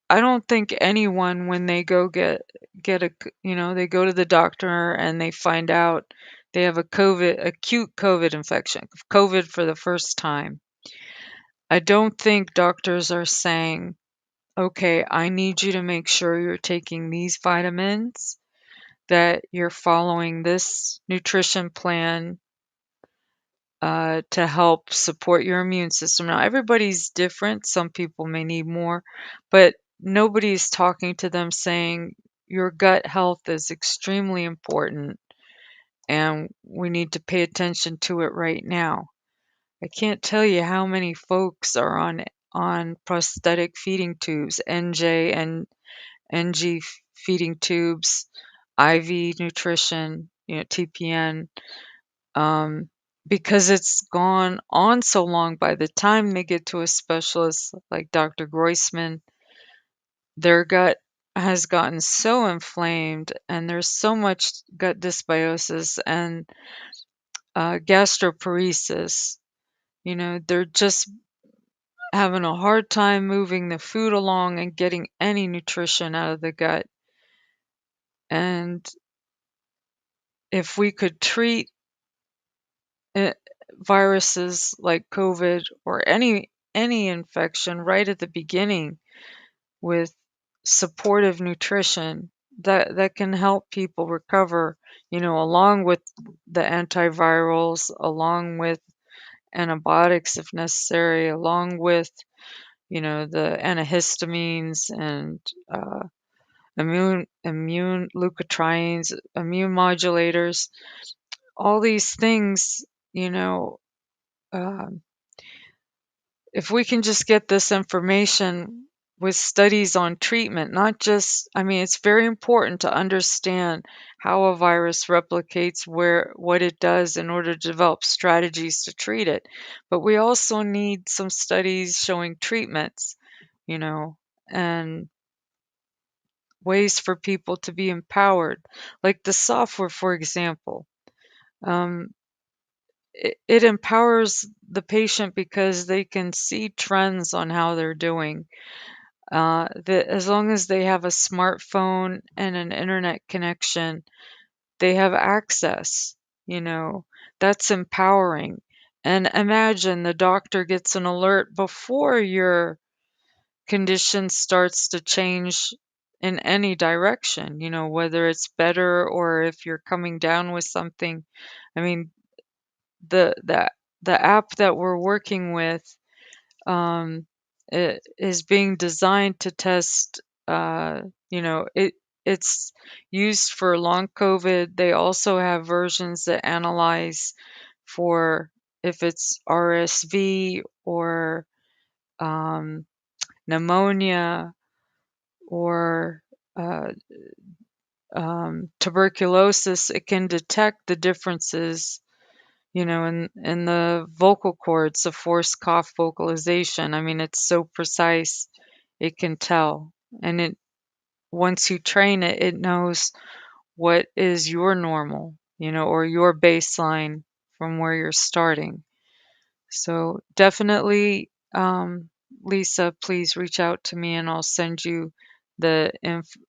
I don't think anyone when they go get a they go to the doctor and they find out They have acute COVID infection, COVID for the first time. I don't think doctors are saying, okay, I need you to make sure you're taking these vitamins, that you're following this nutrition plan to help support your immune system. Now, everybody's different. Some people may need more, but nobody's talking to them saying your gut health is extremely important and we need to pay attention to it right now. I can't tell you how many folks are on prosthetic feeding tubes, NJ and NG feeding tubes, IV nutrition, TPN, um, because it's gone on so long. By the time they get to a specialist like Dr. Groysman, their gut has gotten so inflamed, and there's so much gut dysbiosis and gastroparesis. They're just having a hard time moving the food along and getting any nutrition out of the gut. And if we could treat uh, viruses like COVID or any infection right at the beginning with supportive nutrition, that can help people recover, along with the antivirals, along with antibiotics if necessary, along with the antihistamines and immune leukotrienes, immune modulators, all these things, you know, um, if we can just get this information with studies on treatment, not just, I mean, it's very important to understand how a virus replicates, what it does in order to develop strategies to treat it. But we also need some studies showing treatments, you know, and ways for people to be empowered. Like the software, for example. Um, it empowers the patient because they can see trends on how they're doing. As long as they have a smartphone and an internet connection, they have access. You know, that's empowering. And imagine the doctor gets an alert before your condition starts to change in any direction, whether it's better or if you're coming down with something. I mean, the the the app that we're working with, it is being designed to test. It's used for long COVID. They also have versions that analyze for if it's RSV or um, pneumonia or uh, tuberculosis. It can detect the differences, in the vocal cords, the forced cough vocalization. I mean, it's so precise, it can tell. And once you train it, it knows what is your normal, or your baseline from where you're starting. So definitely, Lisa, please reach out to me and I'll send you the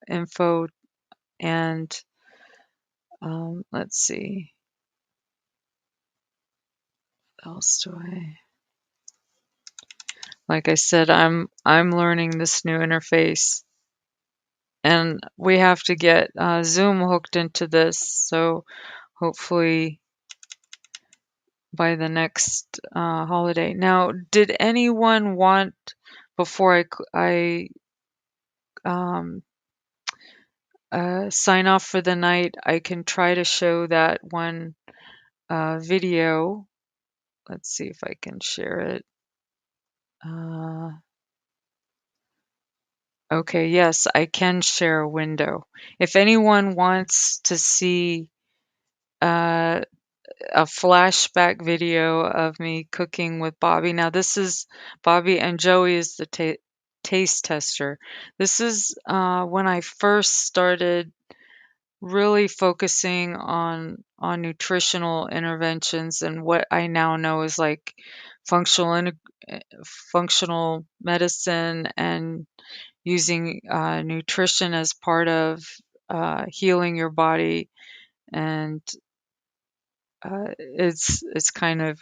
info. And let's see, what else do I? Like I said, I'm learning this new interface, and we have to get Zoom hooked into this. So hopefully by the next holiday. Now, did anyone want, before I um, sign off for the night, I can try to show that one video. Let's see if I can share it. Okay, yes, I can share a window. If anyone wants to see uh, a flashback video of me cooking with Bobby. Now, this is Bobby, and Joey is the taste tester. This is when I first started really focusing on nutritional interventions and what I now know is like functional medicine and using nutrition as part of healing your body and It's kind of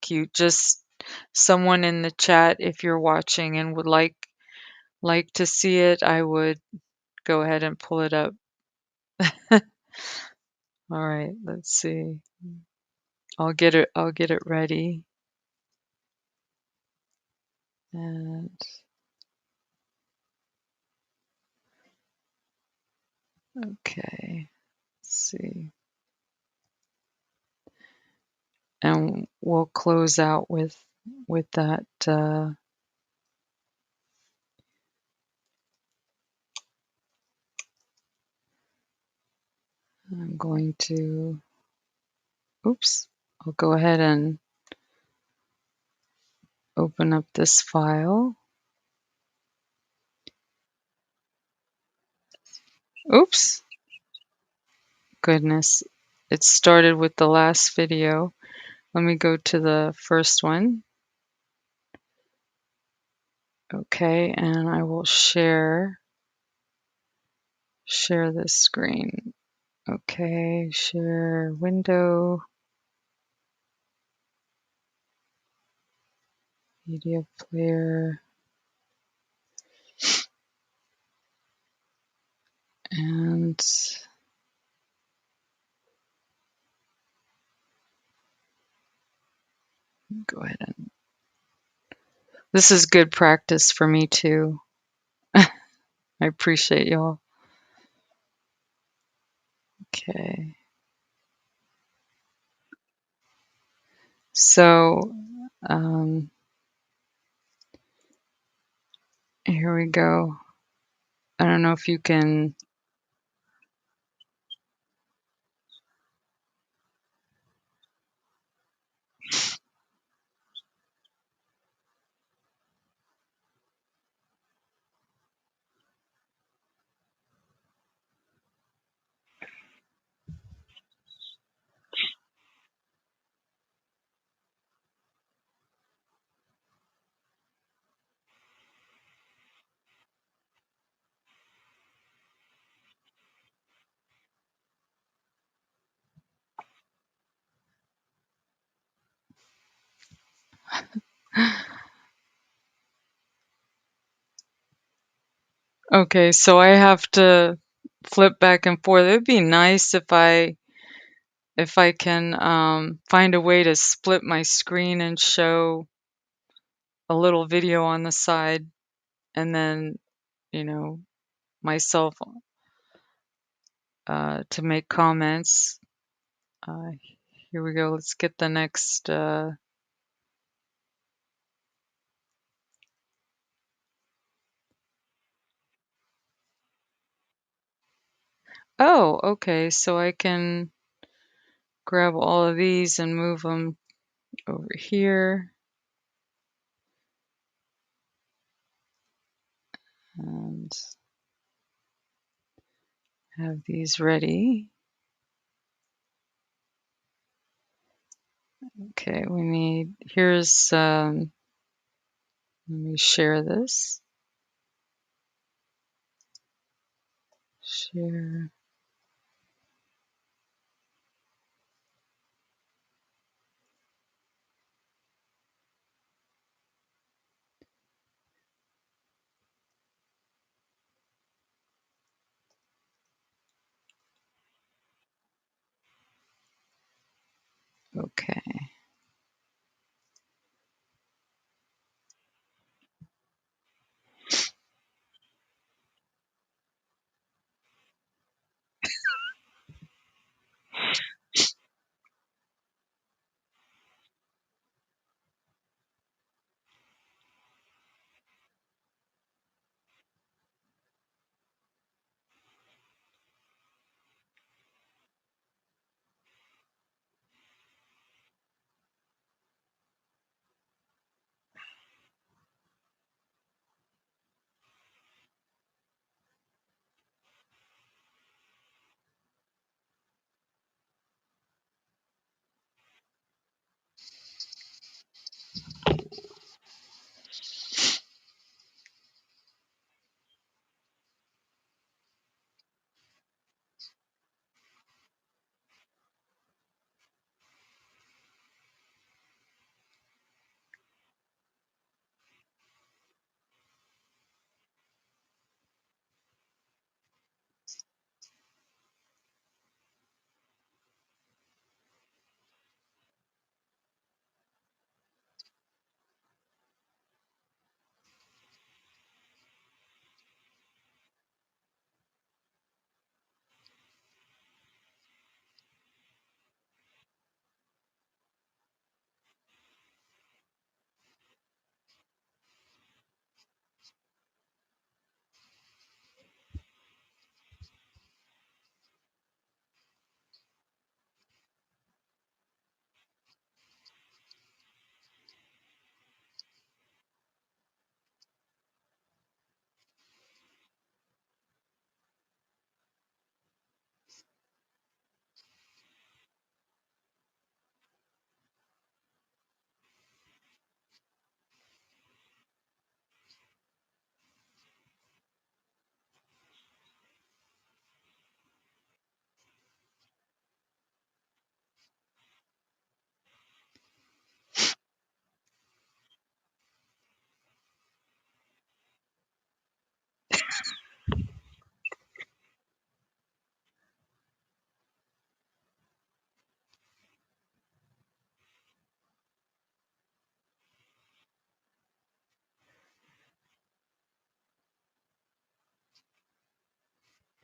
cute. Just someone in the chat, if you're watching and would like to see it, I would go ahead and pull it up. All right, let's see. I'll get it ready. And okay, let's see. And we'll close out with that. I'm going to, oops, I'll go ahead and open up this file. Oops, goodness, it started with the last video. Let me go to the first one. Okay, and I will share this screen. Okay, share window, media player, and go ahead and, this is good practice for me too. I appreciate y'all. Okay. So, here we go. I don't know if you can. Okay, so I have to flip back and forth. It'd be nice if I can find a way to split my screen and show a little video on the side, and then, you know, myself to make comments. Uh, Here we go. Let's get the next. Oh, okay. So I can grab all of these and move them over here. And have these ready. Okay, we need, here's, let me share this. Share. Okay.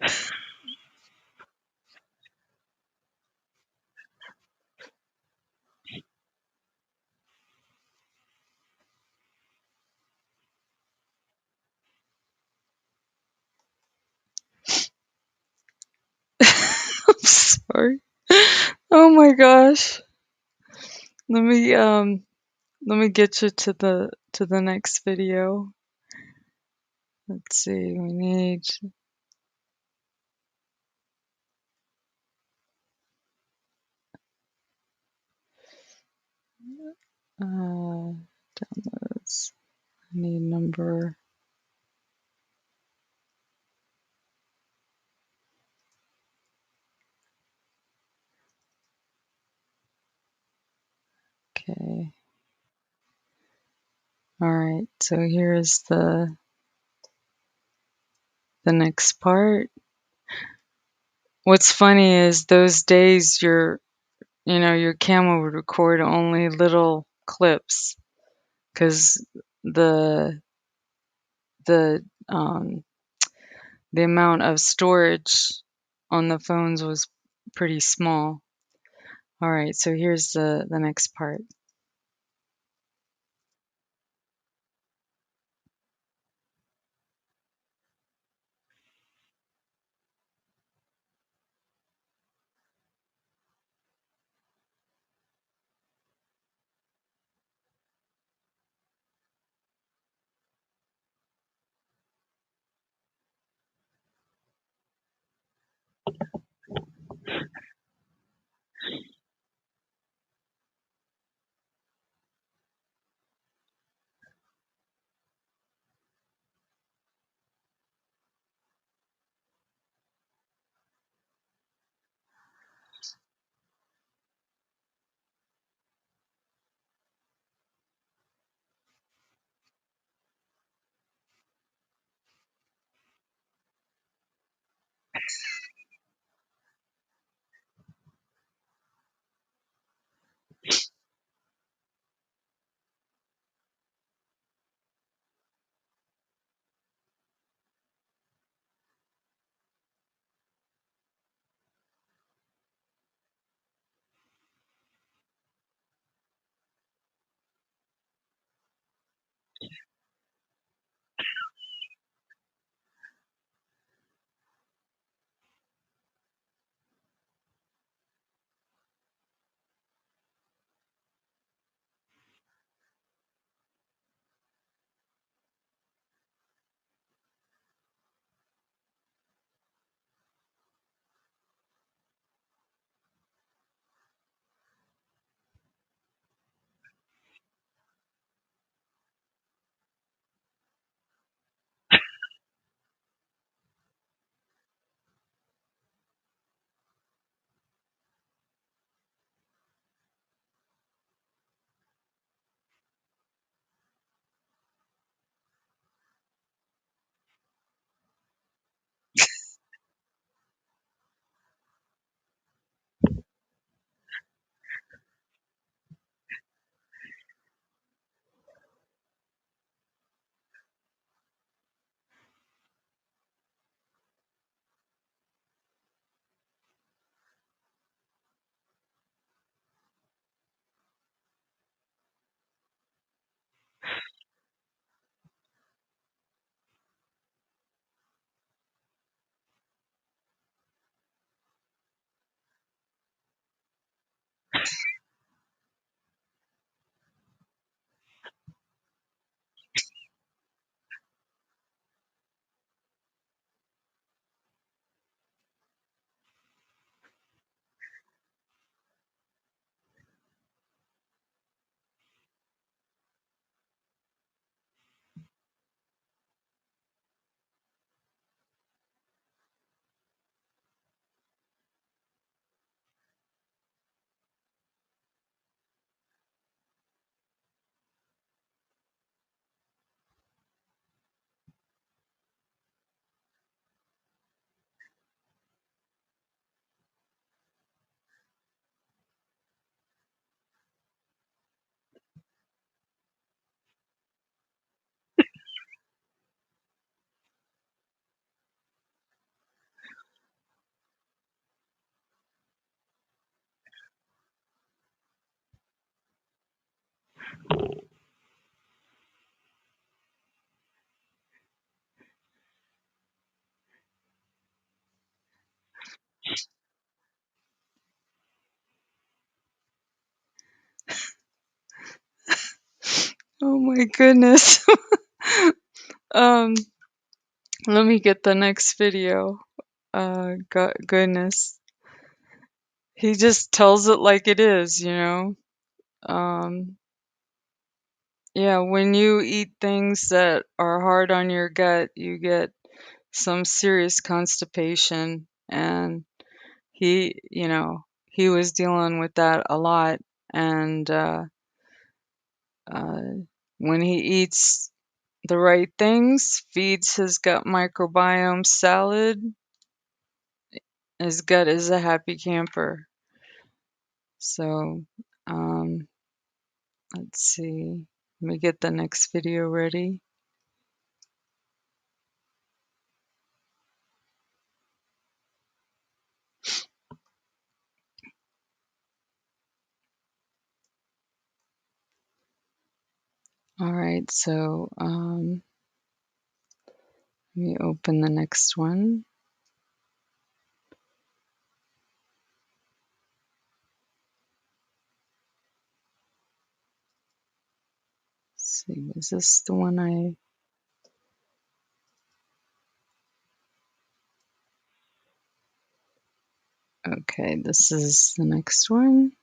I'm sorry. Oh my gosh. Let me let me get you to the next video. Let's see. We need downloads. I need number. Okay. All right. So here's the next part. What's funny is those days your camera would record only little clips because the the um the amount of storage on the phones was pretty small. All right, so here's the next part. Oh my goodness. um, Let me get the next video. Goodness. He just tells it like it is, you know. Um, yeah, when you eat things that are hard on your gut, you get some serious constipation. And he was dealing with that a lot. And uh, when he eats the right things, feeds his gut microbiome salad, his gut is a happy camper. So, um, let's see. Let me get the next video ready. All right, so let me open the next one. Let's see, is this the one okay, this is the next one.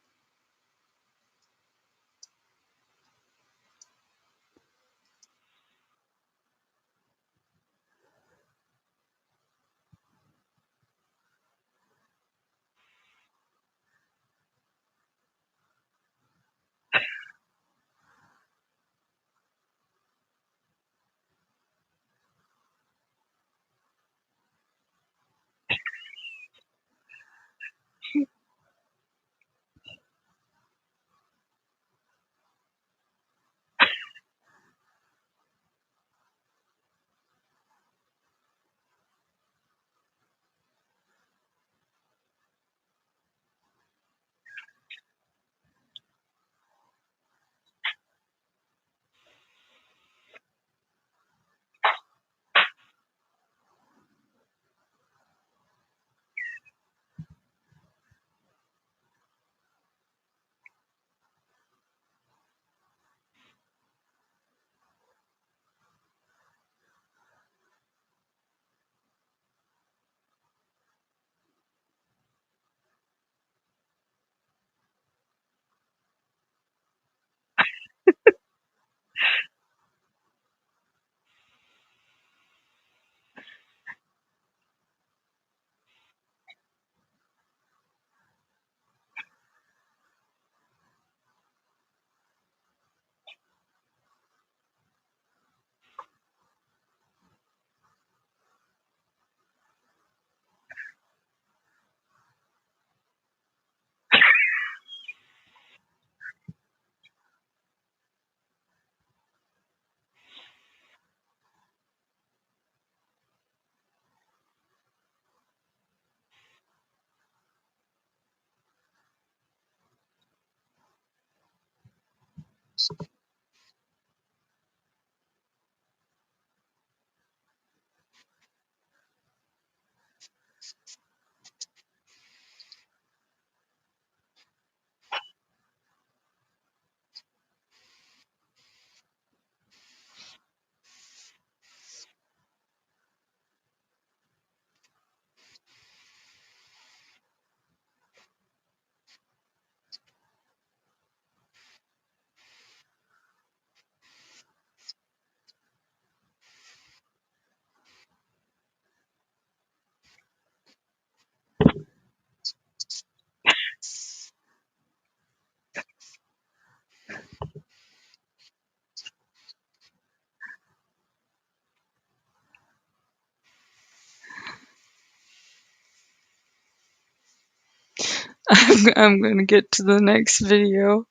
I'm gonna get to the next video.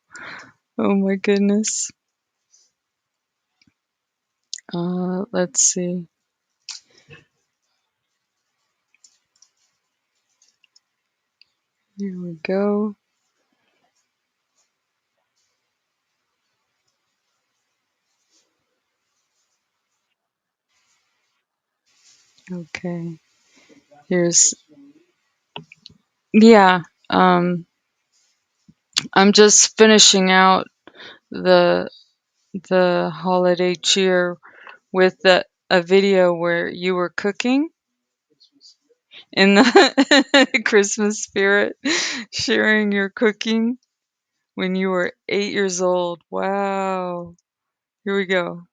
Oh my goodness. Let's see. Here we go. Okay. Here's yeah. I'm just finishing out the holiday cheer with a video where you were cooking in the Christmas spirit, sharing your cooking when you were 8 years old. Wow. Here we go.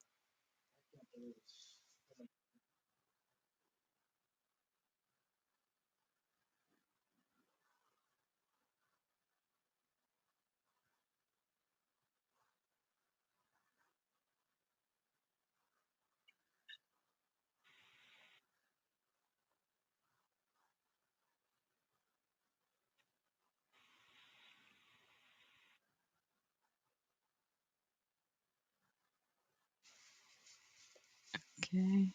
Okay.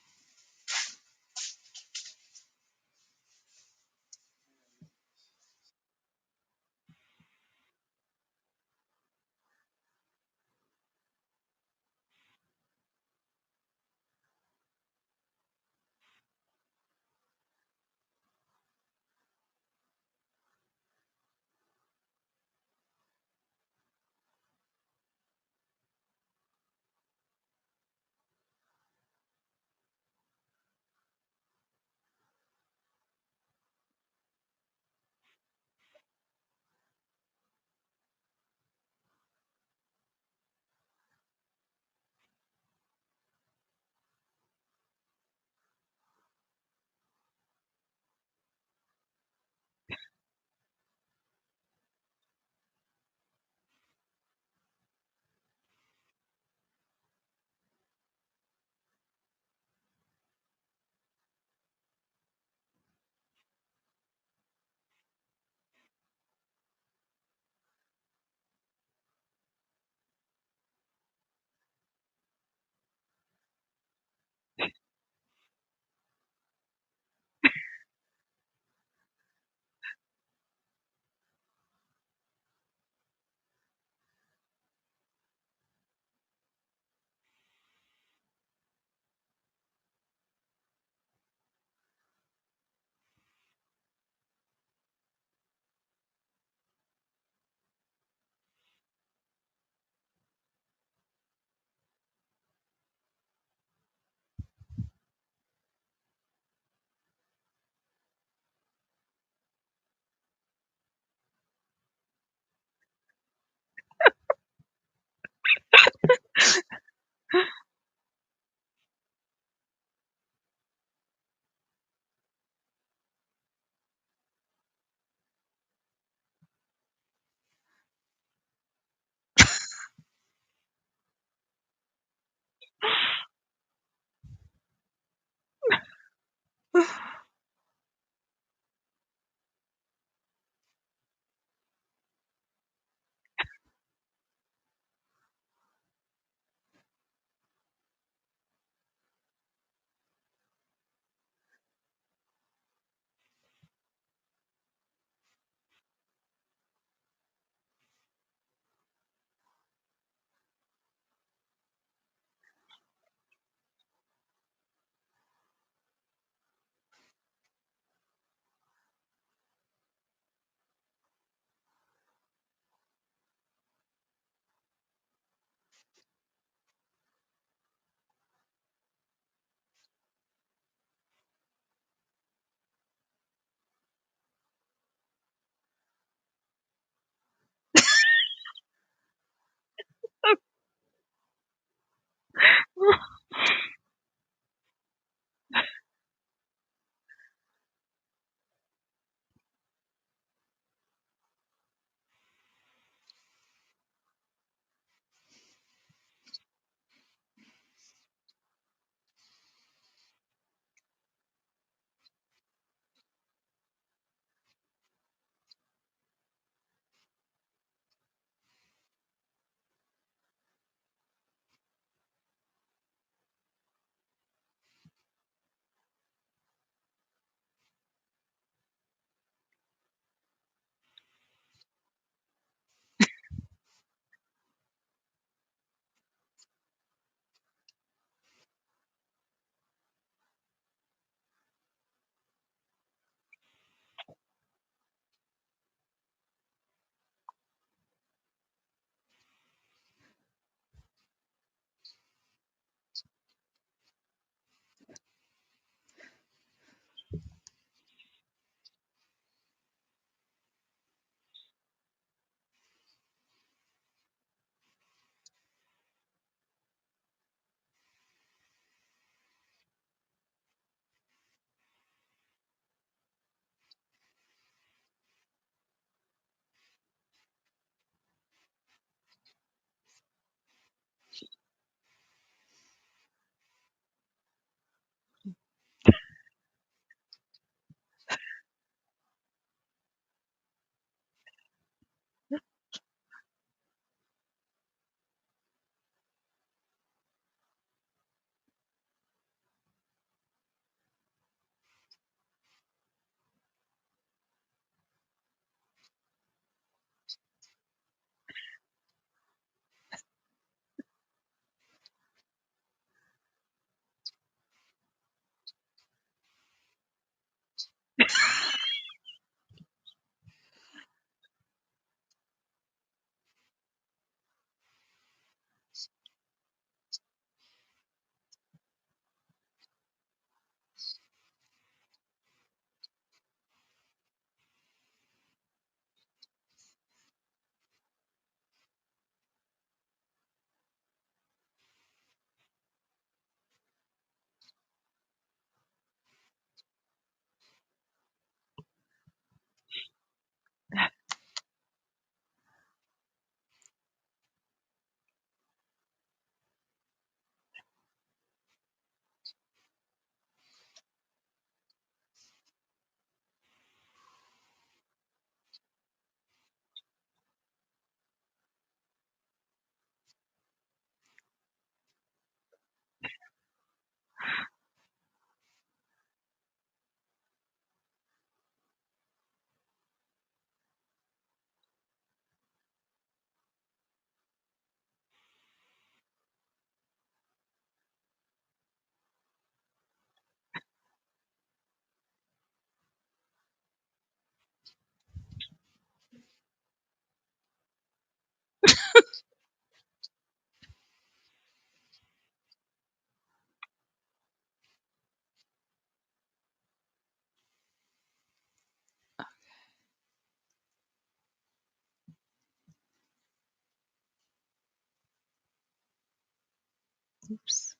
Oops.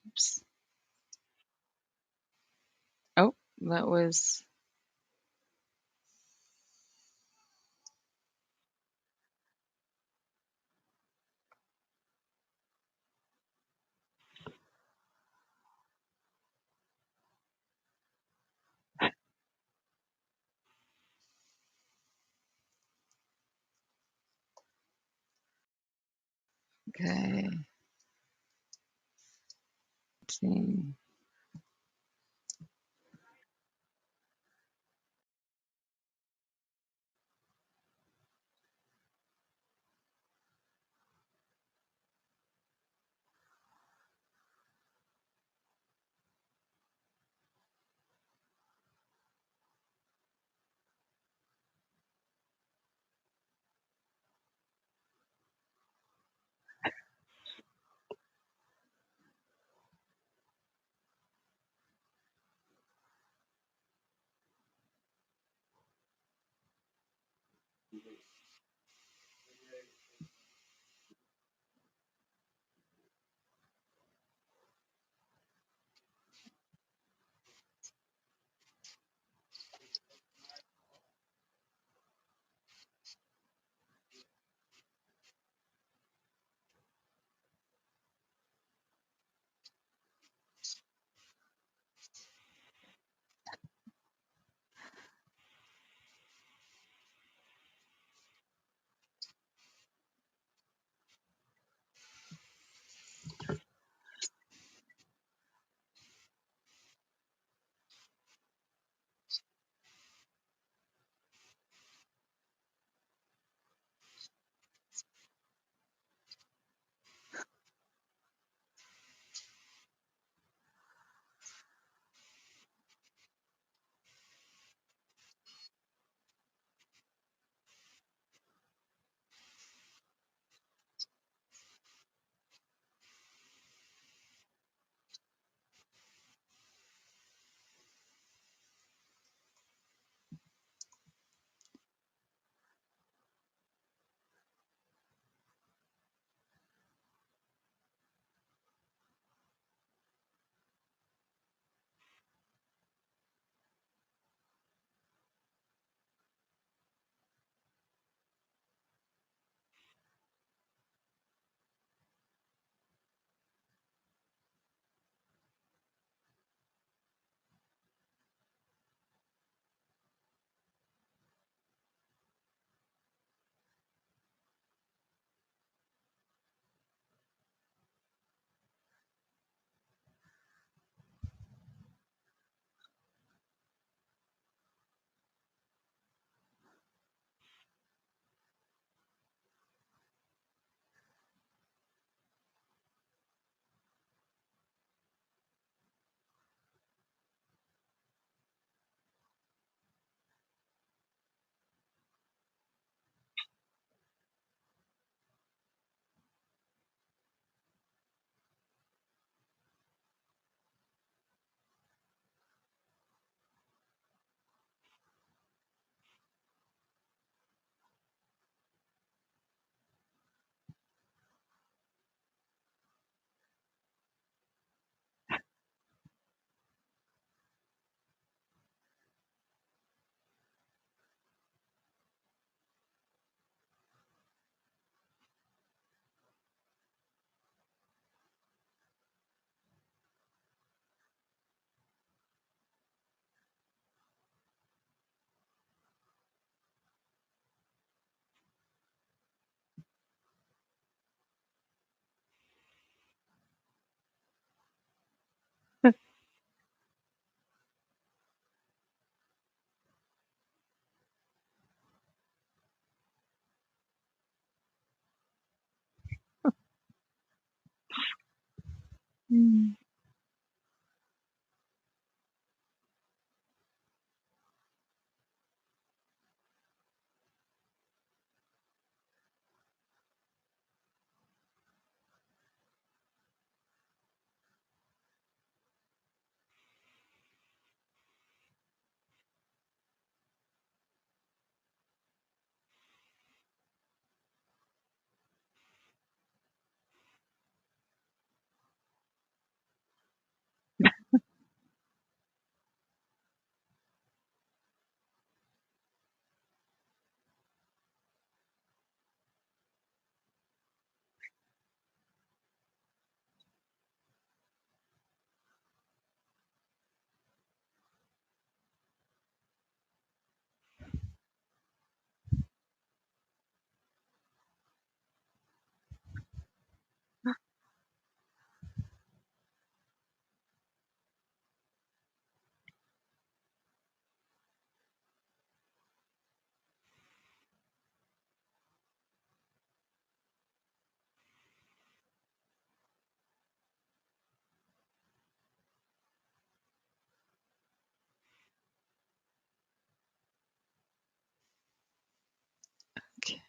Oops. Oh, that was okay. Let's see. Mm. Okay.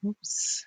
Oops.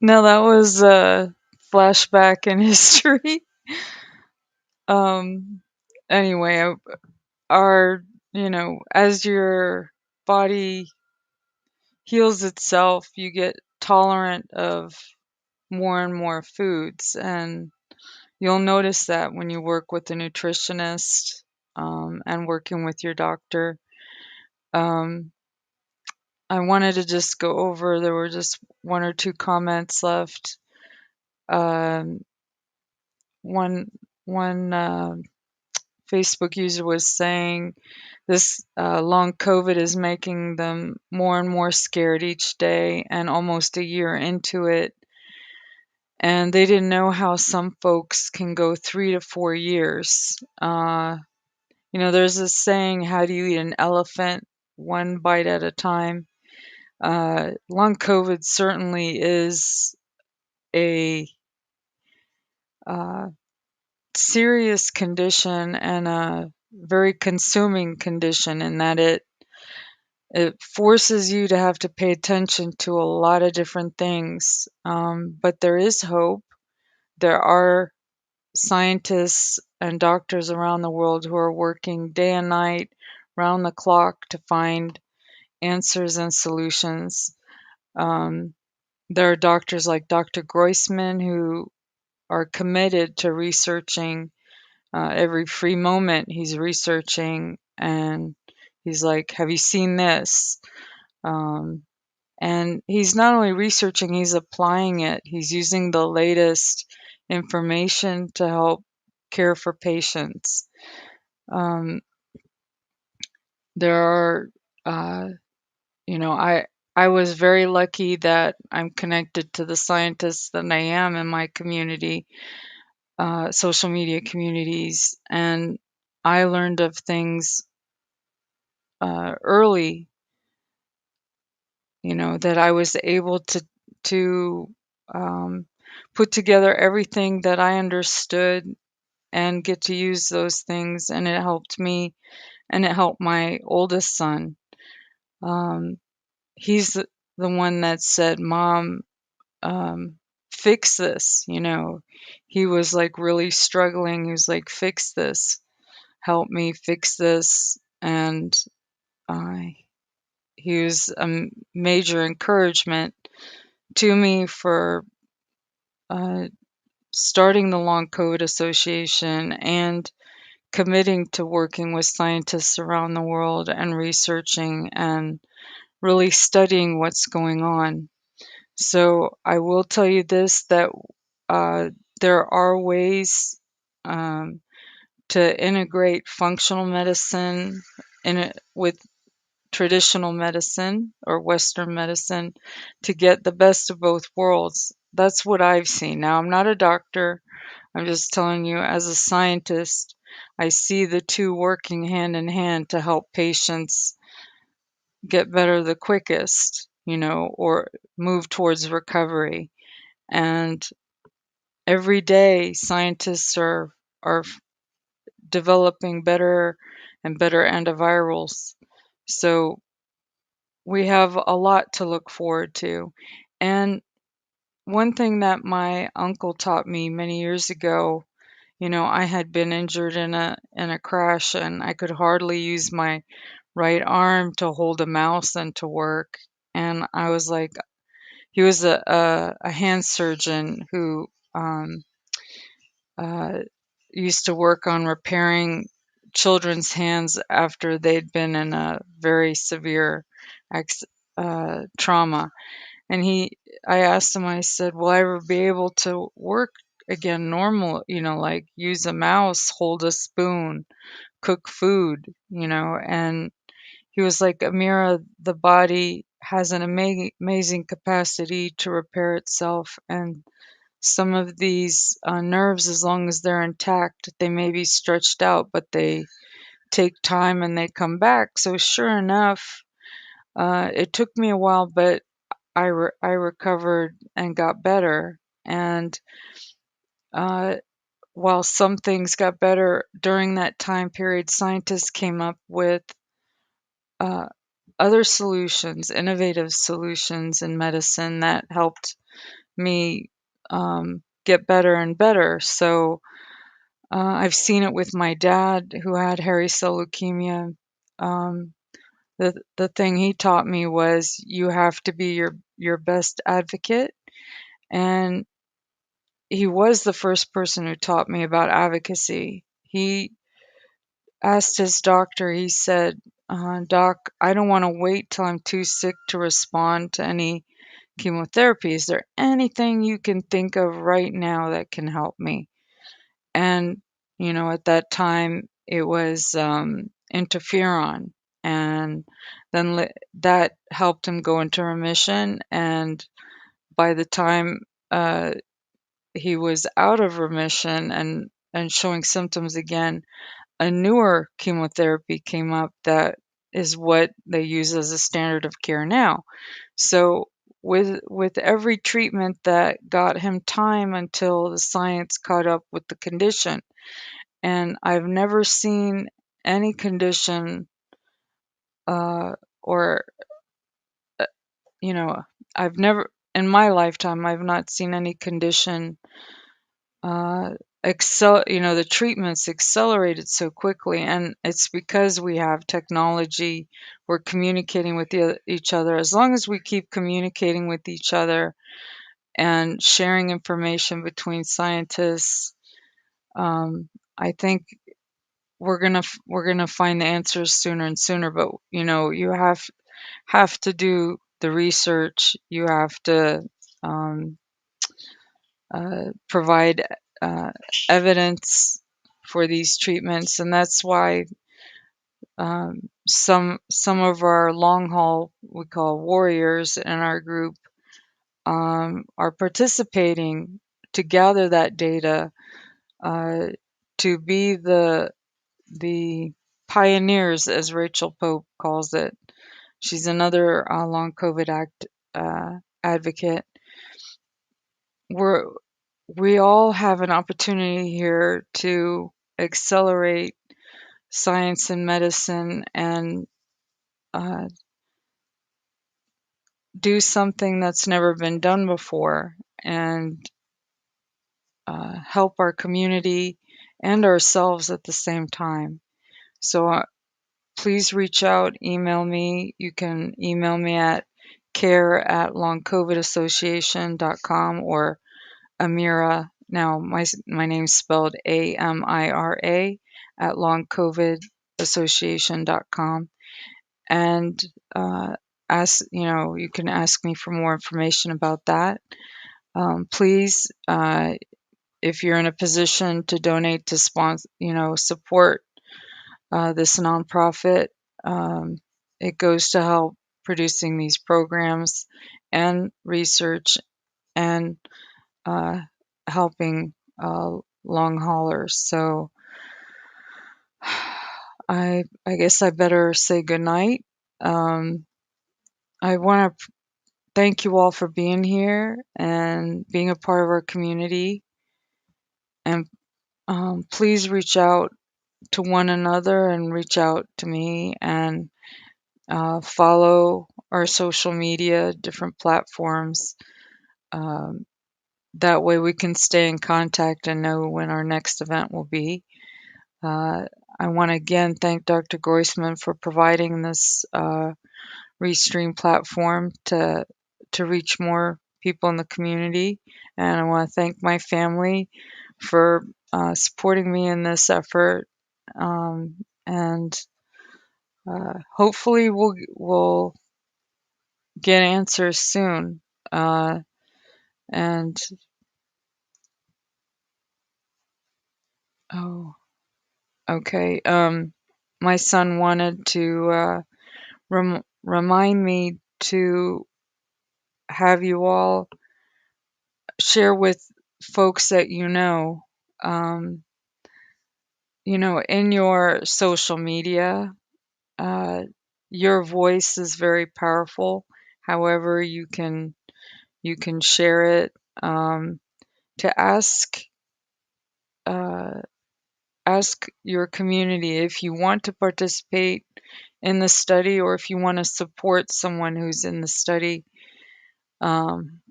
No, that was a flashback in history. Um, anyway, our, as your body heals itself, you get tolerant of more and more foods. And you'll notice that when you work with a nutritionist and working with your doctor. Um, I wanted to just go over, there were just one or two comments left. Um, one one Facebook user was saying this long COVID is making them more and more scared each day, and almost a year into it. And they didn't know how some folks can go 3 to 4 years. There's this saying, how do you eat an elephant? One bite at a time. Long COVID certainly is a uh, serious condition and a very consuming condition in that it forces you to have to pay attention to a lot of different things. But there is hope. There are scientists and doctors around the world who are working day and night, round the clock, to find answers and solutions. Um, there are doctors like Dr. Groysman who are committed to researching every free moment. He's researching and he's like, have you seen this? Um, and he's not only researching, he's applying it. He's using the latest information to help care for patients. Um, there are, uh, I was very lucky that I'm connected to the scientists that I am in my community, social media communities, and I learned of things early, that I was able to put together everything that I understood and get to use those things, and it helped me, and it helped my oldest son. Um, he's the one that said, "Mom, fix this." He was like really struggling. He was like, "Fix this, help me fix this," and uh, he was a major encouragement to me for uh, starting the Long COVID Association and committing to working with scientists around the world and researching and really studying what's going on. So I will tell you this, that uh, there are ways um, to integrate functional medicine in it with traditional medicine or Western medicine to get the best of both worlds. That's what I've seen. Now, I'm not a doctor. I'm just telling you, as a scientist, I see the two working hand in hand to help patients get better the quickest, or move towards recovery. And every day, scientists are developing better and better antivirals. So we have a lot to look forward to. And one thing that my uncle taught me many years ago, I had been injured in a crash and I could hardly use my right arm to hold a mouse and to work. And I was like, he was a hand surgeon who uh, used to work on repairing children's hands after they'd been in a very severe trauma. And I asked him, I said, will I ever be able to work again normal, like use a mouse, hold a spoon, cook food, and he was like, Amira, the body has an amazing capacity to repair itself. And some of these nerves, as long as they're intact, they may be stretched out, but they take time and they come back. So, sure enough, it took me a while, but I recovered and got better. And uh, while some things got better during that time period, scientists came up with uh, other solutions, innovative solutions in medicine that helped me get better and better. So I've seen it with my dad who had hairy cell leukemia. Um, the thing he taught me was you have to be your best advocate, and he was the first person who taught me about advocacy. He asked his doctor, he said, Doc, I don't want to wait till I'm too sick to respond to any chemotherapy. Is there anything you can think of right now that can help me? And, at that time, it was interferon. And then that helped him go into remission. And by the time he was out of remission and showing symptoms again, a newer chemotherapy came up that is what they use as a standard of care now. So with every treatment that got him time until the science caught up with the condition, and I've never seen any condition uh, or uh, you know I've never in my lifetime I've not seen any condition uh, the treatments accelerated so quickly, and it's because we have technology. We're communicating with each other. As long as we keep communicating with each other and sharing information between scientists, I think we're gonna find the answers sooner and sooner. But you have to do the research. You have to um, provide uh, evidence for these treatments, and that's why some of our long haul we call warriors in our group are participating to gather that data uh, to be the pioneers, as Rachel Pope calls it. She's another long COVID advocate. We're we all have an opportunity here to accelerate science and medicine and uh, do something that's never been done before, and help our community and ourselves at the same time. So please reach out, email me. You can email me at care@longcovidassociation.com or Amira. Now, my name's spelled Amira at longcovidassociation.com. And you can ask me for more information about that. Please, if you're in a position to donate to sponsor, support this nonprofit, um, it goes to help producing these programs and research and uh, helping long haulers. So I guess I better say goodnight. Um, I want to thank you all for being here and being a part of our community. And please reach out to one another and reach out to me and follow our social media, different platforms. Um, that way we can stay in contact and know when our next event will be. I want to again thank Dr. Groysman for providing this Restream platform to reach more people in the community, and I want to thank my family for supporting me in this effort. And hopefully we'll get answers soon. And oh, okay. My son wanted to remind me to have you all share with folks that um, in your social media. Uh, your voice is very powerful. However, you can share it, to uh, ask your community if you want to participate in the study or if you want to support someone who's in the study.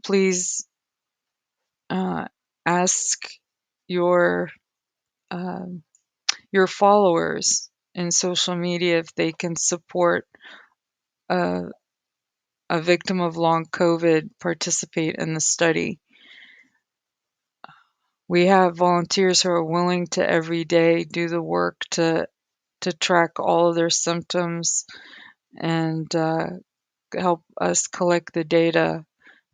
Please uh, ask your um your followers in social media if they can support a, a victim of long COVID participate in the study. We have volunteers who are willing to every day do the work to track all of their symptoms and help us collect the data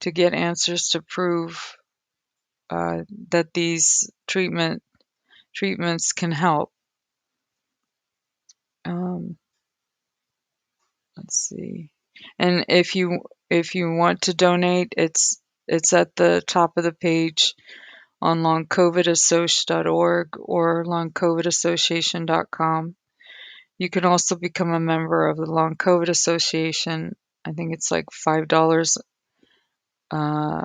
to get answers to prove that these treatments can help. Um, let's see. And if you want to donate, it's at the top of the page on longcovidassociation.org or longcovidassociation.com. You can also become a member of the Long COVID Association. I think it's like $5 uh,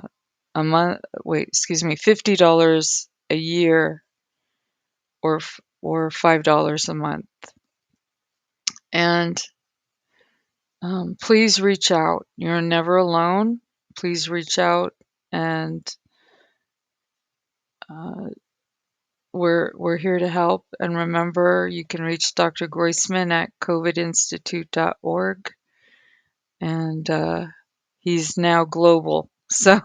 a month. Wait, excuse me, $50 a year, or $5 a month. And please reach out. You're never alone. Please reach out, and uh, we're here to help. And remember, you can reach Dr. Groysman at covidinstitute.org, and he's now global, so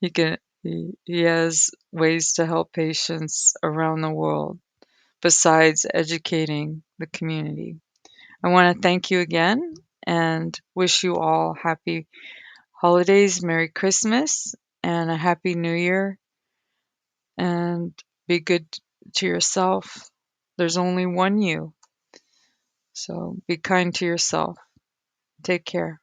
he has ways to help patients around the world besides educating the community. I want to thank you again and wish you all happy holidays, Merry Christmas, and a Happy New Year. And be good to yourself. There's only one you, so be kind to yourself. Take care.